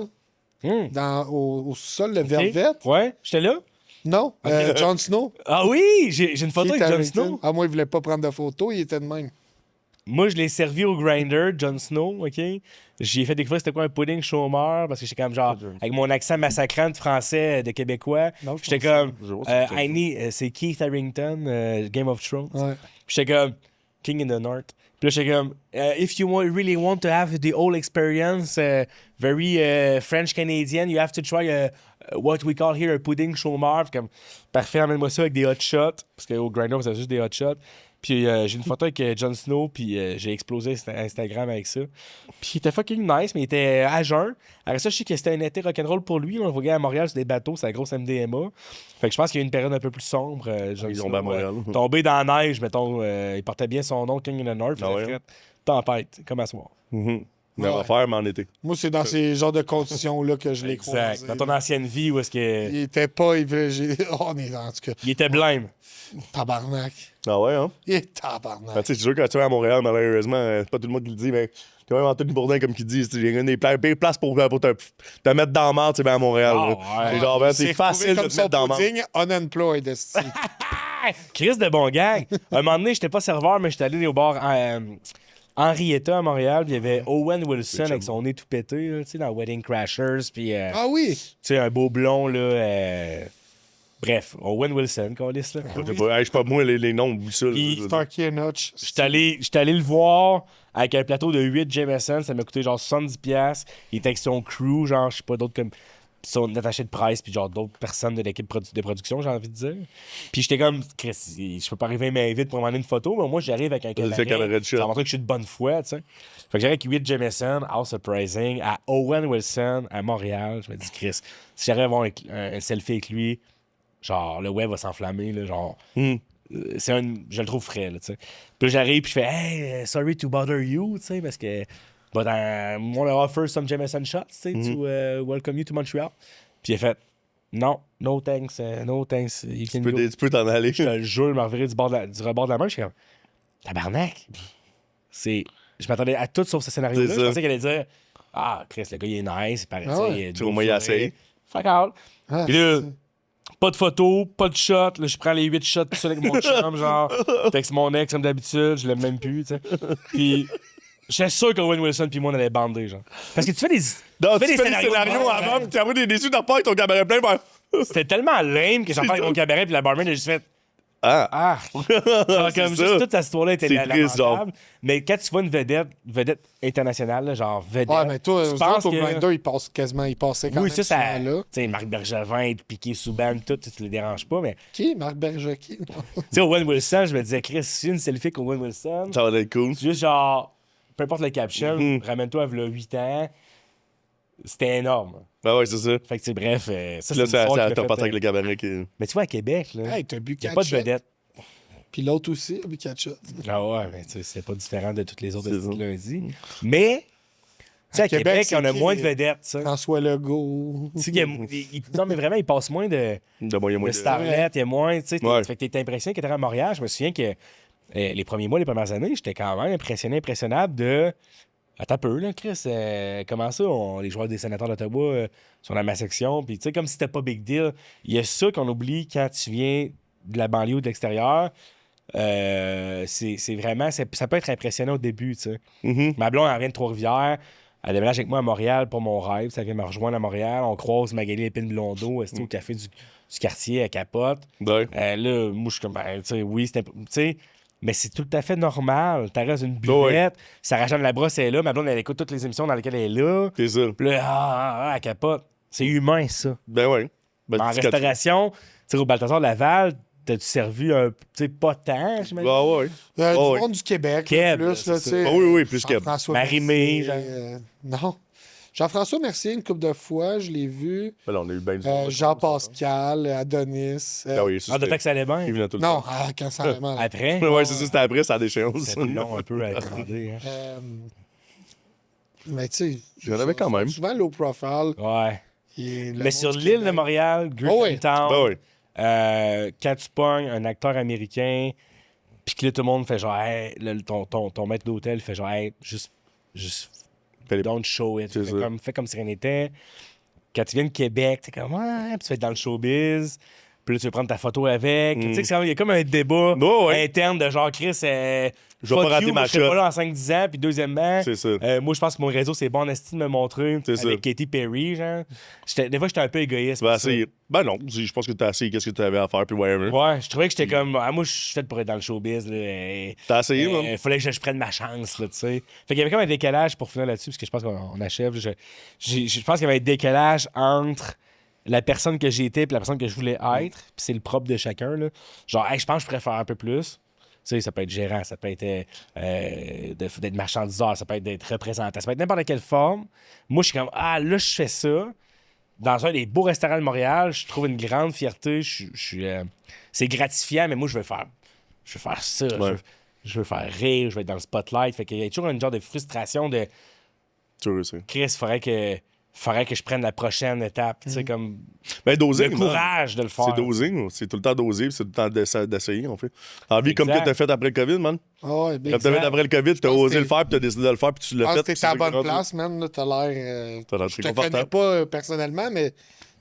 S1: au sol, le Velvet.
S3: Ouais, j'étais là.
S1: Non, Jon Snow.
S3: Ah oui, j'ai une photo
S1: Kit
S3: avec Jon
S1: Harington.
S3: Snow.
S1: Ah, moi, il voulait pas prendre de photo, il était de même.
S3: Moi, je l'ai servi au grinder, Jon Snow, OK? J'ai fait découvrir c'était quoi un pudding chômeur parce que j'étais comme genre, avec mon accent massacrant de français, de québécois,
S1: Non, je
S3: j'étais
S1: pense
S3: comme,
S2: Je vois ce que tu
S3: c'est Keith Harington, Game of Thrones.
S1: Ouais.
S3: Puis j'étais comme, King in the North. Puis là, j'étais comme, if you really want to have the whole experience, very French-Canadian, you have to try what we call here a pudding chômeur. Puis comme, parfait, emmène-moi ça avec des hot shots. Parce qu'au grinder, vous avez juste des hot shots. Puis j'ai une photo avec Jon Snow, puis j'ai explosé Instagram avec ça. Puis il était fucking nice, mais il était à jeun. Après ça, je sais que c'était un été rock'n'roll pour lui. On le voyait à Montréal sur des bateaux, c'est la grosse MDMA. Fait que je pense qu'il y a eu une période un peu plus sombre. Jon
S2: Ils
S3: Snow,
S2: ont à Montréal.
S3: tombé dans la neige, mettons. Il portait bien son nom, King in the North.
S2: Ah ouais.
S3: Fait tempête, comme à soir.
S2: Même
S1: Ouais.
S2: affaire, mais en été.
S1: Moi, c'est dans ces genres de conditions-là que je l'ai
S3: Exact.
S1: croisé.
S3: Dans ton ancienne vie, où est-ce que.
S1: Il était pas... On est en tout cas...
S3: Il était blême.
S1: Tabarnak.
S2: Ah ouais, hein?
S1: Il est tabarnak.
S2: Ben, tu sais, c'est sûr que quand tu vas à Montréal, malheureusement, c'est pas tout le monde qui le dit, mais quand même Anthony Bourdin, comme qu'il dit, il y a une des pires places pour te mettre dans la merde, tu sais, ben, à Montréal.
S3: Ah,
S2: là.
S3: ouais.
S2: C'est genre, ben, c'est
S1: retrouvé
S2: facile de
S1: comme
S2: te
S1: son
S2: mettre dans la merde.
S1: pudding, unemployed, esti.
S3: Chris de bon gang. Un moment donné, j'étais pas serveur, mais j'étais allé au bar Henrietta à Montréal, puis il y avait Owen Wilson avec son nez tout pété, là, tu sais, dans Wedding Crashers, puis
S1: Ah oui!
S3: tu sais, un beau blond, là. Bref, Owen Wilson, qu'on lisse, là.
S2: Je sais pas, moi, les noms, oublie ça.
S3: Puis-
S1: Starkey Notch.
S3: J'étais allé le voir avec un plateau de 8 Jameson, ça m'a coûté genre 70$. Il était avec son crew, genre, je sais pas, d'autres comme son attaché de presse, puis genre d'autres personnes de l'équipe de production, j'ai envie de dire. Puis j'étais comme, Chris, je peux pas arriver main vide pour demander une photo, mais moi j'arrive avec un cabaret.
S2: cabaret de shot.
S3: Ça va montrer que je suis de bonne foi, tu sais. Fait que j'arrive avec 8 Jameson, how surprising, à Owen Wilson, à Montréal. Je me dis, Chris, si j'arrive à avoir un selfie avec lui, genre, le web va s'enflammer, là, genre. Je le trouve frais, là, tu sais. Puis là, j'arrive, puis je fais, hey, sorry to bother you, tu sais, parce que. But I want to offer some Jameson shots, tu sais, to welcome you to Montreal. Puis il a fait, non, no thanks, no thanks. You can go.
S2: Tu peux t'en aller.
S3: Je te le jure, je me revirais du rebord de la main, je suis comme, tabarnak. Je m'attendais à tout sauf ce scénario-là.
S2: C'est
S3: Je
S2: ça.
S3: pensais qu'elle allait dire, ah, Chris, le gars, il est nice, il paraît,
S1: Ah ouais.
S3: il est
S2: Tu vois, moi, il essaye.
S3: Fuck out.
S1: Ah,
S3: Puis là,
S1: c'est-
S3: pas de photo, pas de shot. Là, je prends les 8 shots tout seul avec mon chum, genre. Texte mon ex comme d'habitude, je l'aime même plus, tu sais. Puis, j'étais sûr qu'Owen Wilson puis moi, on allait bander, genre. Parce que tu fais des.
S2: Non, tu
S3: des
S2: fais des scénarios avant, puis tu as des déçus de part avec ton cabaret plein. Ben...
S3: C'était tellement lame que j'en parle avec mon cabaret, puis la barman a juste fait.
S2: Ah!
S3: Ah! Genre,
S2: C'est
S3: comme
S2: ça.
S3: juste toute cette histoire-là était
S2: C'est triste, genre.
S3: lamentable. Mais quand tu vois une vedette internationale, là, genre vedette.
S1: Ouais, mais toi,
S3: tu
S1: eux
S3: penses
S1: autres, au
S3: que-
S1: Grindr, il passait quand
S3: Oui,
S1: même
S3: ça.
S1: là.
S3: Tu sais, Marc Bergevin, être piqué sous ban, tout, tu les déranges pas, mais.
S1: Qui? Marc Bergevin?
S3: Tu sais, Owen Wilson, je me disais, Chris, si une selfie avec Owen Wilson,
S2: Ça va être cool.
S3: juste genre, peu importe le caption,
S2: Mhm.
S3: ramène-toi à 8 ans. C'était énorme.
S2: Ben ouais, c'est ça.
S3: Fait que, tu sais, bref, ça,
S2: Puis
S3: c'est
S2: là,
S3: une histoire qui
S2: t'as
S3: m'a
S2: passé
S3: fait,
S2: avec le cabaret qui.
S3: Mais tu vois, à Québec, là,
S1: Hey, t'as bu
S3: il n'y a
S1: 4
S3: pas de
S1: shots.
S3: vedette.
S1: Puis l'autre aussi a bu 4 shots.
S3: Ah ouais, mais tu sais, c'est pas différent de toutes les autres
S2: C'est
S3: de
S2: ça.
S3: lundi. Mais, tu sais, à
S1: Québec,
S3: Québec,
S1: c'est
S3: on a
S1: qui,
S3: moins de
S1: les-
S3: vedettes, ça.
S1: François Legault.
S3: Tu sais, non, mais vraiment, il passe moins de
S2: moyen de.
S3: starlet, il y a moins, tu sais.
S2: Ouais.
S3: Fait que t'es impressionné que t'es à Montréal. Je me souviens que les premiers mois, les premières années, j'étais quand même impressionnable de. Attends un peu, là, Chris. Comment ça, les joueurs des sénateurs d'Ottawa sont dans ma section? Puis, tu sais, comme si c'était pas big deal. Il y a ça qu'on oublie quand tu viens de la banlieue ou de l'extérieur. C'est vraiment. Ça peut être impressionnant au début, tu sais. Ma blonde, elle vient de Trois-Rivières. Elle déménage avec moi à Montréal pour mon rêve. Ça vient me rejoindre à Montréal. On croise Magali Épine-Blondeau au café du quartier à Capote.
S2: Ouais.
S3: Là, moi, je suis comme, ben, tu sais, oui, c'était. Tu sais, mais c'est tout à fait normal. T'arrives dans une buvette, Sarah Jeanne Labrosse est là, ma blonde, elle écoute toutes les émissions dans lesquelles elle est là.
S2: C'est ça.
S3: Puis là, elle capote. C'est humain, ça.
S2: Ben ouais. Ben,
S3: En
S2: tu-
S3: restauration, tu sais, au Balthazar Laval, t'as-tu servi un. Tu sais, pas tant, j'imagine.
S2: Ah ouais.
S1: Du
S2: Oh, oui.
S1: monde du Québec.
S3: Keb,
S1: plus, là,
S3: c'est
S1: tu
S3: ça.
S1: sais.
S2: Ah oui, plus que.
S1: Jean-François
S3: Marie-Mé,
S1: Mercier, non. Jean-François Mercier, une couple de fois, je l'ai vu.
S2: Ben là, on a eu bien du.
S1: Jean-Pascal, Adonis.
S2: Ah oui, ça.
S3: Ah, de fait que ça allait
S2: Il
S3: bien.
S2: venait tout le
S1: Non,
S2: temps.
S1: quand ça allait mal.
S3: Après,
S2: Ouais, c'est ça, c'était après, ça a déchéance.
S3: c'était plus long un peu à commander. Hein.
S1: Mais tu sais.
S2: J'en avais quand même.
S1: Souvent low profile.
S3: Ouais.
S1: Le
S3: Mais
S1: monde
S3: sur
S1: du
S3: l'île de
S1: Québec.
S3: Montréal,
S1: Oh oui.
S3: Griffintown,
S2: Ben oui.
S3: quand tu pognes un acteur américain, puis que là, tout le monde fait genre, hey, là, ton maître d'hôtel fait genre, hey, juste
S2: Fais les-
S3: don't show it.
S2: C'est ça.
S3: Fais comme si rien n'était. Quand tu viens de Québec, t'es comme, ouais, puis tu vas être dans le showbiz. Puis là, tu veux prendre ta photo avec. Tu sais, il y a comme un débat
S2: Ouais.
S3: interne de genre, Chris,
S2: Je vais pas rater ma
S3: je serai
S2: shot.
S3: pas là en 5-10 ans. Puis deuxièmement,
S2: C'est ça.
S3: moi, je pense que mon réseau, c'est bon en esti de me montrer.
S2: C'est
S3: Avec
S2: ça.
S3: Katy Perry, genre. Des fois, j'étais un peu égoïste.
S2: Ben,
S3: pour ça.
S2: assez. Ben non, je pense que t'as essayé qu'est-ce que t'avais à faire, puis whatever.
S3: Ouais, je trouvais que j'étais comme. Ah, moi, je suis fait pour être dans le showbiz. Là,
S2: T'as essayé, man?
S3: Il fallait que je prenne ma chance, là, tu sais. Fait qu'il y avait comme un décalage pour finir là-dessus, parce que je pense qu'on achève. Je pense qu'il y avait un décalage entre la personne que j'ai été et la personne que je voulais être. Puis c'est le propre de chacun, là. Genre, hey, je pense que je pourrais faire un peu plus. Tu sais, ça peut être gérant, ça peut être d'être marchandiseur, ça peut être d'être représentant, ça peut être n'importe quelle forme. Moi, je suis comme, ah, là, je fais ça. Dans un des beaux restaurants de Montréal, je trouve une grande fierté. C'est gratifiant, mais moi, je veux faire ça.
S2: Ouais.
S3: Je veux faire rire, je veux être dans le spotlight. Fait qu'il y a toujours une genre de frustration de
S2: Tu veux, c'est.
S3: Chris, faudrait que je prenne la prochaine étape. Tu sais, comme
S2: Ben, dosing.
S3: le
S2: man.
S3: courage de le faire.
S2: C'est dosing, c'est tout le temps dosé, puis c'est tout le temps d'essayer, en fait. En vie comme que
S3: Exact.
S2: t'as fait après le COVID, man.
S1: Ah ouais, big
S2: Quand t'as fait
S3: Exact.
S2: après le COVID, t'as
S1: pense
S2: osé
S1: que
S2: le faire, puis t'as décidé de le faire, puis tu l'as
S1: Ah,
S2: fait.
S1: t'es
S2: puis c'est
S1: à
S2: ça
S1: la bonne
S2: qui est rendu.
S1: place, man. Là, t'as l'air.
S2: T'as l'air
S1: Je
S2: très
S1: te connais
S2: confortable.
S1: pas personnellement, mais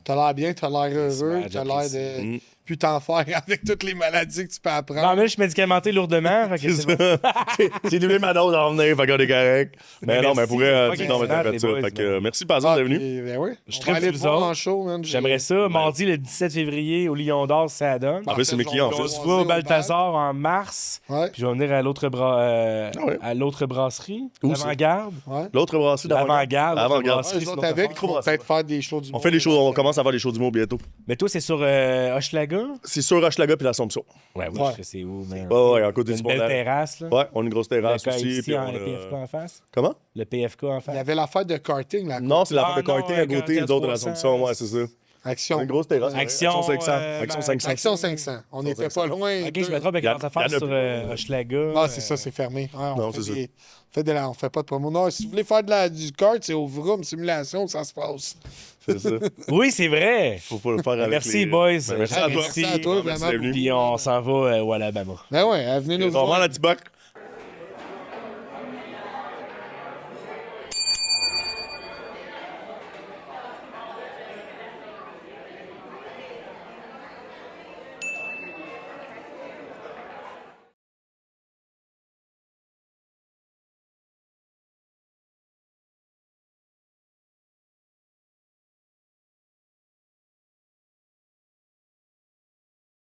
S1: t'as l'air bien, t'as l'air heureux,
S3: Ouais,
S1: t'as l'air de.
S2: Mm.
S1: plus t'en faire avec toutes les maladies que tu peux apprendre.
S3: Non, mais là, je suis médicamenté lourdement. Fait que
S2: C'est
S3: c'est bon.
S2: ça. J'ai doublé ma dose en venir, fait qu'on est correct. Mais non, mais
S3: Merci.
S2: pour vrai,
S3: Fucking
S2: non, mais t'as
S3: excellent,
S2: fait ça.
S3: les boys,
S2: Fait que
S3: man.
S2: merci par exemple d'être venu.
S1: Puis, ben oui.
S3: Je
S1: On
S3: tripe
S1: va aller
S3: sur
S1: te
S3: vous
S1: voir
S3: autres.
S1: en show, man.
S3: J'aimerais ça. Mardi, le 17 février, au Lion d'Or, ça donne.
S2: En plus, c'est Mickey, en
S3: On
S2: fait.
S3: se voit au Balthazar en mars.
S1: Ouais.
S3: Puis je vais venir à l'autre
S2: ouais.
S3: à l'autre brasserie.
S2: Où ça?
S3: L'avant-garde.
S1: Ouais.
S2: L'autre brasserie
S3: L'avant-garde.
S2: L'avant-garde.
S3: l'autre
S1: Ouais,
S3: brasserie,
S1: les
S3: c'est
S1: autres
S3: notre
S1: avec,
S3: affaire.
S1: ils vont peut-être faire des shows du
S2: On fait des shows, on commence à faire des shows d'humour bientôt.
S3: Mais toi, c'est sur Hochelaga?
S2: C'est sur Hochelaga puis l'Assomption.
S3: Ouais,
S1: Ouais.
S3: je sais c'est où, man.
S2: Ouais, à côté
S3: Une
S2: du
S3: belle
S2: pont.
S3: terrasse, là.
S2: Ouais, on a une grosse terrasse
S3: Le
S2: aussi.
S3: ici,
S2: Puis
S3: en
S2: on
S3: le
S2: a...
S3: PFK en face.
S2: Comment?
S3: Le PFK en
S1: Il y
S3: face.
S1: avait l'affaire de karting, là.
S2: Non, c'est la
S3: Ah
S2: de karting
S3: non,
S2: à côté,
S3: quand
S2: les autres de
S3: t'as
S2: l'Assomption.
S3: 300.
S2: Ouais, c'est ça.
S1: Action.
S2: Une grosse terrasse.
S3: Action,
S2: 500.
S3: ben,
S2: Action 500.
S1: Action 500. On n'était pas loin.
S3: Ok, je me trompe avec
S2: Y a-
S3: notre affaire
S2: y en a
S3: sur
S2: plus.
S3: Hochelaga.
S1: Ah, c'est ça, c'est fermé. Ouais,
S2: Non, c'est ça.
S1: on fait pas de promo. Non, si vous voulez faire du kart, c'est au Vroom Simulation que ça se passe.
S2: C'est ça.
S3: Oui, c'est vrai.
S2: Faut pas le faire avec
S3: Merci,
S2: les...
S3: boys.
S2: Ben, merci à toi.
S1: Merci à toi,
S2: Merci
S1: vraiment.
S2: d'être venu.
S3: Puis on s'en va au Alabama.
S1: Ben ouais, venez nous
S2: On va
S1: voir.
S2: la Tiboc.